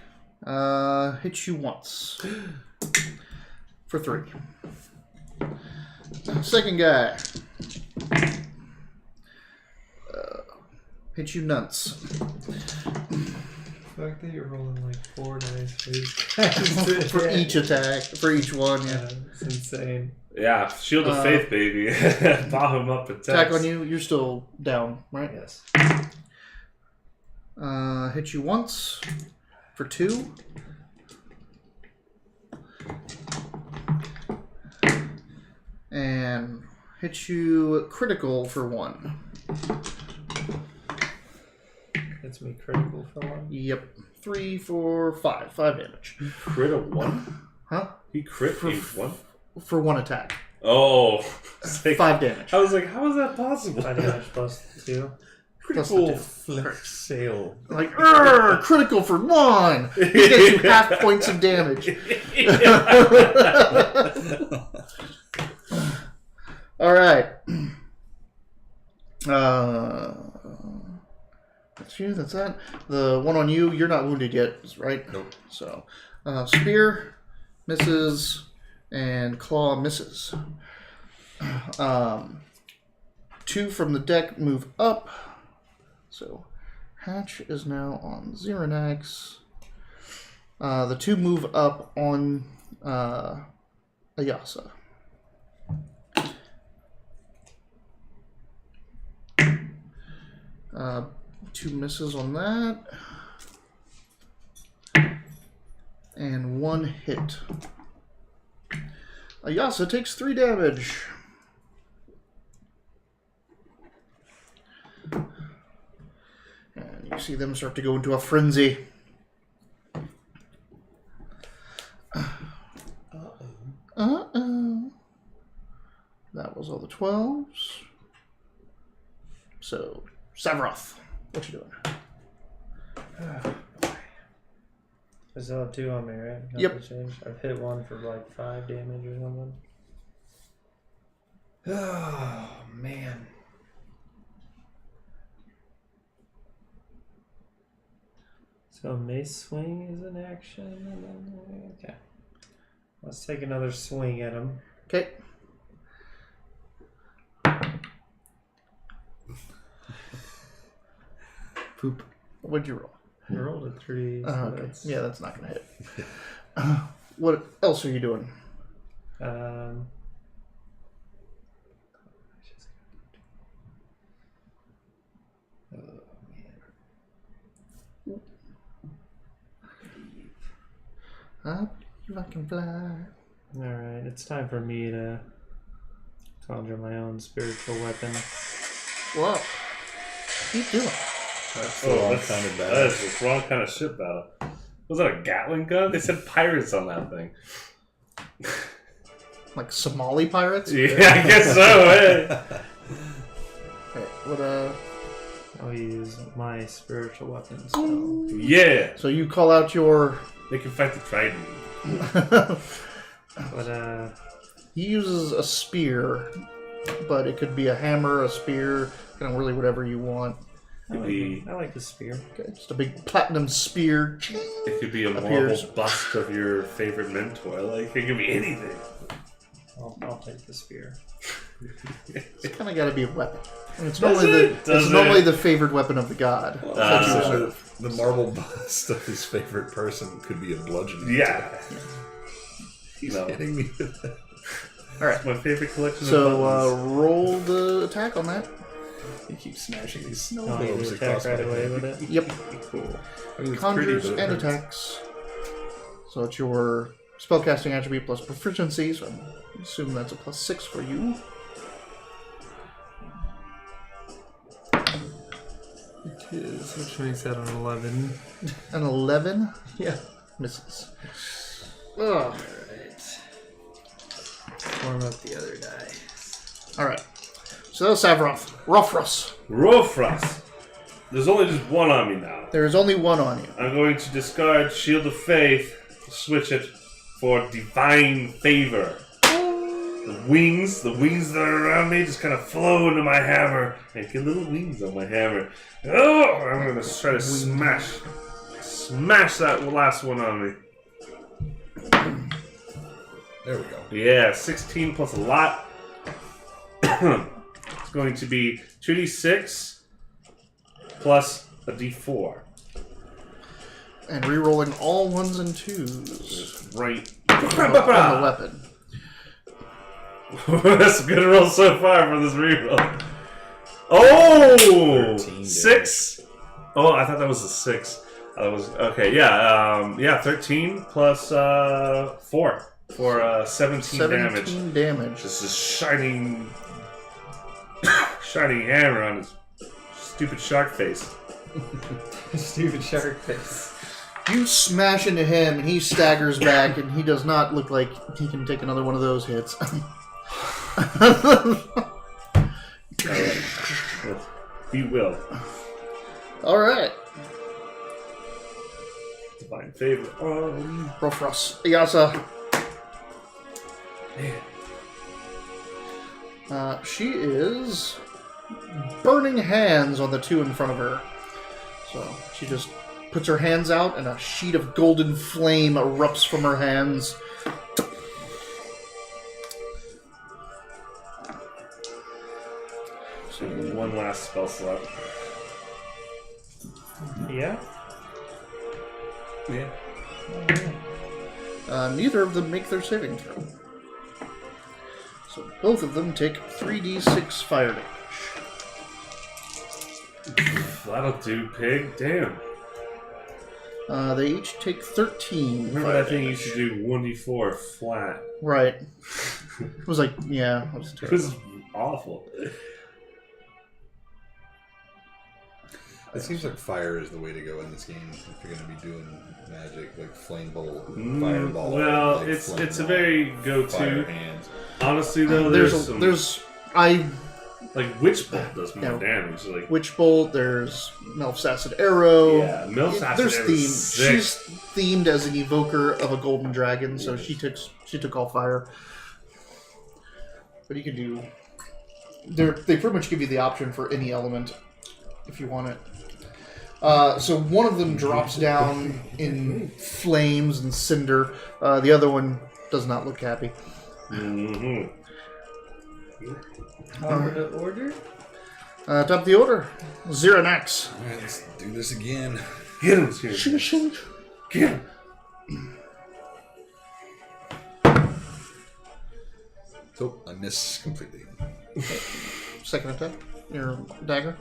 Speaker 1: Hits you once. For 3. Second guy. Hits you nuts.
Speaker 4: The fact that you're rolling like 4 dice
Speaker 1: For each attack. For each one, yeah.
Speaker 4: It's insane.
Speaker 2: Yeah, shield of faith, baby. Bob him up.
Speaker 1: Attack on you. You're still down, right?
Speaker 4: Yes.
Speaker 1: Hit you once. For 2. And hit you critical for 1.
Speaker 4: Hits me critical for 1.
Speaker 1: Yep. 3, 4, 5. 5 damage.
Speaker 2: Crit a 1?
Speaker 1: Huh?
Speaker 2: He crit for 1?
Speaker 1: For 1 attack.
Speaker 2: Oh.
Speaker 1: 5 damage.
Speaker 2: I was like, how is that possible?
Speaker 4: 5 damage plus 2.
Speaker 3: Critical flex sail.
Speaker 1: Like, critical for 1! He gets you half points of damage. Alright. That's you, that's that. The one on you, you're not wounded yet, right?
Speaker 3: Nope.
Speaker 1: So, spear, misses, And Claw misses. 2 from the deck move up. So Hatch is now on Xerinax. The 2 move up on Ayasa. Two misses on that. And 1 hit. Ayasa takes 3 damage. And you see them start to go into a frenzy. Uh-oh. That was all the 12s. So, Savroth, what you doing?
Speaker 4: I still have 2 on me, right? Nothing
Speaker 1: Yep.
Speaker 4: changed. I've hit 1 for like 5 damage or something.
Speaker 5: Oh, man.
Speaker 4: So Mace Swing is an action. And then, okay. Let's take another swing at him.
Speaker 1: Okay. Poop. What'd you roll?
Speaker 4: I rolled a 3. So
Speaker 1: Okay.
Speaker 4: that's,
Speaker 1: Yeah, that's not going to hit. What else are you doing? I can fly.
Speaker 4: Alright, it's time for me to conjure my own spiritual weapon.
Speaker 1: What? What are you doing?
Speaker 3: That's the wrong kind of
Speaker 2: That
Speaker 3: battle.
Speaker 2: is the wrong kind of shit battle. Was that a Gatling gun? They said pirates on that thing.
Speaker 1: Like Somali pirates?
Speaker 2: Yeah, I guess so. Hey.
Speaker 1: Okay, what
Speaker 4: I'll use my spiritual weapon spell.
Speaker 2: Yeah,
Speaker 1: So you call out your...
Speaker 2: they can fight the Trident.
Speaker 4: But
Speaker 1: He uses a spear, but it could be a hammer, a spear, kind of really whatever you want.
Speaker 4: I like the spear.
Speaker 1: Okay, just a big platinum spear.
Speaker 2: It could be a
Speaker 1: Appears.
Speaker 2: marble bust of your favorite mentor. Like, it could be anything.
Speaker 4: I'll take the spear.
Speaker 1: It's kind of got to be a weapon. And it's
Speaker 2: Does
Speaker 1: normally
Speaker 2: it? Does
Speaker 1: it's normally
Speaker 2: it?
Speaker 1: the favored weapon of the god. that you serve.
Speaker 3: The marble bust of his favorite person could be a bludgeon.
Speaker 2: Yeah.
Speaker 3: He's
Speaker 2: No.
Speaker 3: hitting me with that.
Speaker 1: All right.
Speaker 2: My favorite collection of
Speaker 1: So
Speaker 2: buttons.
Speaker 1: roll the attack on that.
Speaker 3: He keeps smashing these snow
Speaker 4: I'll
Speaker 3: globes
Speaker 4: attack
Speaker 3: across
Speaker 4: right
Speaker 3: my
Speaker 4: away
Speaker 3: head.
Speaker 4: with it.
Speaker 1: Yep.
Speaker 3: Cool. I mean, it's
Speaker 1: Conjures
Speaker 3: pretty, but it
Speaker 1: and
Speaker 3: hurts.
Speaker 1: attacks. So it's your spellcasting attribute plus proficiency. So I assume that's a +6 for you.
Speaker 4: It is, which makes that an 11.
Speaker 1: An 11
Speaker 4: Yeah.
Speaker 1: misses. Ugh.
Speaker 4: Alright. Form up the other die.
Speaker 1: All right. So that was Savroth. Rofros.
Speaker 2: Rofras. There's only just one on me now.
Speaker 1: There is only one on you.
Speaker 2: I'm going to discard Shield of Faith, switch it for Divine Favor. The wings that are around me just kind of flow into my hammer and get little wings on my hammer. Oh, I'm going to try to smash that last one on me.
Speaker 3: There we go.
Speaker 2: Yeah, 16 plus a lot. It's going to be 2d6 plus a d4.
Speaker 1: And re-rolling all 1s and 2s
Speaker 2: Right.
Speaker 1: on the weapon.
Speaker 2: That's a good roll so far for this reroll. Oh!
Speaker 3: 13
Speaker 2: 6? Oh, I thought that was a 6. That was okay. Yeah, 13 plus 4 for 17 damage.
Speaker 1: 17 damage.
Speaker 2: Just a shining hammer on his stupid shark face.
Speaker 4: Stupid shark face.
Speaker 1: You smash into him, and he staggers back, and he does not look like he can take another one of those hits.
Speaker 2: He will.
Speaker 1: All right.
Speaker 2: Divine favor.
Speaker 1: Rofros. Iyasa. She is burning hands on the 2 in front of her. So she just puts her hands out, and a sheet of golden flame erupts from her hands.
Speaker 2: So one last spell slot.
Speaker 4: Yeah?
Speaker 2: Yeah.
Speaker 1: Neither of them make their saving throw. So both of them take 3d6 fire damage.
Speaker 2: That'll do, pig. Damn.
Speaker 1: They each take 13
Speaker 2: Remember
Speaker 1: fire
Speaker 2: that thing you
Speaker 1: damage.
Speaker 2: used to do 1d4 flat.
Speaker 1: Right. It was like, yeah, it was
Speaker 2: It
Speaker 1: terrible.
Speaker 2: was awful.
Speaker 3: It seems like fire is the way to go in this game if you're going to be doing magic, like flame bolt, fireball.
Speaker 2: Well,
Speaker 3: like
Speaker 2: it's
Speaker 3: flame
Speaker 2: a
Speaker 3: ball,
Speaker 2: very
Speaker 3: fire
Speaker 2: go-to.
Speaker 3: hands.
Speaker 2: Honestly, though, there's like Witch Bolt does more
Speaker 1: Yeah.
Speaker 2: damage. Like
Speaker 1: Witch Bolt, there's Melf's Acid Arrow.
Speaker 2: yeah, Milf's Acid
Speaker 1: There's
Speaker 2: Arrow
Speaker 1: theme.
Speaker 2: is sick.
Speaker 1: She's themed as an evoker of a golden dragon, so she took all fire. But you can do. They pretty much give you the option for any element if you want it. So one of them drops down in flames and cinder. The other one does not look happy.
Speaker 2: Mm-hmm.
Speaker 4: Top of the order?
Speaker 1: Top of the order, Xeranax.
Speaker 3: Alright, let's do this again.
Speaker 2: Get him,
Speaker 1: Shing, shing.
Speaker 2: Get him.
Speaker 3: So I miss completely.
Speaker 1: Second attack. Your dagger.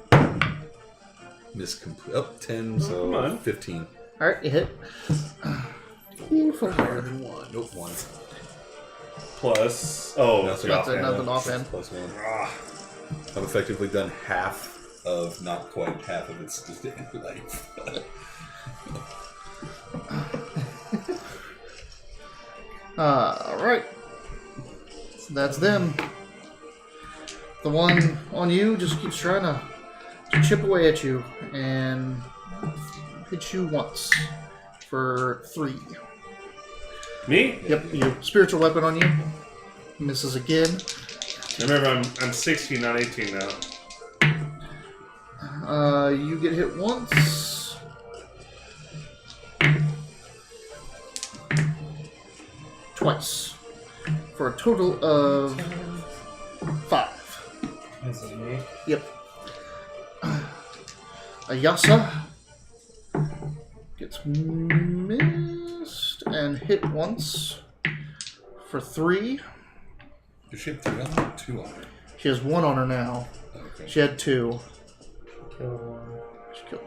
Speaker 3: Miss complete. Oh, 10,
Speaker 2: Come
Speaker 3: so
Speaker 2: on.
Speaker 3: 15.
Speaker 1: Alright, you hit.
Speaker 3: Higher than 1. Nope, 1.
Speaker 2: Plus, oh,
Speaker 3: Nothing
Speaker 2: yeah.
Speaker 1: Nothing, nothing offhand.
Speaker 3: Plus 1.
Speaker 2: Ah,
Speaker 3: I've effectively done half of, not quite half of its distinct life.
Speaker 1: Alright. So that's them. The one on you just keeps trying to chip away at you and hit you once for 3.
Speaker 2: me?
Speaker 1: Yep, your spiritual weapon on you misses again.
Speaker 2: Remember, I'm 16, not 18 now.
Speaker 1: You get hit once. Twice. For a total of 5.
Speaker 4: This is me.
Speaker 1: Yep. Ayasa gets missed and hit once for 3.
Speaker 3: Does she have 3 on her or 2 on her?
Speaker 1: She has 1 on her now.
Speaker 3: Okay.
Speaker 1: She had 2.
Speaker 4: Killed one.
Speaker 1: She killed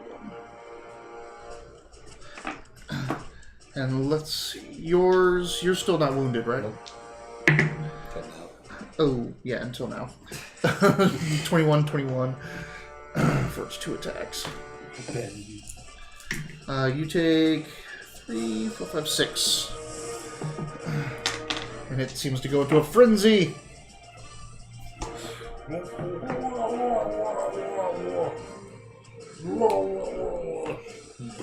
Speaker 1: 1. And let's see. Yours, you're still not wounded, right?
Speaker 3: Till now.
Speaker 1: Oh, yeah, until now. 21 for its 2 attacks. You take 3, 4, 5, 6. And it seems to go into a frenzy.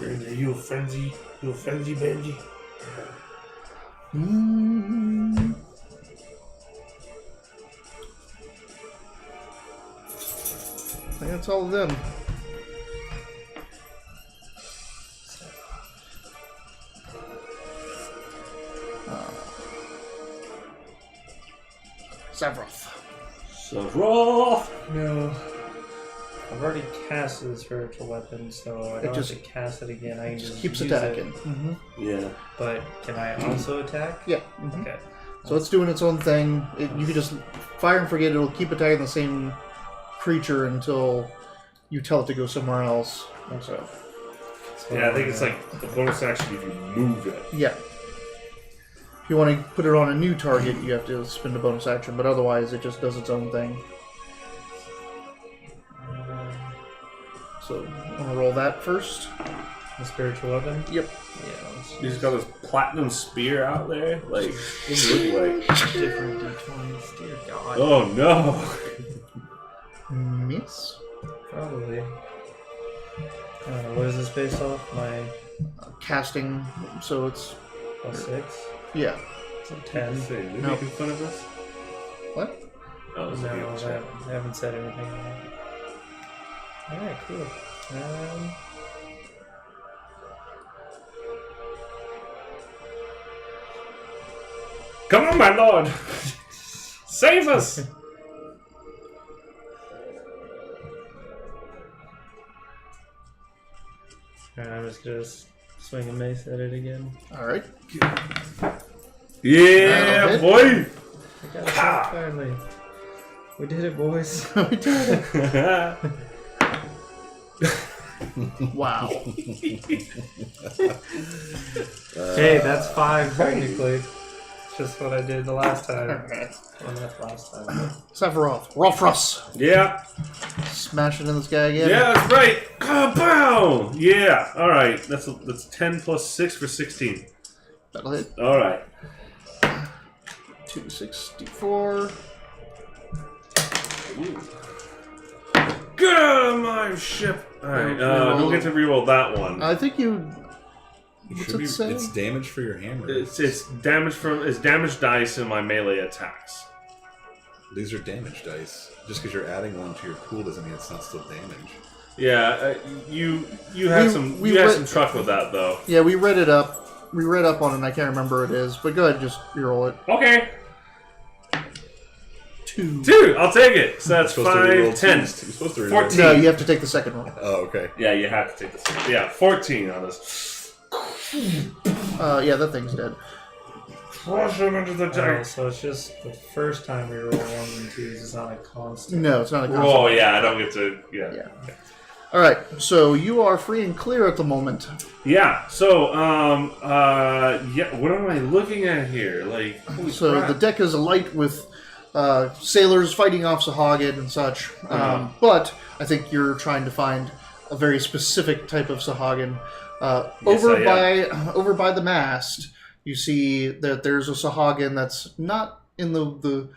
Speaker 2: Are you a frenzy? You a frenzy, Benji?
Speaker 1: I think that's all of them. Savroth.
Speaker 2: Savroth!
Speaker 4: No. I've already casted the spiritual weapon, so I don't
Speaker 1: just-
Speaker 4: have to cast it again. I can just
Speaker 1: Keeps
Speaker 4: use
Speaker 1: attacking.
Speaker 4: it.
Speaker 1: Mm-hmm.
Speaker 2: Yeah.
Speaker 4: But can I also attack?
Speaker 1: Yeah. Mhm.
Speaker 4: Okay.
Speaker 1: So it's doing its own thing. You can just fire and forget. It'll keep attacking the same creature until you tell it to go somewhere else. So,
Speaker 2: Yeah, I think it's like the bonus action if you move it.
Speaker 1: yeah. If you want to put it on a new target, you have to spend a bonus action, but otherwise it just does its own thing. So, want to roll that first?
Speaker 4: The spiritual weapon?
Speaker 1: Yep.
Speaker 4: Yeah, let's
Speaker 2: You just got this platinum spear out there. Like, what does it look like?
Speaker 4: different d20s. Dear God.
Speaker 2: Oh no!
Speaker 1: Miss.
Speaker 4: Probably. I don't know, what is this based off? My
Speaker 1: Casting, so it's
Speaker 4: +6?
Speaker 1: yeah.
Speaker 4: So 10.
Speaker 2: Say, they
Speaker 1: No.
Speaker 2: making fun of us?
Speaker 1: What?
Speaker 2: Oh, it's like
Speaker 4: No,
Speaker 2: a
Speaker 4: I
Speaker 2: chat.
Speaker 4: haven't said anything. Alright, cool.
Speaker 2: Come on, my lord! Save us!
Speaker 4: Alright, I'm just gonna swing a mace at it again.
Speaker 1: Alright.
Speaker 2: Yeah, boy!
Speaker 4: I got it finally. We did it, boys.
Speaker 1: We did it. Wow.
Speaker 4: Hey, that's 5 technically. It's just what I did the last time. Well, not last time.
Speaker 1: Sephiroth. Rofrus.
Speaker 2: Yeah.
Speaker 1: Smash it in this guy again.
Speaker 2: Yeah, that's right. Bow! Yeah. Alright. That's 10 plus 6 for 16.
Speaker 1: That'll hit.
Speaker 2: Alright.
Speaker 1: 264.
Speaker 2: Get out of my ship! Alright, don't get to reroll that one.
Speaker 1: I think you... What's it say?
Speaker 3: It's damage for your hammer.
Speaker 2: It's damage dice in my melee attacks.
Speaker 3: These are damage dice. Just because you're adding one to your pool doesn't mean it's not still damage.
Speaker 2: Yeah, you had some truck with that though.
Speaker 1: Yeah, we read it up. We read up on it and I can't remember what it is. But go ahead, just reroll it.
Speaker 2: Okay.
Speaker 1: 2.
Speaker 2: I'll take it. So that's 5, 10.
Speaker 3: You're supposed to
Speaker 2: 14.
Speaker 1: No, you have to take the second roll.
Speaker 3: Oh, okay.
Speaker 2: Yeah, you have to take this. Yeah, 14 on this.
Speaker 1: Yeah, that thing's dead.
Speaker 2: Crush him into the
Speaker 4: Oh,
Speaker 2: tank.
Speaker 4: so it's just the first time we roll 1s and 2s. It's not a constant.
Speaker 1: No, it's not a constant.
Speaker 2: Oh yeah, I don't get to. Yeah.
Speaker 1: Alright, so you are free and clear at the moment.
Speaker 2: Yeah. So yeah. What am I looking at here? Like, holy
Speaker 1: So
Speaker 2: crap.
Speaker 1: the deck is alight with sailors fighting off Sahagin and such. But I think you're trying to find a very specific type of Sahagin. Over by the mast, you see that there's a Sahagin that's not in the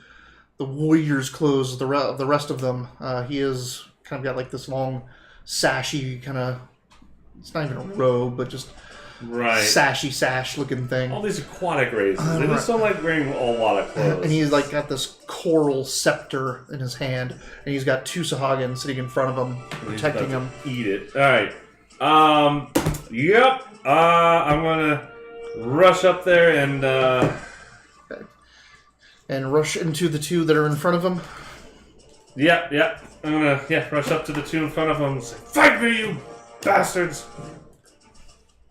Speaker 1: warrior's clothes of the rest of them. He is kind of got like this long, sashy kind of. It's not even a robe, but just sashy sash looking thing.
Speaker 2: All these aquatic races. They just don't like wearing a lot of clothes.
Speaker 1: And he's like got this coral scepter in his hand, and he's got 2 Sahagin sitting in front of him, protecting him.
Speaker 2: Eat it. All right. Yep. I'm gonna rush up there and
Speaker 1: and rush into the 2 that are in front of him.
Speaker 2: Yep. I'm gonna rush up to the 2 in front of them and say, "Fight me, you bastards!"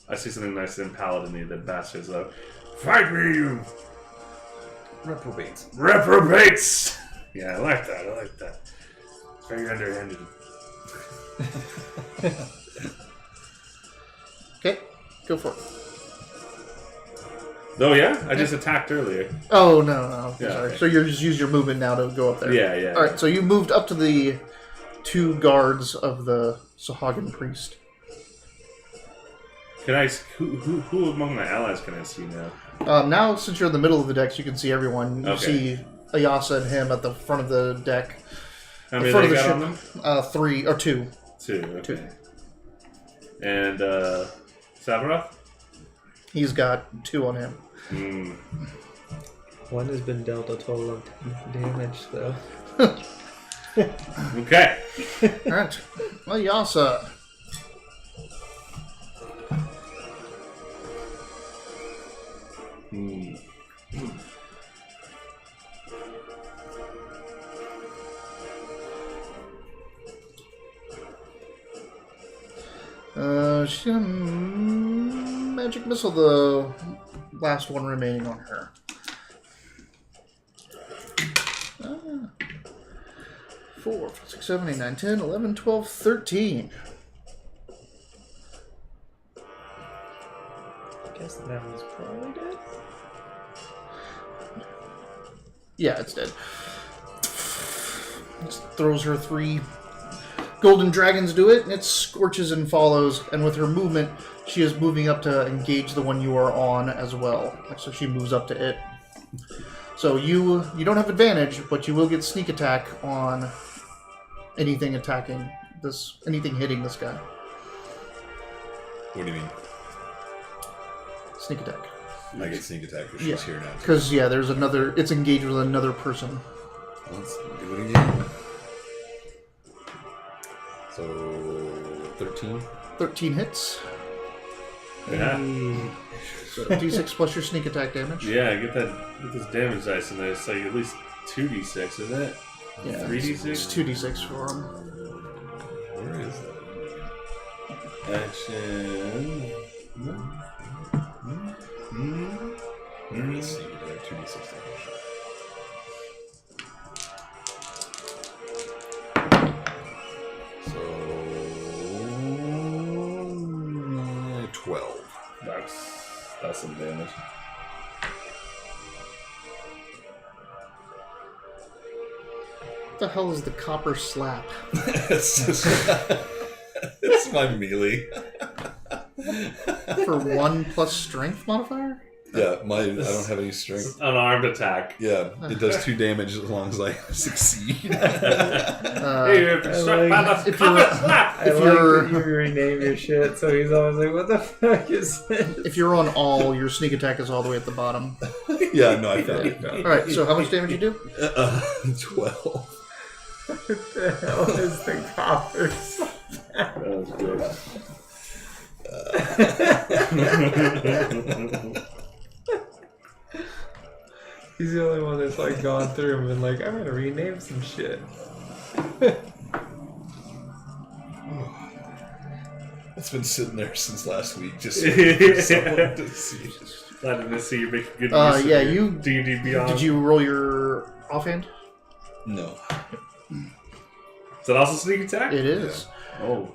Speaker 2: I see something nice and paladin-y, the bastards though. Fight me, you
Speaker 3: Reprobates.
Speaker 2: reprobates! Yeah, I like that. It's very underhanded.
Speaker 1: Okay, go for it.
Speaker 2: Oh yeah? I just attacked earlier.
Speaker 1: Oh, no.
Speaker 2: Yeah,
Speaker 1: Sorry.
Speaker 2: okay.
Speaker 1: So you just use your movement now to go up there.
Speaker 2: Yeah.
Speaker 1: All right, so you moved up to the 2 guards of the Sahagin priest.
Speaker 2: Can I? Who among my allies can I see now?
Speaker 1: Now, since you're in the middle of the decks, you can see everyone. You
Speaker 2: Okay.
Speaker 1: see Ayasa and him at the front of the deck.
Speaker 2: How many
Speaker 1: front
Speaker 2: they
Speaker 1: of the
Speaker 2: got
Speaker 1: ship.
Speaker 2: on them?
Speaker 1: 3 or 2.
Speaker 2: 2. Okay. And Sabaroth?
Speaker 1: He's got 2 on him.
Speaker 4: One has been dealt a total of 10 damage, though.
Speaker 2: Okay.
Speaker 1: All right, Ayasa. She's gonna magic missile the last one remaining on her. 4, 5, 6, 7, 8, 9, 10, 11, 12, 13.
Speaker 4: I guess that one's probably dead.
Speaker 1: Yeah, it's dead. Just throws her 3 golden dragons to it, and it scorches and follows. And with her movement, she is moving up to engage the one you are on as well. So she moves up to it. So you don't have advantage, but you will get sneak attack on anything attacking this, anything hitting this guy.
Speaker 3: What do you mean?
Speaker 1: Sneak attack.
Speaker 3: I get sneak attack because she's here now.
Speaker 1: Because there's another. It's engaged with another person.
Speaker 3: Let's do it again. So 13.
Speaker 1: 13 hits.
Speaker 2: Yeah.
Speaker 1: So d6 plus your sneak attack damage.
Speaker 2: Yeah, get this damage dice in there. It's like at least 2d6, isn't it?
Speaker 1: Yeah,
Speaker 2: 3d6?
Speaker 1: It's 2d6 for him.
Speaker 3: Where is
Speaker 2: Action.
Speaker 3: Let's see. I have 2d6 damage. So 12.
Speaker 2: That's some damage.
Speaker 1: What the hell is the copper slap?
Speaker 3: It's my melee.
Speaker 1: For 1 plus strength modifier?
Speaker 3: Yeah, I don't have any strength.
Speaker 2: Unarmed attack.
Speaker 3: Yeah, it does 2 damage as long as I succeed.
Speaker 2: Hey, you're struck by the copper slap.
Speaker 4: I like that you rename your shit, so he's always like, what the fuck is this?
Speaker 1: If you're on all, your sneak attack is all the way at the bottom.
Speaker 3: Yeah, no, I found it.
Speaker 1: Alright, so how much damage you do?
Speaker 3: 12.
Speaker 4: What the hell is the copper slap?
Speaker 2: That was good.
Speaker 4: He's the only one that's like gone through and been like, I'm gonna rename some shit.
Speaker 3: It's been sitting there since last week, just for someone to see.
Speaker 2: Glad to see you making good use
Speaker 1: Yeah,
Speaker 2: of your
Speaker 1: you
Speaker 2: D&D Beyond.
Speaker 1: Did you roll your offhand?
Speaker 3: No.
Speaker 2: Is that also sneak attack?
Speaker 1: It is.
Speaker 2: Oh.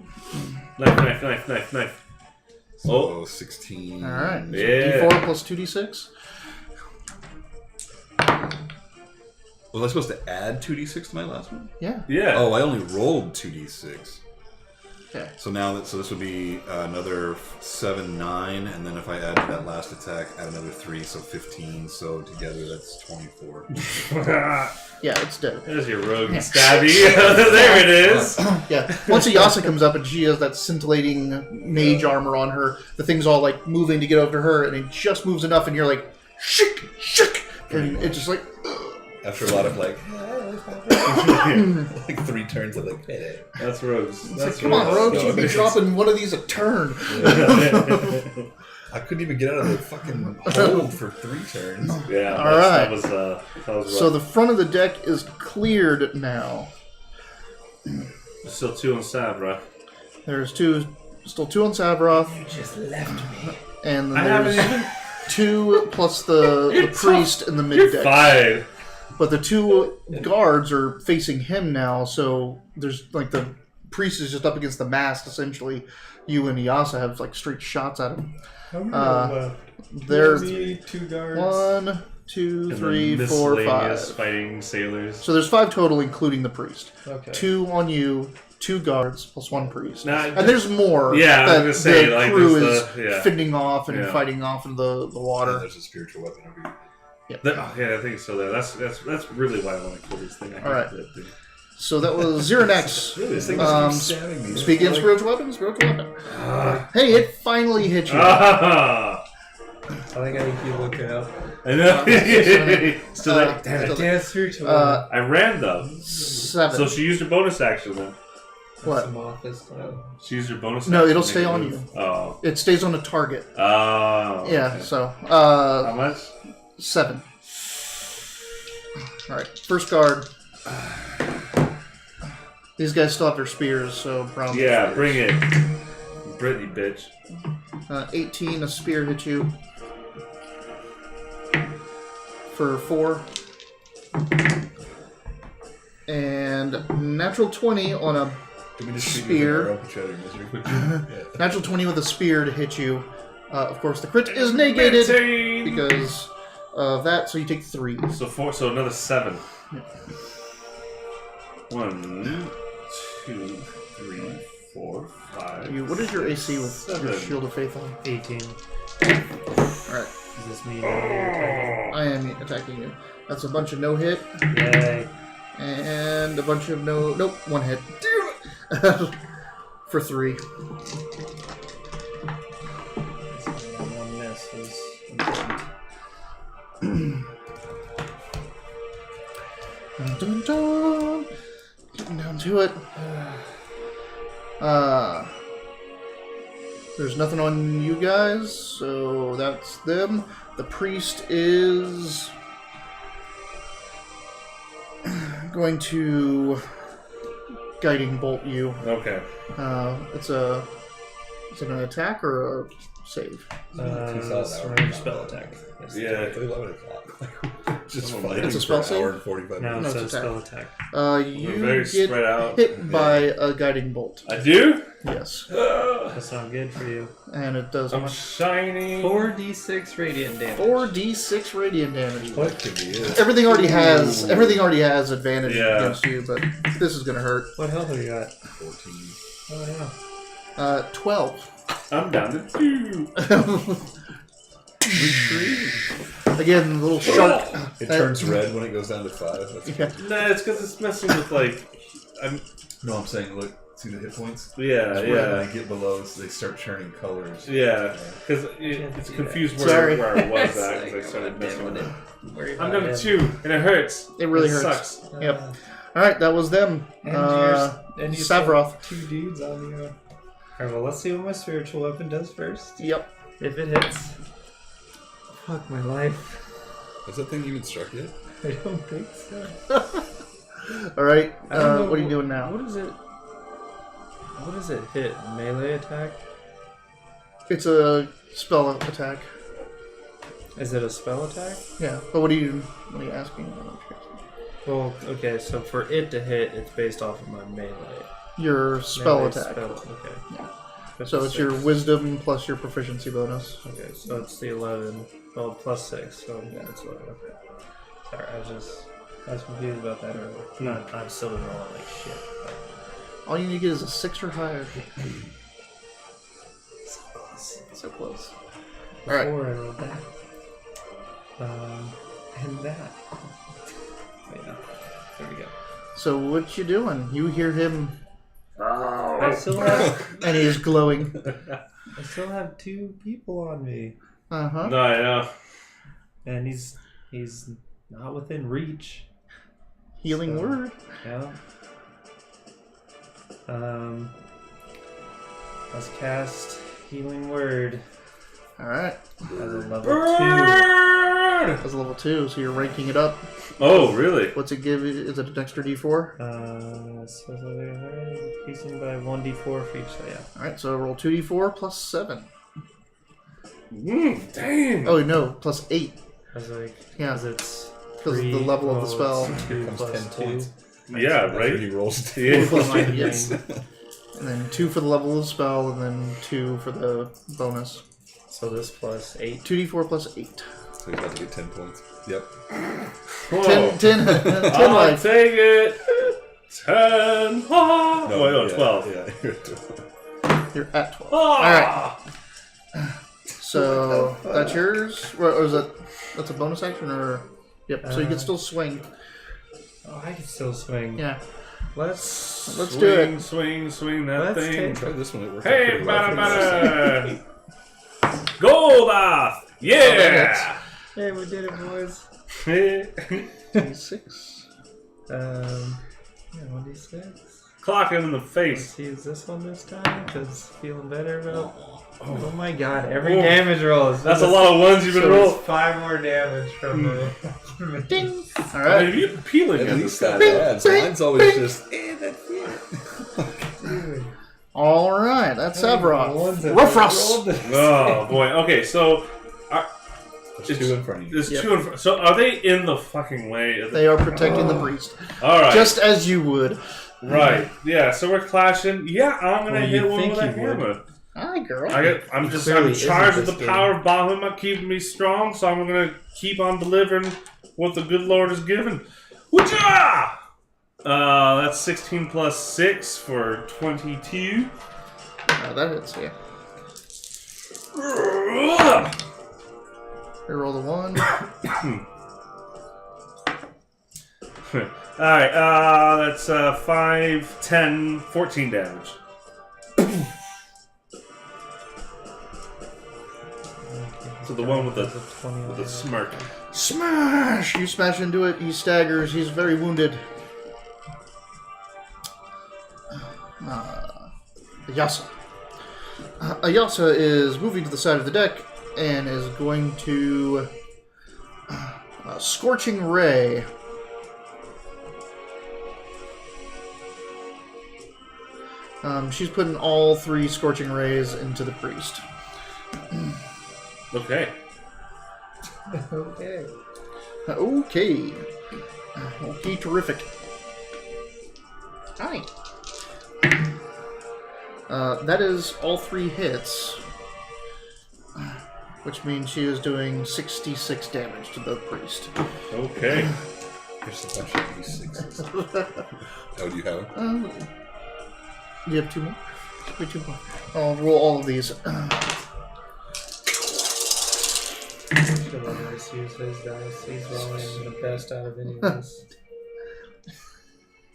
Speaker 2: Knife.
Speaker 3: So 16.
Speaker 1: Alright. So
Speaker 2: Yeah.
Speaker 1: D4 plus 2d6?
Speaker 3: Was I supposed to add 2d6 to my last one?
Speaker 1: Yeah.
Speaker 2: Yeah.
Speaker 3: Oh, I only rolled 2d6.
Speaker 1: Okay.
Speaker 3: So now so this would be another 7, 9, and then if I add to that last attack, add another 3, so 15. So together that's 24.
Speaker 1: Yeah, it's dead.
Speaker 2: There's your rogue stabby. There it is.
Speaker 1: Yeah. Once Iyasa comes up and she has that scintillating mage armor on her, the thing's all like moving to get over to her, and it just moves enough, and you're like, shik, and it's just like.
Speaker 3: After a lot of like 3 turns of like, hey.
Speaker 2: That's rogues. That's
Speaker 1: Come on, rogues, you'd be dropping one of these a turn.
Speaker 3: I couldn't even get out of the fucking hold for 3 turns.
Speaker 2: Yeah.
Speaker 1: All right.
Speaker 2: That was rough.
Speaker 1: So the front of the deck is cleared now.
Speaker 2: There's still 2 on Savra.
Speaker 1: There's still 2 on Savroth.
Speaker 4: You just left me.
Speaker 1: And then
Speaker 2: I haven't
Speaker 1: there's
Speaker 2: even...
Speaker 1: 2 plus the priest in the mid deck.
Speaker 2: Fine.
Speaker 1: But the 2 guards are facing him now, so there's like the priest is just up against the mast essentially. You and Iyasa have like straight shots at him.
Speaker 4: How many left?
Speaker 1: There's
Speaker 4: Me, 2 guards.
Speaker 1: 1, 2,
Speaker 2: And
Speaker 1: 3,
Speaker 2: then
Speaker 1: 4,
Speaker 2: miscellaneous
Speaker 1: 5.
Speaker 2: fighting sailors.
Speaker 1: So there's 5 total, including the priest.
Speaker 4: Okay.
Speaker 1: 2 on you, 2 guards plus 1 priest.
Speaker 2: Now,
Speaker 1: and there's more.
Speaker 2: Yeah, I was
Speaker 1: that
Speaker 2: gonna say,
Speaker 1: the
Speaker 2: like,
Speaker 1: crew
Speaker 2: there's
Speaker 1: is
Speaker 2: the-
Speaker 1: fending off and
Speaker 2: Yeah.
Speaker 1: fighting off in the
Speaker 3: And
Speaker 1: water.
Speaker 3: there's a spiritual weapon over you.
Speaker 2: Yeah, I think so. There. That's really why I want to kill this thing. I
Speaker 1: All right.
Speaker 2: hate that thing.
Speaker 1: So that was Xeranex.
Speaker 3: This thing
Speaker 1: keeps
Speaker 3: stabbing me.
Speaker 1: Speaking of spiritual weapon. Hey, it finally hit you.
Speaker 2: Ah,
Speaker 4: I think I keep looking up.
Speaker 2: I know. Still like,
Speaker 1: Uh,
Speaker 2: damn it.
Speaker 4: Dance through to
Speaker 2: I ran though.
Speaker 1: 7.
Speaker 2: So she used her bonus action then.
Speaker 1: What?
Speaker 4: some office club.
Speaker 2: She used her bonus
Speaker 1: No,
Speaker 2: action.
Speaker 1: it'll
Speaker 2: to
Speaker 1: stay
Speaker 2: make a
Speaker 1: on
Speaker 2: move.
Speaker 1: you.
Speaker 2: Oh.
Speaker 1: It stays on a target.
Speaker 2: Oh.
Speaker 1: Yeah,
Speaker 2: okay.
Speaker 1: so
Speaker 2: How much?
Speaker 1: 7. Alright, first guard. These guys still have their spears, so brown.
Speaker 2: Yeah,
Speaker 1: spears.
Speaker 2: bring it. Brittany, bitch.
Speaker 1: 18, a spear hit you. For 4. And natural 20 on a
Speaker 3: Can we just shoot
Speaker 1: Spear.
Speaker 3: you with an arrow, put you out of your misery? Yeah.
Speaker 1: natural 20 with a spear to hit you. Of course, the crit is negated because of that, so you take 3.
Speaker 2: So another 7. 1, 2, 3, 4, 5.
Speaker 1: What is your AC with your
Speaker 2: 7.
Speaker 1: Shield of Faith on?
Speaker 4: 18.
Speaker 1: Alright,
Speaker 4: Is this me? attacking?
Speaker 1: I am attacking you. That's a bunch of no hit,
Speaker 4: Yay.
Speaker 1: and a bunch of no. Nope, 1 hit. For 3.
Speaker 4: One miss is important.
Speaker 1: Dun, dun, dun. Getting down to it. There's nothing on you guys, so that's them. The priest is going to guiding bolt you.
Speaker 2: Okay.
Speaker 1: It's a Is it an attack or a save?
Speaker 4: Range spell attack. Yes.
Speaker 2: Yeah.
Speaker 3: 11 o'clock. Just fighting
Speaker 1: It's a
Speaker 3: for
Speaker 1: spell
Speaker 3: an hour
Speaker 1: save?
Speaker 3: and 45
Speaker 4: No,
Speaker 3: minutes.
Speaker 4: it's a
Speaker 1: it's attack.
Speaker 4: spell attack.
Speaker 1: You
Speaker 2: very
Speaker 1: get
Speaker 2: spread out.
Speaker 1: hit by a guiding bolt.
Speaker 2: I do?
Speaker 1: Yes.
Speaker 4: That's not good for you.
Speaker 1: And it does
Speaker 2: I'm shiny.
Speaker 4: 4d6 radiant damage.
Speaker 1: 4d6 radiant damage.
Speaker 3: What could be it?
Speaker 1: Everything already has advantage
Speaker 2: Yeah.
Speaker 1: against you, but this is gonna hurt.
Speaker 4: What health have you got?
Speaker 3: 14.
Speaker 4: Oh, yeah.
Speaker 1: 12.
Speaker 2: I'm down to 2.
Speaker 1: Again, the little shark.
Speaker 3: It turns red when it goes down to 5. That's
Speaker 1: Yeah.
Speaker 2: Nah, it's because it's messing with, like...
Speaker 3: No, I'm saying, look, see the hit points?
Speaker 2: Yeah,
Speaker 3: It's red
Speaker 2: yeah.
Speaker 3: when they get below, so they start churning colors.
Speaker 2: Yeah, because it's confused
Speaker 1: Sorry.
Speaker 2: where it was
Speaker 4: It's
Speaker 2: at
Speaker 4: like,
Speaker 2: because I started messing with it.
Speaker 4: Worry
Speaker 2: I'm
Speaker 4: about
Speaker 2: down to
Speaker 4: him.
Speaker 2: 2, and it hurts.
Speaker 1: It really hurts.
Speaker 2: Sucks.
Speaker 1: Yep. Alright, that was them.
Speaker 4: And you
Speaker 1: Savroth.
Speaker 4: 2 dudes on you. Alright, well, let's see what my spiritual weapon does first.
Speaker 1: Yep.
Speaker 4: If it hits. Fuck my life.
Speaker 3: Has that thing even struck yet?
Speaker 4: I don't think so.
Speaker 1: Alright,
Speaker 4: I don't know
Speaker 1: what are you doing now?
Speaker 4: What does it hit? Melee attack?
Speaker 1: It's a spell attack.
Speaker 4: Is it a spell attack?
Speaker 1: Yeah, but what are you asking?
Speaker 4: Well, okay, so for it to hit, it's based off of my melee.
Speaker 1: Your spell
Speaker 4: Melee
Speaker 1: attack.
Speaker 4: Spell, okay.
Speaker 1: Yeah. So it's your
Speaker 4: 56.
Speaker 1: wisdom plus your proficiency bonus.
Speaker 4: Okay, so it's the 11. Well, plus 6, so yeah, it's 11. Okay. Sorry, I was confused about that earlier. I'm still rolling like shit. But...
Speaker 1: All you need to get is a 6 or higher.
Speaker 4: So close.
Speaker 1: So close. Alright.
Speaker 4: Before I rolled that. And that. Wait, no. There we go.
Speaker 1: So what you doing? You hear him,
Speaker 4: I still have
Speaker 1: and he is glowing.
Speaker 4: 2 people on me.
Speaker 1: Uh-huh.
Speaker 2: No, I know.
Speaker 4: And he's not within reach.
Speaker 1: Healing
Speaker 4: So-
Speaker 1: word.
Speaker 4: Yeah. Let's cast Healing Word
Speaker 1: Alright.
Speaker 4: as a level 2.
Speaker 2: Burn!
Speaker 1: That's a level 2, so you're ranking it up.
Speaker 2: Oh, really?
Speaker 1: What's it give? Is it an extra d4?
Speaker 4: So they're increasing by 1d4 for each, so yeah.
Speaker 1: Alright, so roll 2d4 plus 7.
Speaker 2: Dang.
Speaker 1: Oh, no, plus 8.
Speaker 4: I was like,
Speaker 1: Yeah.
Speaker 4: because it's
Speaker 1: Because of the level of the spell.
Speaker 4: 2
Speaker 3: Becomes
Speaker 4: plus
Speaker 3: 10
Speaker 4: 2.
Speaker 3: points.
Speaker 2: Yeah,
Speaker 3: After
Speaker 2: right?
Speaker 3: he rolls
Speaker 2: Yeah.
Speaker 1: Plus
Speaker 4: Mind
Speaker 1: 2, yes.
Speaker 4: thing.
Speaker 1: And then 2 for the level of the spell, and then 2 for the bonus.
Speaker 4: So this plus 8.
Speaker 1: 2d4 plus 8.
Speaker 3: So he's about to get 10 points. Yep.
Speaker 2: Whoa.
Speaker 1: 10
Speaker 2: I'll
Speaker 1: life.
Speaker 2: take it. 10. Ah.
Speaker 3: No,
Speaker 2: Wait, no,
Speaker 3: yeah,
Speaker 2: 12.
Speaker 3: Yeah, you're at 12.
Speaker 1: You're at 12.
Speaker 2: Ah.
Speaker 1: So that's yours? Or is that that's a bonus action? Or Yep, so you can still swing.
Speaker 4: Oh, I can still swing.
Speaker 1: Yeah.
Speaker 4: Let's
Speaker 1: Let's
Speaker 2: Swing,
Speaker 1: do it.
Speaker 2: swing that
Speaker 4: Let's
Speaker 2: thing.
Speaker 3: Try this one. It worked out
Speaker 2: Hey,
Speaker 3: pretty well.
Speaker 2: bada bada. Goldoth! Yeah!
Speaker 4: Hey, we did it, boys.
Speaker 1: 26.
Speaker 4: Yeah, 1d6.
Speaker 2: Clock him in the
Speaker 4: Let's
Speaker 2: face.
Speaker 4: use this one this time, because feeling better about... Oh my god, every damage roll is...
Speaker 2: That's a lot of ones you've been
Speaker 4: So
Speaker 2: rolling.
Speaker 4: it's 5 more damage from the...
Speaker 1: Ding!
Speaker 2: I
Speaker 1: Alright.
Speaker 2: mean, you're peeling
Speaker 3: At
Speaker 2: it.
Speaker 3: least that bad. So mine's always just, that's it.
Speaker 4: Dude.
Speaker 1: Alright, that's Savroth.
Speaker 4: Ones that
Speaker 1: Ruffruss!
Speaker 4: rolled this.
Speaker 2: Oh, boy. Okay, so
Speaker 3: There's two in front of you.
Speaker 2: there's
Speaker 1: Yep.
Speaker 2: two in front. So are they in the fucking way?
Speaker 1: They are protecting the priest.
Speaker 2: Alright.
Speaker 1: Just as you would.
Speaker 2: Right. Yeah, so we're clashing. Yeah, I'm going to
Speaker 4: Well,
Speaker 2: hit
Speaker 4: you'd
Speaker 2: one
Speaker 4: think
Speaker 2: with a
Speaker 4: you would.
Speaker 2: hammer.
Speaker 1: Hi, girl.
Speaker 2: I'm
Speaker 4: Clearly
Speaker 2: charged with
Speaker 4: isn't
Speaker 2: the
Speaker 4: this
Speaker 2: power of Bahamut keeping me strong, so I'm gonna keep on delivering what the good Lord has given. Wooja! That's 16 plus 6 for 22.
Speaker 1: That hits, yeah. Reroll the 1.
Speaker 2: Alright, that's 5, 10, 14 damage. So the one with the smirk.
Speaker 1: Smash! You smash into it, he staggers, he's very wounded. Ayasa. Ayasa is moving to the side of the deck and is going to Scorching Ray. She's putting all 3 scorching rays into the priest.
Speaker 2: Okay.
Speaker 4: Okay.
Speaker 1: Okay. Okay, terrific. Hi. That is all 3 hits, which means she is doing 66 damage to the priest.
Speaker 2: Okay.
Speaker 3: There's a bunch of D6s. Oh, do you have it?
Speaker 1: Do you have 2 more? Wait, 2 more. I'll roll all of these.
Speaker 4: Wileyverse use his dice. He's rolling the best out of any of us.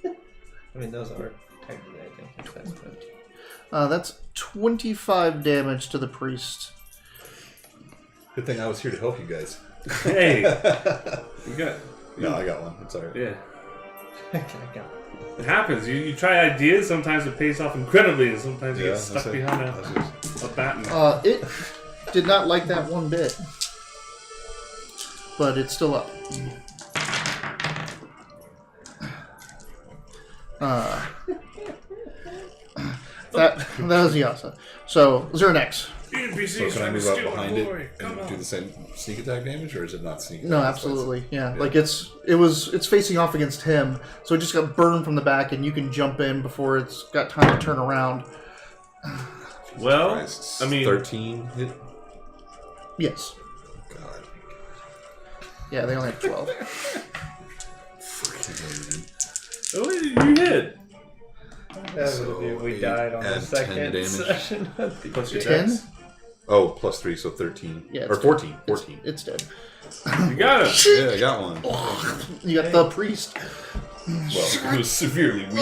Speaker 4: I mean, those are technically, I think, expensive.
Speaker 1: That's 25 damage to the priest.
Speaker 3: Good thing I was here to help you guys.
Speaker 2: Hey. You got...
Speaker 3: No, I got one. It's alright.
Speaker 2: Yeah.
Speaker 4: I got
Speaker 2: It happens. You try ideas, sometimes it pays off incredibly, and sometimes you get stuck behind a batten.
Speaker 1: It did not like that one bit. But it's still up. That was Yasa. So, Zernex.
Speaker 2: NPCs
Speaker 3: So can I move
Speaker 2: trying
Speaker 3: up
Speaker 2: to
Speaker 3: behind
Speaker 2: steal
Speaker 3: it
Speaker 2: a boy.
Speaker 3: and do the same sneak attack damage, or is it not sneak attack?
Speaker 1: No, absolutely. Yeah. Like it's facing off against him, so it just got burned from the back, and you can jump in before it's got time to turn around.
Speaker 2: Well,
Speaker 3: Christ.
Speaker 2: I mean...
Speaker 3: 13 hit?
Speaker 1: Yes.
Speaker 3: God.
Speaker 1: Yeah, they only have 12.
Speaker 2: Oh, you hit.
Speaker 4: That
Speaker 3: So,
Speaker 4: would be if we
Speaker 3: 8
Speaker 4: died on the
Speaker 3: and 10
Speaker 4: second
Speaker 3: damage.
Speaker 4: session.
Speaker 2: Plus your
Speaker 1: 10?
Speaker 2: dex.
Speaker 3: Oh, plus 3, so 13.
Speaker 1: Yeah,
Speaker 3: or
Speaker 1: it's
Speaker 3: 14. 14.
Speaker 1: It's dead.
Speaker 2: You got it.
Speaker 3: Yeah, I got one.
Speaker 1: You got the priest.
Speaker 3: Well, it was severely weak.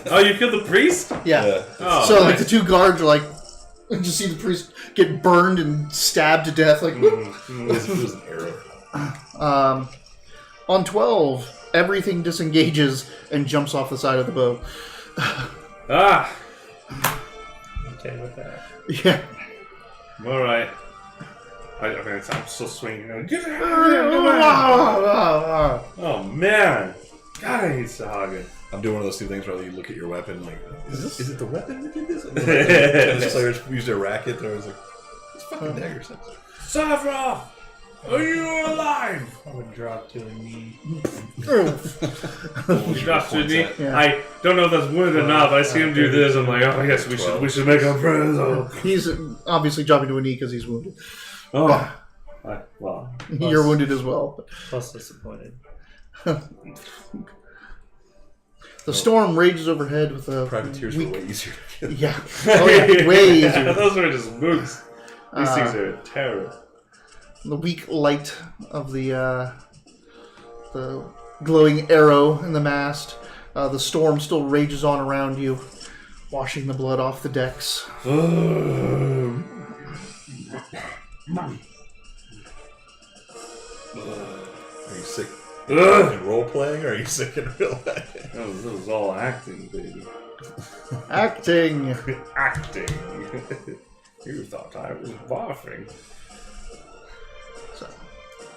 Speaker 2: Oh, you killed the priest?
Speaker 1: Yeah.
Speaker 2: Oh,
Speaker 1: So, like,
Speaker 2: nice.
Speaker 1: the 2 guards are like, you just see the priest get burned and stabbed to death. Like,
Speaker 3: It was an arrow.
Speaker 1: on 12, everything disengages and jumps off the side of the boat.
Speaker 2: Ah,
Speaker 4: Okay with that.
Speaker 1: Yeah.
Speaker 2: all right. I mean, I'm still swinging. Get out of here! Oh man, God, I hate Sahaga.
Speaker 3: I'm doing one of those 2 things where you look at your weapon, like, is it the weapon that did this? And the players used their racket, and I was like, it's fucking dagger sense.
Speaker 2: Savra, are you alive?
Speaker 4: I would drop to a knee.
Speaker 2: He drops to his knee.
Speaker 1: Yeah.
Speaker 2: I don't know if that's wounded or not, but I see him do this. I'm like, oh, I guess we should make our friends. Oh,
Speaker 1: He's obviously dropping to a knee because he's wounded.
Speaker 2: well,
Speaker 1: You're wounded as well. But
Speaker 4: Plus disappointed.
Speaker 1: the storm rages overhead with a
Speaker 3: Privateers were way easier to kill.
Speaker 1: Yeah. Oh yeah, way
Speaker 2: yeah,
Speaker 1: easier.
Speaker 2: those are just mooks. These things are a terror.
Speaker 1: The weak light of the glowing arrow in the mast. The storm still rages on around you, washing the blood off the decks.
Speaker 3: Are you sick in role playing, or are you sick in real life?
Speaker 2: This was all acting, baby.
Speaker 1: Acting.
Speaker 2: Acting. You thought I was barfing.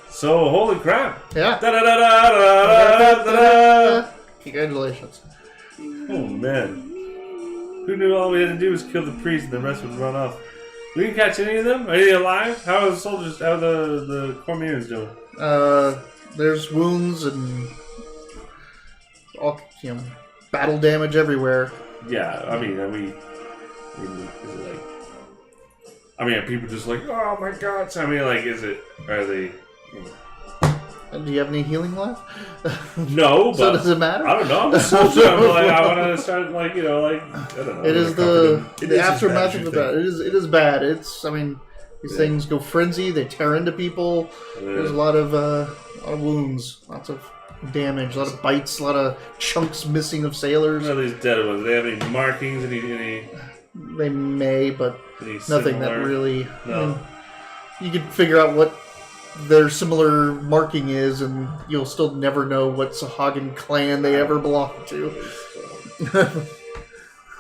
Speaker 2: So holy crap!
Speaker 1: Yeah.
Speaker 2: Da-da-da-da-da-da-da-da.
Speaker 1: Congratulations.
Speaker 2: Oh man. Who knew all we had to do was kill the priest and the rest would run off? We didn't catch any of them? Are they alive? How are the soldiers, how are the Cormiers doing?
Speaker 1: There's wounds and all, battle damage everywhere.
Speaker 2: Yeah, I mean, is it like... I mean, are people just like, oh my god, so I mean, like, are they...
Speaker 1: Do you have any healing left?
Speaker 2: No, but...
Speaker 1: So does it matter?
Speaker 2: I don't know, I'm a soldier, I want to start, I don't know.
Speaker 1: It is the
Speaker 3: is
Speaker 1: aftermath
Speaker 3: as bad as
Speaker 1: of the
Speaker 3: you
Speaker 1: battle. It is bad. These things go frenzy. They tear into people. There's a lot of wounds, lots of damage, a lot of bites, a lot of chunks missing of sailors.
Speaker 2: What are these dead ones? Do they have any markings? Any
Speaker 1: They may, but nothing that
Speaker 2: similar?
Speaker 1: really.
Speaker 2: No.
Speaker 1: I mean, you could figure out what their similar marking is, and you'll still never know what Sahagan clan they ever belonged to.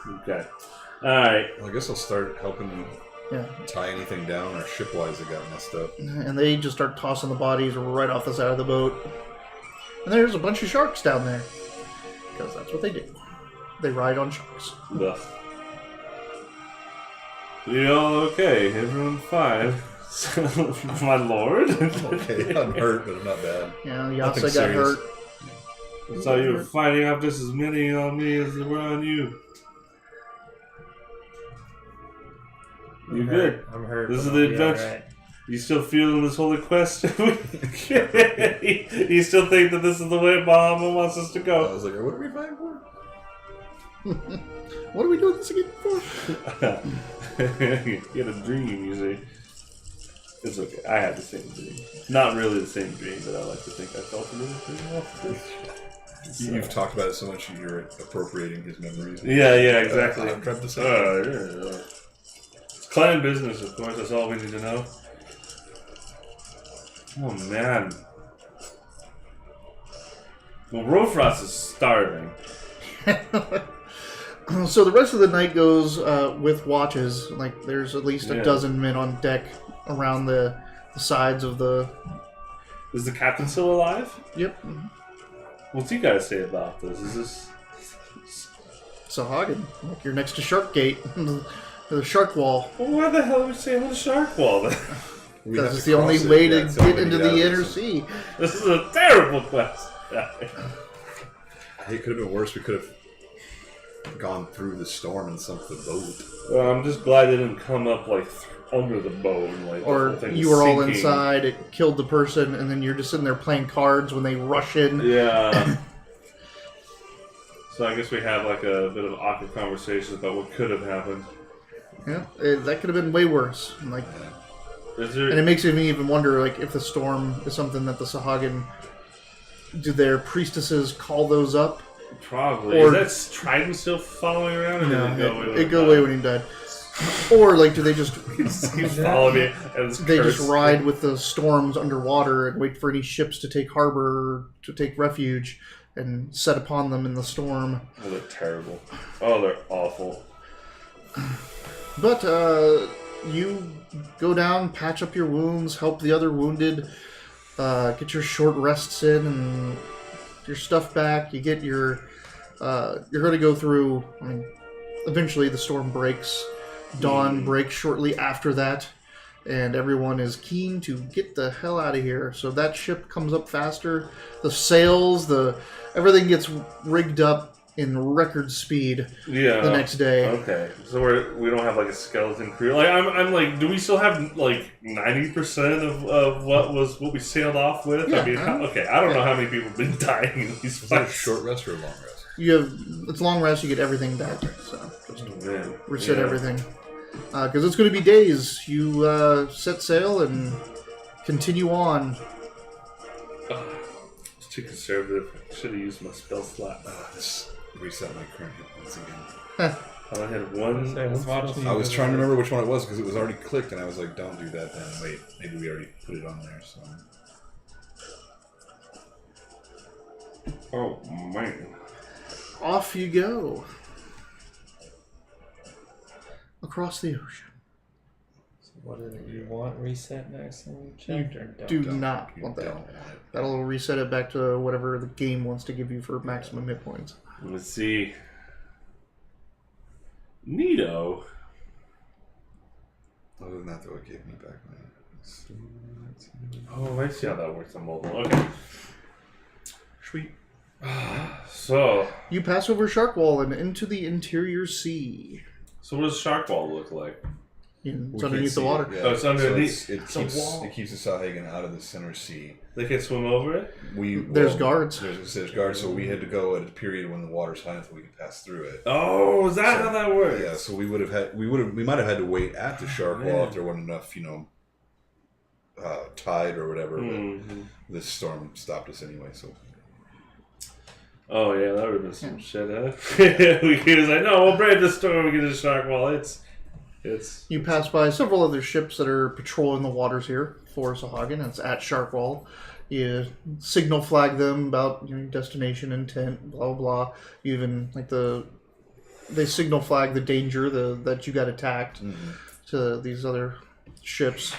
Speaker 2: Okay. Alright.
Speaker 3: Well, I guess I'll start helping them tie anything down or shipwise that got messed up.
Speaker 1: And they just start tossing the bodies right off the side of the boat. And there's a bunch of sharks down there. Because that's what they do. they ride on sharks.
Speaker 2: Ugh. You all okay? Everyone fine? My lord?
Speaker 3: Okay, I'm hurt, but I'm not bad.
Speaker 1: Yeah,
Speaker 3: Nothing
Speaker 1: Yasa got
Speaker 3: serious.
Speaker 1: hurt.
Speaker 2: I saw you were fighting off just as many on me as there were on you. You good?
Speaker 4: I'm hurt.
Speaker 2: This is
Speaker 4: but
Speaker 2: the
Speaker 4: I'll be
Speaker 2: adventure.
Speaker 4: alright.
Speaker 2: You still feeling this holy quest? You still think that this is the way Bahama wants us to
Speaker 3: I
Speaker 2: go?
Speaker 3: was like, what are we fighting for?
Speaker 1: What are we doing this again for?
Speaker 2: You had a dream, you see. It's okay. I had the same dream. Not really the same dream, but I like to think I felt a little dream off this.
Speaker 3: You've talked about it so much you're appropriating his memories.
Speaker 2: Yeah, exactly.
Speaker 3: I've tried to say
Speaker 2: Yeah. It's clan business, of course. That's all we need to know. Oh, man. Well, Rofrost is starving.
Speaker 1: So the rest of the night goes with watches. Like, there's at least a dozen men on deck around the sides of the...
Speaker 2: Is the captain still alive?
Speaker 1: Yep.
Speaker 2: What's he got to say about this? Is this...
Speaker 1: Sahagin. Like, you're next to Shark Gate. The shark wall.
Speaker 2: Well, why the hell are we saying on the shark wall then?
Speaker 1: Because it's the only way to get into the inner sea.
Speaker 2: This is a terrible quest.
Speaker 3: It could have been worse. We could have gone through the storm and sunk the boat.
Speaker 2: Well, I'm just glad they didn't come up like under the boat. And, like,
Speaker 1: Or
Speaker 2: the thing
Speaker 1: you were all
Speaker 2: sinking.
Speaker 1: inside, it killed the person, and then you're just sitting there playing cards when they rush in.
Speaker 2: Yeah. So I guess we have like a bit of awkward conversations about what could have happened.
Speaker 1: Yeah, that could have been way worse. Like,
Speaker 2: Is there...
Speaker 1: and it makes me even wonder, like, if the storm is something that the Sahagin, do their priestesses call those up?
Speaker 2: Probably.
Speaker 1: Or-
Speaker 2: Is that Trident still following around? Or
Speaker 1: No,
Speaker 2: did it go away?
Speaker 1: it go away when he died. Or, like, do they just
Speaker 2: You follow me and it's
Speaker 1: they just
Speaker 2: cursed.
Speaker 1: ride with the storms underwater and wait for any ships to take harbor, to take refuge, and set upon them in the storm?
Speaker 2: Oh, they're terrible. Oh, they're awful.
Speaker 1: But you go down, patch up your wounds, help the other wounded, get your short rests in, and your stuff back. You get your... you're going to go through... I mean, eventually the storm breaks. Dawn breaks shortly after that. And everyone is keen to get the hell out of here. So that ship comes up faster. The sails, everything gets rigged up in record speed the next day.
Speaker 2: Okay, so we don't have like a skeleton crew. Like I'm like, do we still have like 90% of what we sailed off with?
Speaker 1: Yeah,
Speaker 2: I mean, okay, I don't know how many people have been dying in these
Speaker 3: Is that a
Speaker 2: fights.
Speaker 3: short rest or a long rest?
Speaker 1: It's long rest. You get everything back. So just
Speaker 2: Man,
Speaker 1: reset everything. Because it's going to be days. You set sail and continue on.
Speaker 2: It's too conservative. Should have used my spell slot.
Speaker 3: Just reset my current hit points again.
Speaker 2: I had one.
Speaker 3: I was trying to remember which one it was because it was already clicked, and I was like, "Don't do that." Then wait, maybe we already put it on there. So
Speaker 2: Oh man.
Speaker 1: Off you go. Across the ocean.
Speaker 4: What is it? You want reset maximum check or don't?
Speaker 1: Do not
Speaker 3: you
Speaker 1: want that.
Speaker 3: don't want it.
Speaker 1: That'll reset it back to whatever the game wants to give you for maximum hit points.
Speaker 2: Let's see. Neato.
Speaker 3: Other than that, though, it gave me back my.
Speaker 2: Oh, I see how that works on mobile. Okay.
Speaker 3: Sweet.
Speaker 2: So
Speaker 1: You pass over Shark Wall and into the interior sea.
Speaker 2: what does Shark Wall look like?
Speaker 1: It's underneath the water.
Speaker 2: Oh, it's underneath.
Speaker 3: It
Speaker 2: It's a wall.
Speaker 3: keeps the Salhagen out of the center sea.
Speaker 2: They can swim over it?
Speaker 1: There's guards.
Speaker 3: There's guards, so we had to go at a period when the water's high enough that we could pass through it.
Speaker 2: Oh, is that how that works?
Speaker 3: Yeah, so we might have had to wait at the shark wall if there wasn't enough, tide or whatever.
Speaker 2: Mm-hmm.
Speaker 3: But this storm stopped us anyway. So
Speaker 2: Oh yeah, that would have been some shit, huh? We was like, no, we'll brave the storm and get to the Shark Wall. It's
Speaker 1: You pass by several other ships that are patrolling the waters here for Sahagin. It's at Shark Wall. You signal flag them about your destination intent, blah blah blah. You even they signal flag the danger that you got attacked to these other ships.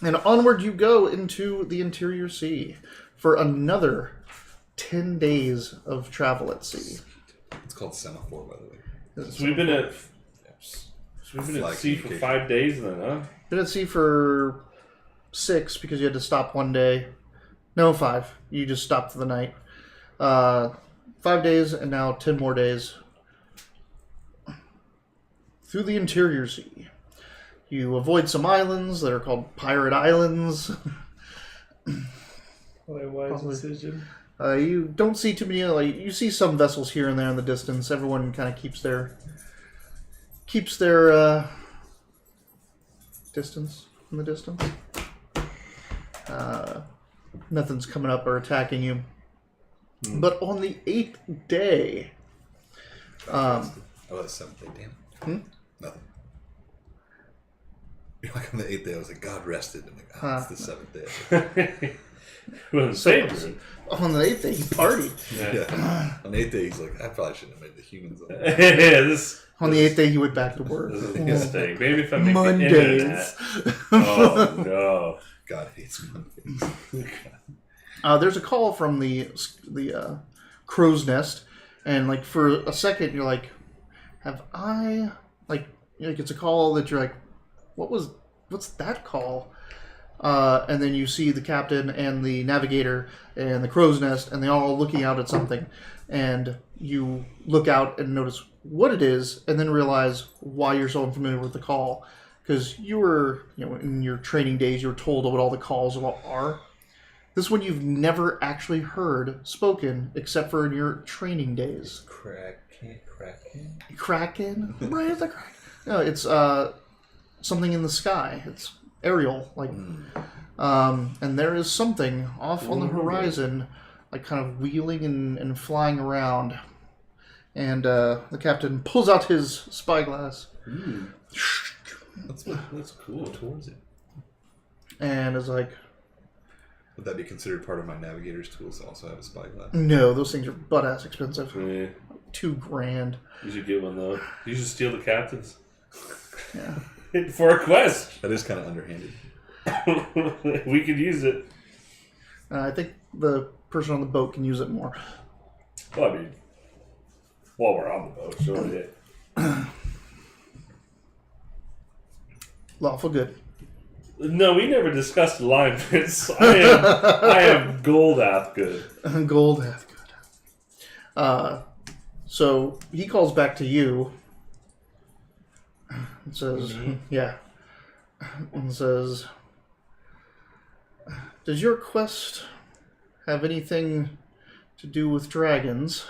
Speaker 1: And onward you go into the interior sea for another 10 days of travel at sea.
Speaker 3: It's called semaphore, by the way.
Speaker 2: So we've been at sea for 5 days then, huh?
Speaker 1: Been at sea for 6 because you had to stop one day. No, 5. You just stopped for the night. 5 days and now 10 more days. Through the interior sea. You avoid some islands that are called pirate islands.
Speaker 4: Wise decision.
Speaker 1: You don't see too many. You see some vessels here and there in the distance. Everyone kind of keeps their distance in the distance. Nothing's coming up or attacking you. But on the 8th day,
Speaker 3: the 7th day. Damn. Nothing. Like on the 8th day, I was like, God rested. I'm like, it's the 7th day.
Speaker 2: Well,
Speaker 1: on the 8th day, he partied.
Speaker 3: Yeah. On the 8th day, he's like, I probably shouldn't have made the humans on
Speaker 1: On the 8th day, he went back to work.
Speaker 2: This is a mistake. Maybe if I make
Speaker 1: Mondays.
Speaker 2: the internet. Oh, no.
Speaker 3: God hates Mondays.
Speaker 1: There's a call from the crow's nest, and like for a second, you're like, have I like it's a call that you're like, what's that call? And then you see the captain and the navigator and the crow's nest, and they're all looking out at something. And you look out and notice what it is, and then realize why you're so unfamiliar with the call. Because you were, in your training days, you were told what all the calls are. This one you've never actually heard spoken, except for in your training days. Kraken? Right, it's a kraken. No, it's something in the sky. It's aerial, and there is something off on the horizon, like kind of wheeling and flying around. And the captain pulls out his spyglass.
Speaker 2: That's cool.
Speaker 3: Towards it.
Speaker 1: And is like,
Speaker 3: would that be considered part of my navigator's tools to also have a spyglass?
Speaker 1: No, those things are butt-ass expensive.
Speaker 2: Yeah.
Speaker 1: $2,000.
Speaker 2: You should get one, though. You should steal the captain's.
Speaker 1: Yeah.
Speaker 2: For a quest.
Speaker 3: That is kind of underhanded.
Speaker 2: We could use it.
Speaker 1: I think the person on the boat can use it more.
Speaker 2: Well, I mean, while we're on the boat, sure. Yeah.
Speaker 1: Lawful good.
Speaker 2: No, we never discussed alignments. I am gold app good.
Speaker 1: Gold hath good. So he calls back to you and says, and says, does your quest have anything to do with dragons?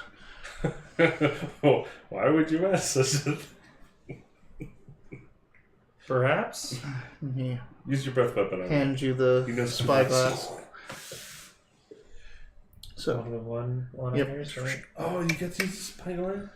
Speaker 2: Oh, why would you ask us?
Speaker 4: Perhaps.
Speaker 1: He
Speaker 2: Use your breath weapon.
Speaker 1: hands you the spyglass. So,
Speaker 4: One
Speaker 1: Yep.
Speaker 4: yours, right?
Speaker 2: Oh, you get to use the spyglass?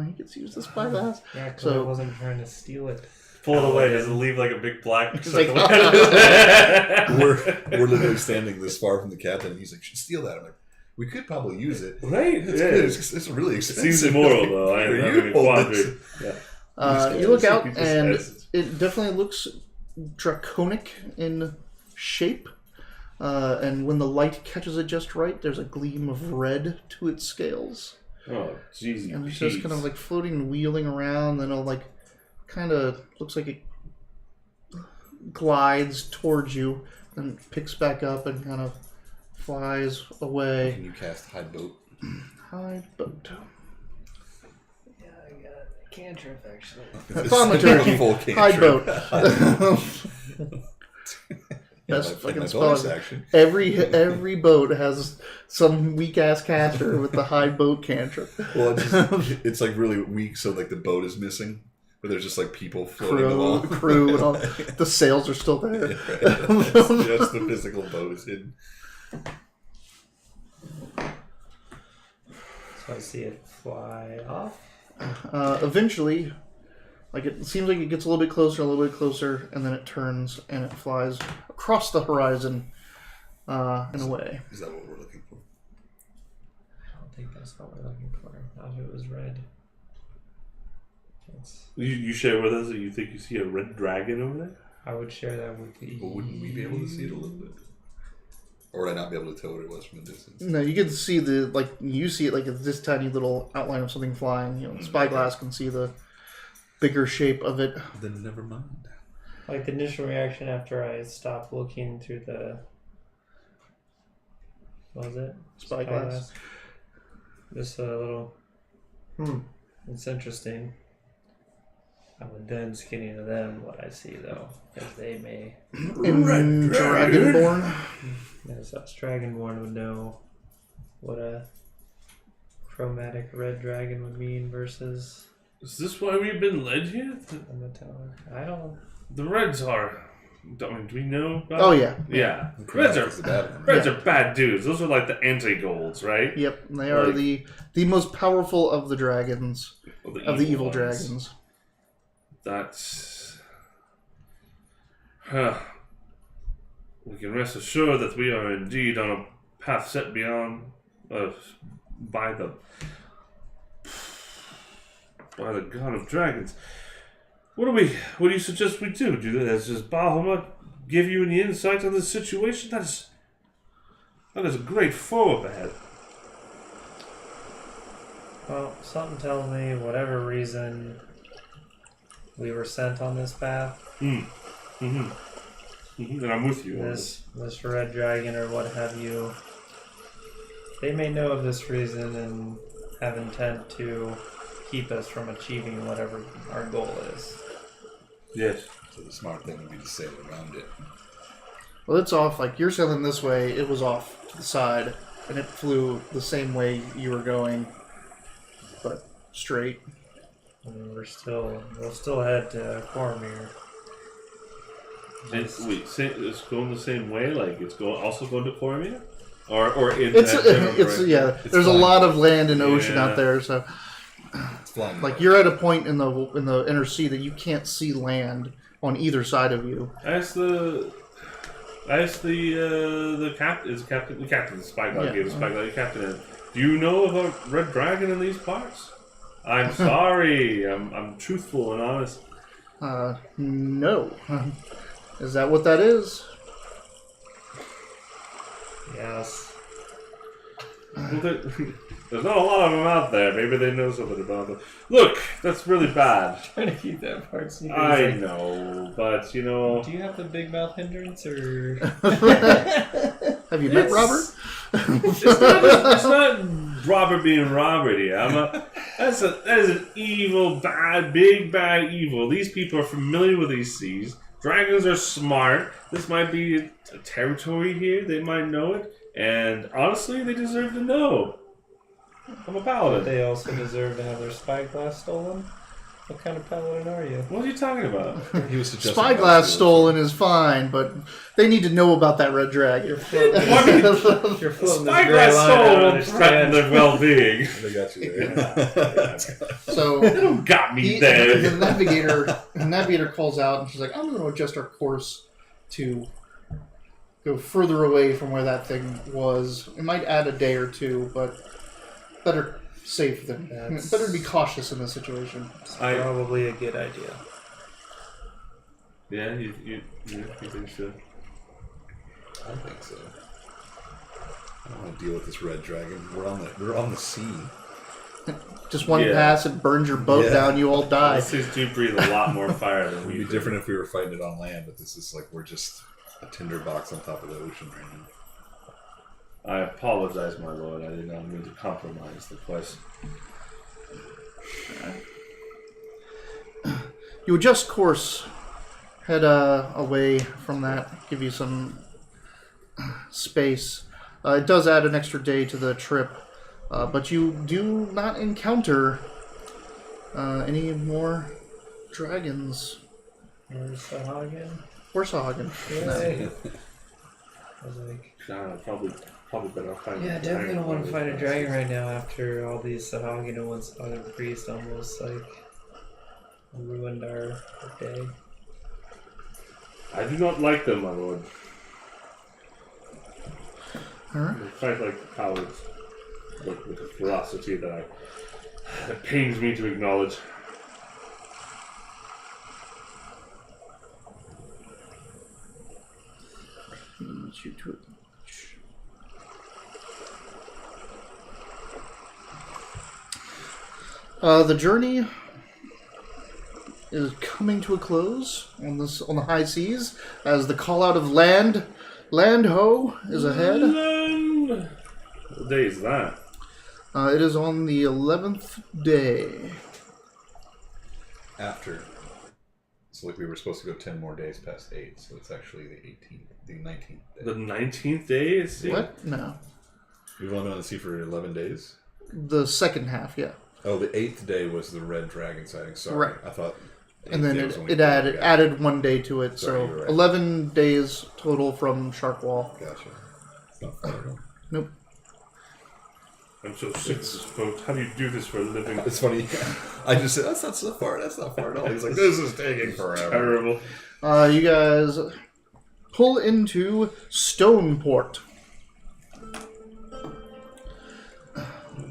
Speaker 1: he gets to use the spyglass.
Speaker 4: Yeah, because
Speaker 1: So-
Speaker 4: I wasn't trying to steal it.
Speaker 2: Pull it away. Does it leave like a big black
Speaker 1: It's
Speaker 2: circle?
Speaker 1: like-
Speaker 3: We're literally standing this far from the captain, and he's like, "Should steal that." I'm like, "We could probably use it.
Speaker 2: Right?
Speaker 3: It's
Speaker 2: Yeah.
Speaker 3: good. It's really
Speaker 2: It
Speaker 3: expensive."
Speaker 2: seems immoral, though. I am
Speaker 3: For
Speaker 2: having a
Speaker 3: you,
Speaker 2: quandary. Yeah.
Speaker 1: You look out,
Speaker 2: Just
Speaker 1: and
Speaker 2: as-
Speaker 1: it definitely looks draconic in shape. And when the light catches it just right, there's a gleam of red to its scales.
Speaker 2: Oh, jeez.
Speaker 1: And it's just kind of like floating and wheeling around, then it'll like kind of looks like it glides towards you and picks back up and kind of flies away.
Speaker 3: Can you cast hide boat?
Speaker 1: Hide boat.
Speaker 4: Yeah, I got a cantrip actually.
Speaker 1: Thaumaturgy.
Speaker 3: Full
Speaker 1: Hide
Speaker 3: cantrip.
Speaker 1: boat. Best fucking
Speaker 3: my
Speaker 1: spell.
Speaker 3: bonus action.
Speaker 1: Every boat has some weak ass caster with the hide boat cantrip.
Speaker 3: Well, it's like really weak, so like the boat is missing, but there's just like people floating along.
Speaker 1: Crew, and all. The sails are still there.
Speaker 3: Yeah, right. Just the physical boat is hidden.
Speaker 4: So I see it fly off.
Speaker 1: Eventually, like it seems like it gets a little bit closer, and then it turns and it flies across the horizon and away.
Speaker 3: Is that what we're looking for?
Speaker 4: I don't think that's what we're looking for. Not if it was red.
Speaker 2: You share with us that you think you see a red dragon over there?
Speaker 4: I would share that with the.
Speaker 3: But wouldn't we be able to see it a little bit? Or would I not be able to tell what it was from a distance?
Speaker 1: No, you can see you see it like it's this tiny little outline of something flying. You know, Spyglass can see the bigger shape of it.
Speaker 3: Then never mind.
Speaker 4: Like the initial reaction after I stopped looking through the... What was it?
Speaker 1: Spyglass.
Speaker 4: Just a little... It's interesting. I would then skin into them what I see, though. Because they may...
Speaker 1: In Dragonborn?
Speaker 4: Yes, us Dragonborn would know what a chromatic red dragon would mean versus...
Speaker 2: Is this why we've been led here?
Speaker 4: a metallic. I don't...
Speaker 2: The Reds are... I mean, do we know about
Speaker 1: Oh, yeah.
Speaker 2: Yeah.
Speaker 3: Reds are
Speaker 2: bad dudes. Those are like the anti-golds, right?
Speaker 1: Yep, they are the most powerful of the dragons. Of the evil
Speaker 2: ones.
Speaker 1: dragons.
Speaker 2: That's... We can rest assured that we are indeed on a path set beyond... by the god of dragons. What do you suggest we do? Does Bahamut give you any insight on this situation? That is a great foe up ahead.
Speaker 4: Well, something tells me, whatever reason, we were sent on this path.
Speaker 2: And I'm with you.
Speaker 4: This red dragon or what have you, they may know of this reason and have intent to keep us from achieving whatever our goal is.
Speaker 2: Yes.
Speaker 3: So the smart thing would be to sail around it.
Speaker 1: Well, it's off. Like, you're sailing this way, it was off to the side, and it flew the same way you were going, but straight.
Speaker 4: And we'll still head to Cormyr.
Speaker 2: It's going the same way? Like, it's also going to Cormyr? Or in
Speaker 1: It's
Speaker 2: that
Speaker 1: yeah.
Speaker 3: It's
Speaker 1: there's
Speaker 3: flying.
Speaker 1: a lot of land and ocean out there, so
Speaker 3: It's flying.
Speaker 1: like you're at a point in the inner sea that you can't see land on either side of you.
Speaker 2: Ask the captain. Is the captain? The spyglass
Speaker 1: Yeah.
Speaker 2: gave the spyglass captain. Do you know of a red dragon in these parts? I'm sorry. I'm truthful and honest.
Speaker 1: No. Is that what that is?
Speaker 4: Yes.
Speaker 2: Well, there's not a lot of them out there. Maybe they know something about them. Look, that's really bad.
Speaker 4: Trying to keep that part secret.
Speaker 2: I know, but you know.
Speaker 4: Do you have the big mouth hindrance or?
Speaker 1: Have you met Robert?
Speaker 2: It's not Robert being Robert here. That is an evil, big bad evil. These people are familiar with these seas. Dragons are smart. This might be a territory here. They might know it. And honestly, they deserve to know. I'm a paladin.
Speaker 4: They also deserve to have their spyglass stolen. What kind of paladin are you?
Speaker 2: What are you talking about?
Speaker 3: He was suggesting
Speaker 1: Spyglass stolen is fine, but they need to know about that red dragon.
Speaker 4: You're floating
Speaker 2: Spyglass stolen threaten their well-being.
Speaker 3: They got you there.
Speaker 1: So
Speaker 2: They don't got me there.
Speaker 1: the navigator calls out, and she's like, "I'm going to adjust our course to go further away from where that thing was. It might add a day or two, but better safe than better to be cautious in this situation."
Speaker 4: It's probably a good idea.
Speaker 2: Yeah, you think so?
Speaker 3: I think so. I don't want to deal with this red dragon. We're on the sea.
Speaker 1: Just one
Speaker 2: Yeah.
Speaker 1: pass, it burns your boat down, you all die.
Speaker 2: These things do breathe a lot more fire than
Speaker 3: It would
Speaker 2: we
Speaker 3: be
Speaker 2: do.
Speaker 3: different if we were fighting it on land, but this is like we're just a tinderbox on top of the ocean right now.
Speaker 2: I apologize, my lord. I did not mean to compromise the quest.
Speaker 1: You adjust course, head away from that, give you some space. It does add an extra day to the trip, but you do not encounter any more dragons
Speaker 4: Where's the Hagen?
Speaker 1: or Sahagin.
Speaker 4: Yay. I was like,
Speaker 2: God, probably better off fighting.
Speaker 4: yeah, definitely don't want to fight a dragon right now after all these Sahagin and one Sahagin priest almost like ruined our day.
Speaker 2: I do not like them, my lord.
Speaker 1: Alright.
Speaker 2: They fight like cowards, with a ferocity that pains me to acknowledge.
Speaker 1: Shoot to it. The journey is coming to a close on the high seas as the call out of land ho is ahead.
Speaker 2: What day is that?
Speaker 1: It is on the 11th day.
Speaker 3: After. So like we were supposed to go 10 more days past 8, so it's actually the 19th day.
Speaker 2: The 19th day is...
Speaker 1: What? No.
Speaker 3: We've only been on the sea for 11 days?
Speaker 1: The second half, yeah.
Speaker 3: Oh, the 8th day was the red dragon sighting. Sorry.
Speaker 1: Right.
Speaker 3: I thought...
Speaker 1: And then it added 1 day to it,
Speaker 3: Sorry,
Speaker 1: so
Speaker 3: right.
Speaker 1: 11 days total from Sharkwall.
Speaker 3: Gotcha. It's not far at all.
Speaker 1: Nope.
Speaker 2: I'm so sick of this boat. How do you do this for a living?
Speaker 3: It's funny. I just said, that's not so far. That's not far at all. He's like, this is taking forever.
Speaker 2: Terrible.
Speaker 1: You guys pull into Stoneport.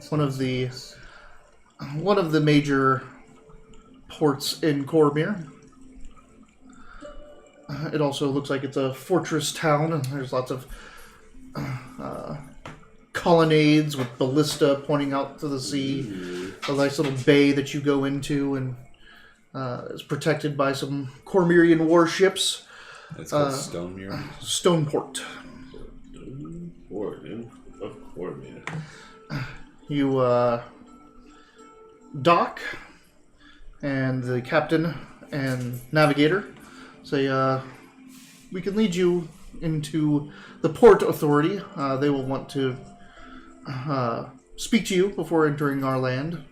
Speaker 1: One of the major ports in Cormyr. It also looks like it's a fortress town, and there's lots of colonnades with ballista pointing out to the sea. A nice little bay that you go into, and is protected by some Cormyrian warships.
Speaker 3: It's called Stonemere.
Speaker 1: Stoneport.
Speaker 2: Port of Cormyr.
Speaker 1: You dock, and the captain and navigator say, we can lead you into the port authority. They will want to speak to you before entering our land.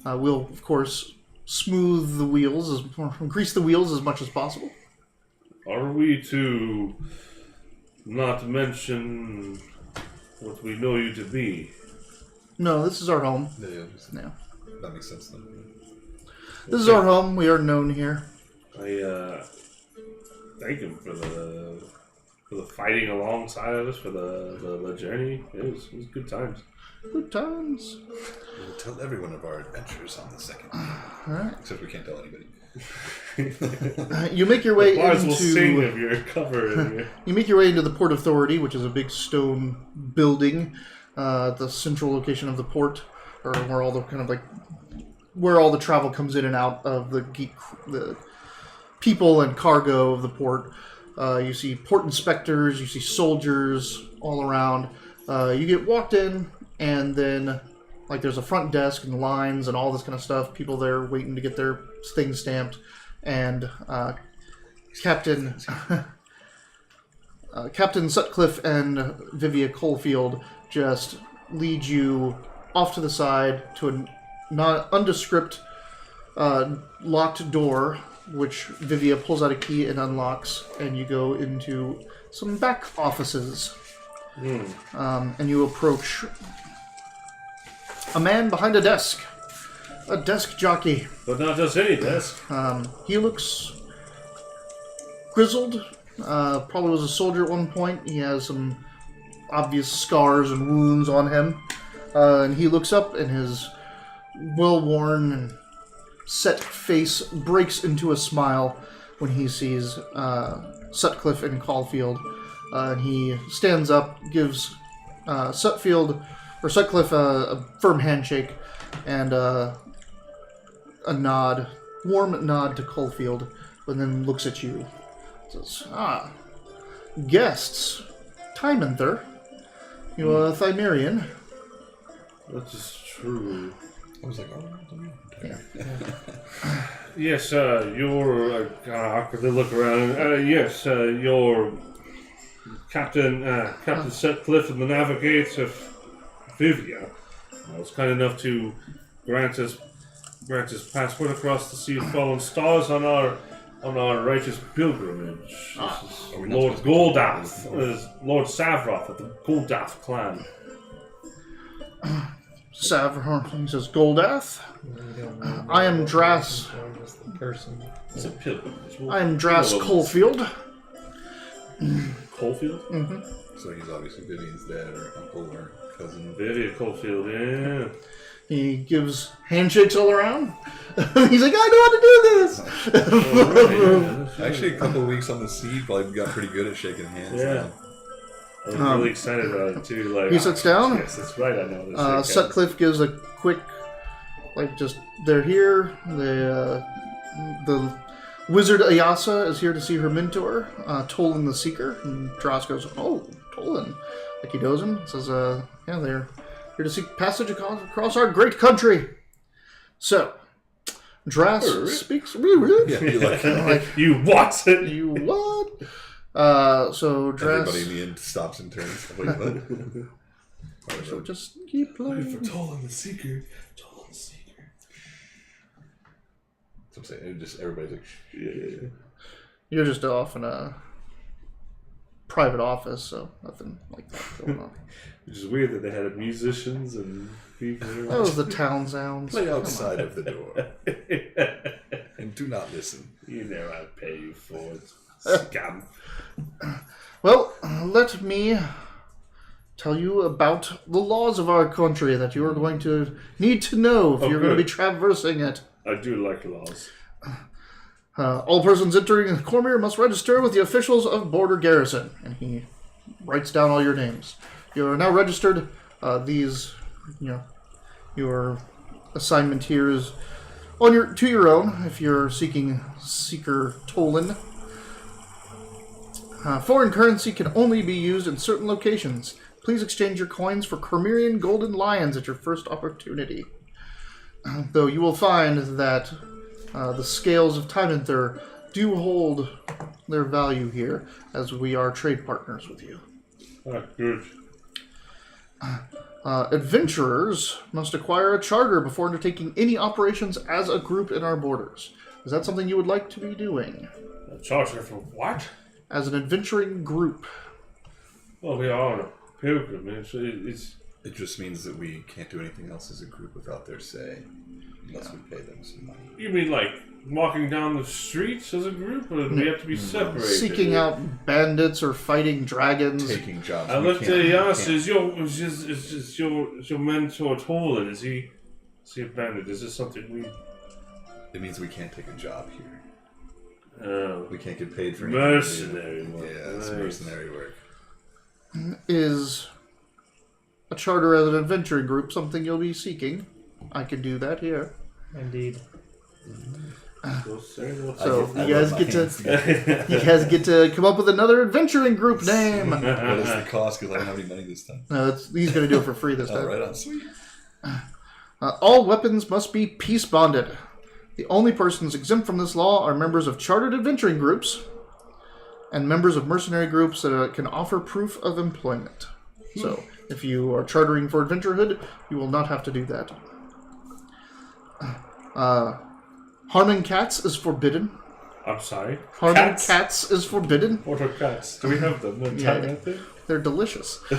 Speaker 1: We'll, of course, smooth the wheels, grease the wheels as much as possible.
Speaker 2: Are we to not mention what we know you to be?
Speaker 1: No, this is our home.
Speaker 3: Yeah. That makes sense then.
Speaker 1: This is our home. We are known here.
Speaker 2: I thank him for the fighting alongside of us for the journey. It was good times.
Speaker 1: Good times.
Speaker 3: We'll tell everyone of our adventures on the second day.
Speaker 1: All right.
Speaker 3: Except we can't tell anybody.
Speaker 1: You make your way
Speaker 2: Bars will
Speaker 1: into.
Speaker 2: sing of your cover.
Speaker 1: You make your way into the Port Authority, which is a big stone building, the central location of the port, or where all the where all the travel comes in and out of the people and cargo of the port. You see port inspectors, you see soldiers all around. You get walked in, and then there's a front desk and lines and all this kind of stuff. People there waiting to get their things stamped, and Captain Sutcliffe and Vivia Coalfield just lead you off to the side to a nondescript locked door, which Vivia pulls out a key and unlocks, and you go into some back offices. And you approach a man behind a desk jockey.
Speaker 2: But not just any desk.
Speaker 1: He looks grizzled. Probably was a soldier at one point. He has some obvious scars and wounds on him. And he looks up, and his well-worn and set face breaks into a smile when he sees Sutcliffe and Caulfield. And he stands up, gives Sutcliffe a firm handshake and a nod, warm nod to Caulfield, and then looks at you. Says, guests, Tymanther, you are a Thymerian.
Speaker 2: That is true.
Speaker 3: I was like,
Speaker 1: Yeah.
Speaker 2: Yes, you're kind of awkwardly look around. Yes, you're Captain Sutcliffe and the Navigator of Vivia. I was kind enough to grant us passport across the Sea of Fallen Stars on our righteous pilgrimage. This is Lord Goldath, Lord Savroth of the Goldath clan.
Speaker 1: Savroth, he says, Goldath. I am Dras.
Speaker 2: It's a pilgrim.
Speaker 1: I am Dras Coalfield.
Speaker 2: Coalfield?
Speaker 1: Mm-hmm.
Speaker 3: So he's obviously Vivian's dad or uncle or cousin.
Speaker 2: Vivian Coalfield, yeah.
Speaker 1: He gives handshakes all around. He's like, I know how to do this.
Speaker 3: Actually, a couple of weeks on the sea, probably got pretty good at shaking hands.
Speaker 2: Yeah. I was really excited about it too.
Speaker 1: He sits down.
Speaker 2: Yes, that's right. I know this.
Speaker 1: Sutcliffe gives a quick, they're here. The wizard Ayasa is here to see her mentor, Tolan the Seeker. And Dras goes, "Oh, Tolan," like he knows him. Says, "Yeah, they're here to seek passage across our great country." So, Dras speaks.
Speaker 3: Yeah,
Speaker 2: you what?
Speaker 1: You what? So Dras.
Speaker 3: Everybody in the end stops and turns. Wait, what?
Speaker 1: So just keep playing.
Speaker 2: For Tolan the Seeker. Tolan the Seeker.
Speaker 3: So I'm saying, everybody's like,
Speaker 2: Yeah.
Speaker 1: You're just off in a private office, so nothing like that going on.
Speaker 2: Which is weird that they had musicians and people.
Speaker 1: That was the town sounds.
Speaker 3: play outside of the door and do not listen.
Speaker 2: You know I'd pay you for it. Scam.
Speaker 1: Well, let me tell you about the laws of our country that you are going to need to know if you're going to be traversing it.
Speaker 2: I do like laws.
Speaker 1: All persons entering Cormier must register with the officials of Border Garrison. And he writes down all your names. You are now registered. Your assignment here is to your own if you're seeking Seeker Tolan. Foreign currency can only be used in certain locations. Please exchange your coins for Cormerian golden lions at your first opportunity. Though you will find that the scales of Timanther do hold their value here, as we are trade partners with you.
Speaker 2: Good.
Speaker 1: Adventurers must acquire a charter before undertaking any operations as a group in our borders. Is that something you would like to be doing?
Speaker 2: A charter for what?
Speaker 1: As an adventuring group.
Speaker 2: Well, we are on a pilgrimage.
Speaker 3: It just means that we can't do anything else as a group without their say, unless we pay them some money.
Speaker 2: You mean like walking down the streets as a group, or do we have to be separated?
Speaker 1: Seeking out bandits or fighting dragons.
Speaker 3: Taking jobs.
Speaker 2: I looked at Yas. Is your mentor Tolan? Is he a bandit? Is this something we?
Speaker 3: It means we can't take a job here.
Speaker 2: Oh.
Speaker 3: We can't get paid for anything.
Speaker 2: Mercenary work.
Speaker 3: Yeah, it's mercenary work.
Speaker 1: Is a charter as an adventuring group something you'll be seeking? I can do that here.
Speaker 4: Indeed.
Speaker 1: So you guys get to come up with another adventuring group name.
Speaker 3: What is the cost? Because I don't have any money this time.
Speaker 1: No, he's going to do it for free this time.
Speaker 3: Right on, sweet.
Speaker 1: All weapons must be peace bonded. The only persons exempt from this law are members of chartered adventuring groups and members of mercenary groups that can offer proof of employment. So, if you are chartering for adventurehood, you will not have to do that. Harming cats is forbidden.
Speaker 2: I'm sorry?
Speaker 1: Harming cats is forbidden.
Speaker 2: What are cats? Do we have them?
Speaker 1: They're delicious.
Speaker 3: So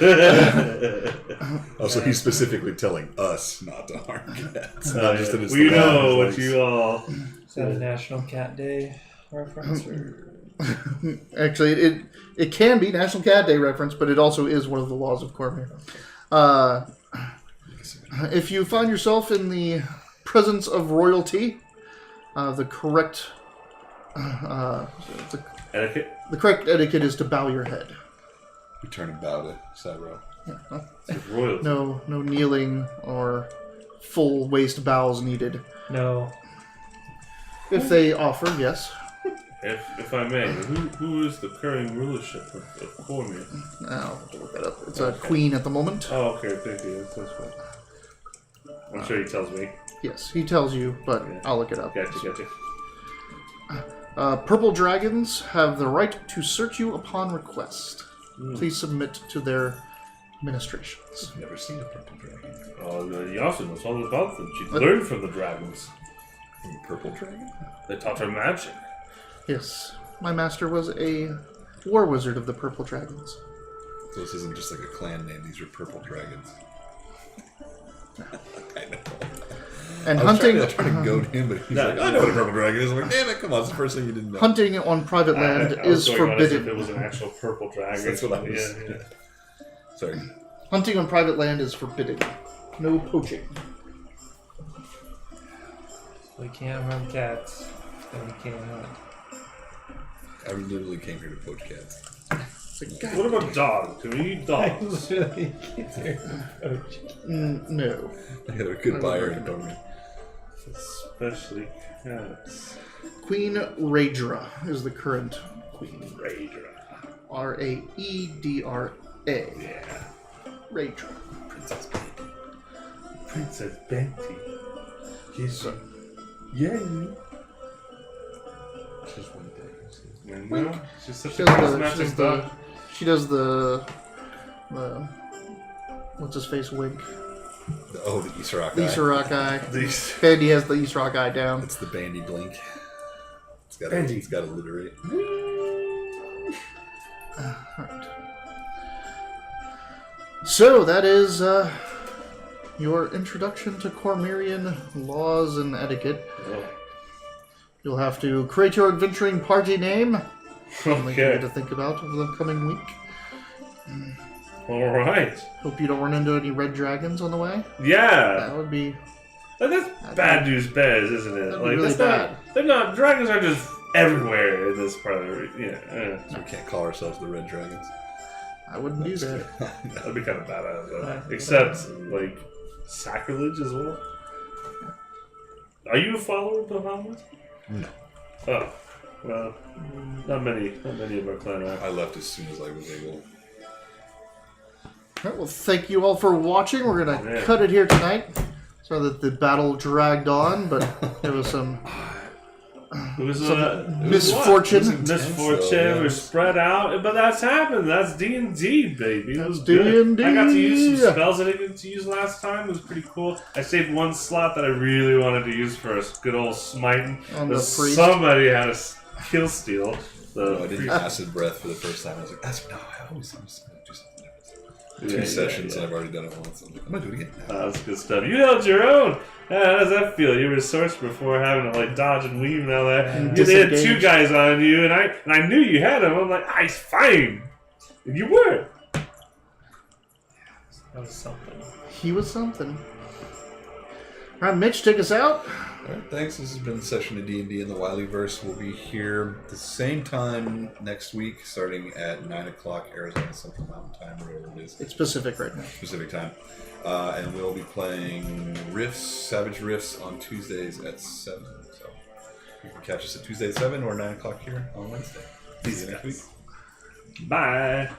Speaker 3: he's specifically telling us not to harm cats. Not just that it's
Speaker 2: we know what you all.
Speaker 4: Is that a National Cat Day reference?
Speaker 1: Actually, it can be National Cat Day reference, but it also is one of the laws of Cormier. If you find yourself in the presence of royalty, the correct
Speaker 2: etiquette.
Speaker 1: The correct etiquette is to bow your head.
Speaker 3: We turn and bow to Sabro.
Speaker 1: Yeah,
Speaker 2: royalty.
Speaker 1: No kneeling or full waist bows needed.
Speaker 4: No.
Speaker 1: If they offer, yes.
Speaker 2: If I may, who is the current rulership of Cormier?
Speaker 1: I'll have to look that up. It's a queen at the moment.
Speaker 2: Oh, okay, thank you. That's fine. I'm sure he tells me.
Speaker 1: Yes, he tells you, but
Speaker 2: yeah.
Speaker 1: I'll look it up.
Speaker 2: Gotcha.
Speaker 1: Purple dragons have the right to search you upon request. Please submit to their administrations.
Speaker 3: I've never seen a purple dragon.
Speaker 2: Oh, Yasa knows all about them. She learned from the dragons.
Speaker 3: From a purple dragon?
Speaker 2: They taught her magic.
Speaker 1: Yes. My master was a war wizard of the purple dragons.
Speaker 3: So this isn't just like a clan name, these are purple dragons. I know.
Speaker 1: And
Speaker 3: I was
Speaker 1: hunting...
Speaker 3: trying to goad him, but he's like, I know what a purple dragon is. I'm like, damn it, come on, it's the first thing you didn't know.
Speaker 1: Hunting on private land is forbidden.
Speaker 2: If it was an actual purple dragon.
Speaker 3: That's what I was...
Speaker 2: Yeah.
Speaker 3: Sorry.
Speaker 1: Hunting on private land is forbidden. No poaching.
Speaker 4: We can't harm cats, and we can't hunt.
Speaker 3: I literally came here to poach cats.
Speaker 2: What about dogs? Can we eat dogs?
Speaker 1: No.
Speaker 3: I had a good buyer and told me.
Speaker 2: Especially cats.
Speaker 1: Queen Raedra is the current queen.
Speaker 2: Raedra.
Speaker 1: Raedra.
Speaker 2: Yeah.
Speaker 1: Raedra.
Speaker 3: Princess Baby.
Speaker 2: Princess Benty.
Speaker 3: He's
Speaker 2: Yeah.
Speaker 3: just one thing.
Speaker 2: No, she's such
Speaker 1: She
Speaker 2: a
Speaker 1: does
Speaker 2: charismatic dog.
Speaker 1: she does the what's his face wink.
Speaker 3: The Easter Rock
Speaker 1: The
Speaker 3: eye.
Speaker 1: Easter Rock eye.
Speaker 2: These.
Speaker 1: Bandy has the Easter Rock eye down.
Speaker 3: It's the bandy blink. It's got to alliterate.
Speaker 1: Alright. So that is your introduction to Cormyrian laws and etiquette.
Speaker 2: Oh.
Speaker 1: You'll have to create your adventuring party name. Something for you
Speaker 2: Okay.
Speaker 1: to think about over the coming week.
Speaker 2: All right.
Speaker 1: Hope you don't run into any red dragons on the way.
Speaker 2: Yeah.
Speaker 1: That would be
Speaker 2: That's bad news bears, isn't it?
Speaker 1: That'd be really
Speaker 2: that's
Speaker 1: bad.
Speaker 2: not. They're not. Dragons are just everywhere in this part of the. Yeah.
Speaker 3: So we can't call ourselves the Red Dragons.
Speaker 1: I wouldn't do that.
Speaker 2: That'd be kind of badass, though. Except like sacrilege as well. Are you a follower of Bahamut?
Speaker 3: No.
Speaker 2: Oh, well, not many of our clan are.
Speaker 3: I left as soon as I was able.
Speaker 1: Alright, well, thank you all for watching. We're going to
Speaker 2: Yeah.
Speaker 1: cut it here tonight. Sorry that the battle dragged on, but there was some
Speaker 2: It was
Speaker 1: misfortune.
Speaker 2: Misfortune. We're spread out, but that's happened. That's D&D, baby. It was
Speaker 1: That's
Speaker 2: good.
Speaker 1: D&D.
Speaker 2: I got to use some spells that I didn't get to use last time. It was pretty cool. I saved one slot that I really wanted to use for a good old smiting.
Speaker 1: On the
Speaker 2: But
Speaker 1: priest.
Speaker 2: somebody had a kill steal.
Speaker 3: I did acid breath for the first time. I was like, acid, no, I always do something different. Two sessions, and I've already done it once. I'm like, I'm gonna do it again.
Speaker 2: That's good stuff. You held your own. How does that feel? You were a sorcerer before having to like dodge and weave and all that.
Speaker 1: And
Speaker 2: You had two
Speaker 1: disengage.
Speaker 2: guys on you, and I knew you had them. I'm like, he's fine. And you were.
Speaker 4: That was something.
Speaker 1: He was something. Alright, Mitch, take us out.
Speaker 3: Alright, thanks. This has been a session of D&D in the Wileyverse. We'll be here the same time next week, starting at 9 o'clock Arizona Central Mountain Time, whatever it is.
Speaker 1: It's Pacific right now.
Speaker 3: Pacific time. And we'll be playing Savage Riffs on Tuesdays at 7. So you can catch us at Tuesday at 7 or 9 o'clock here on Wednesday. See you next week.
Speaker 2: Bye.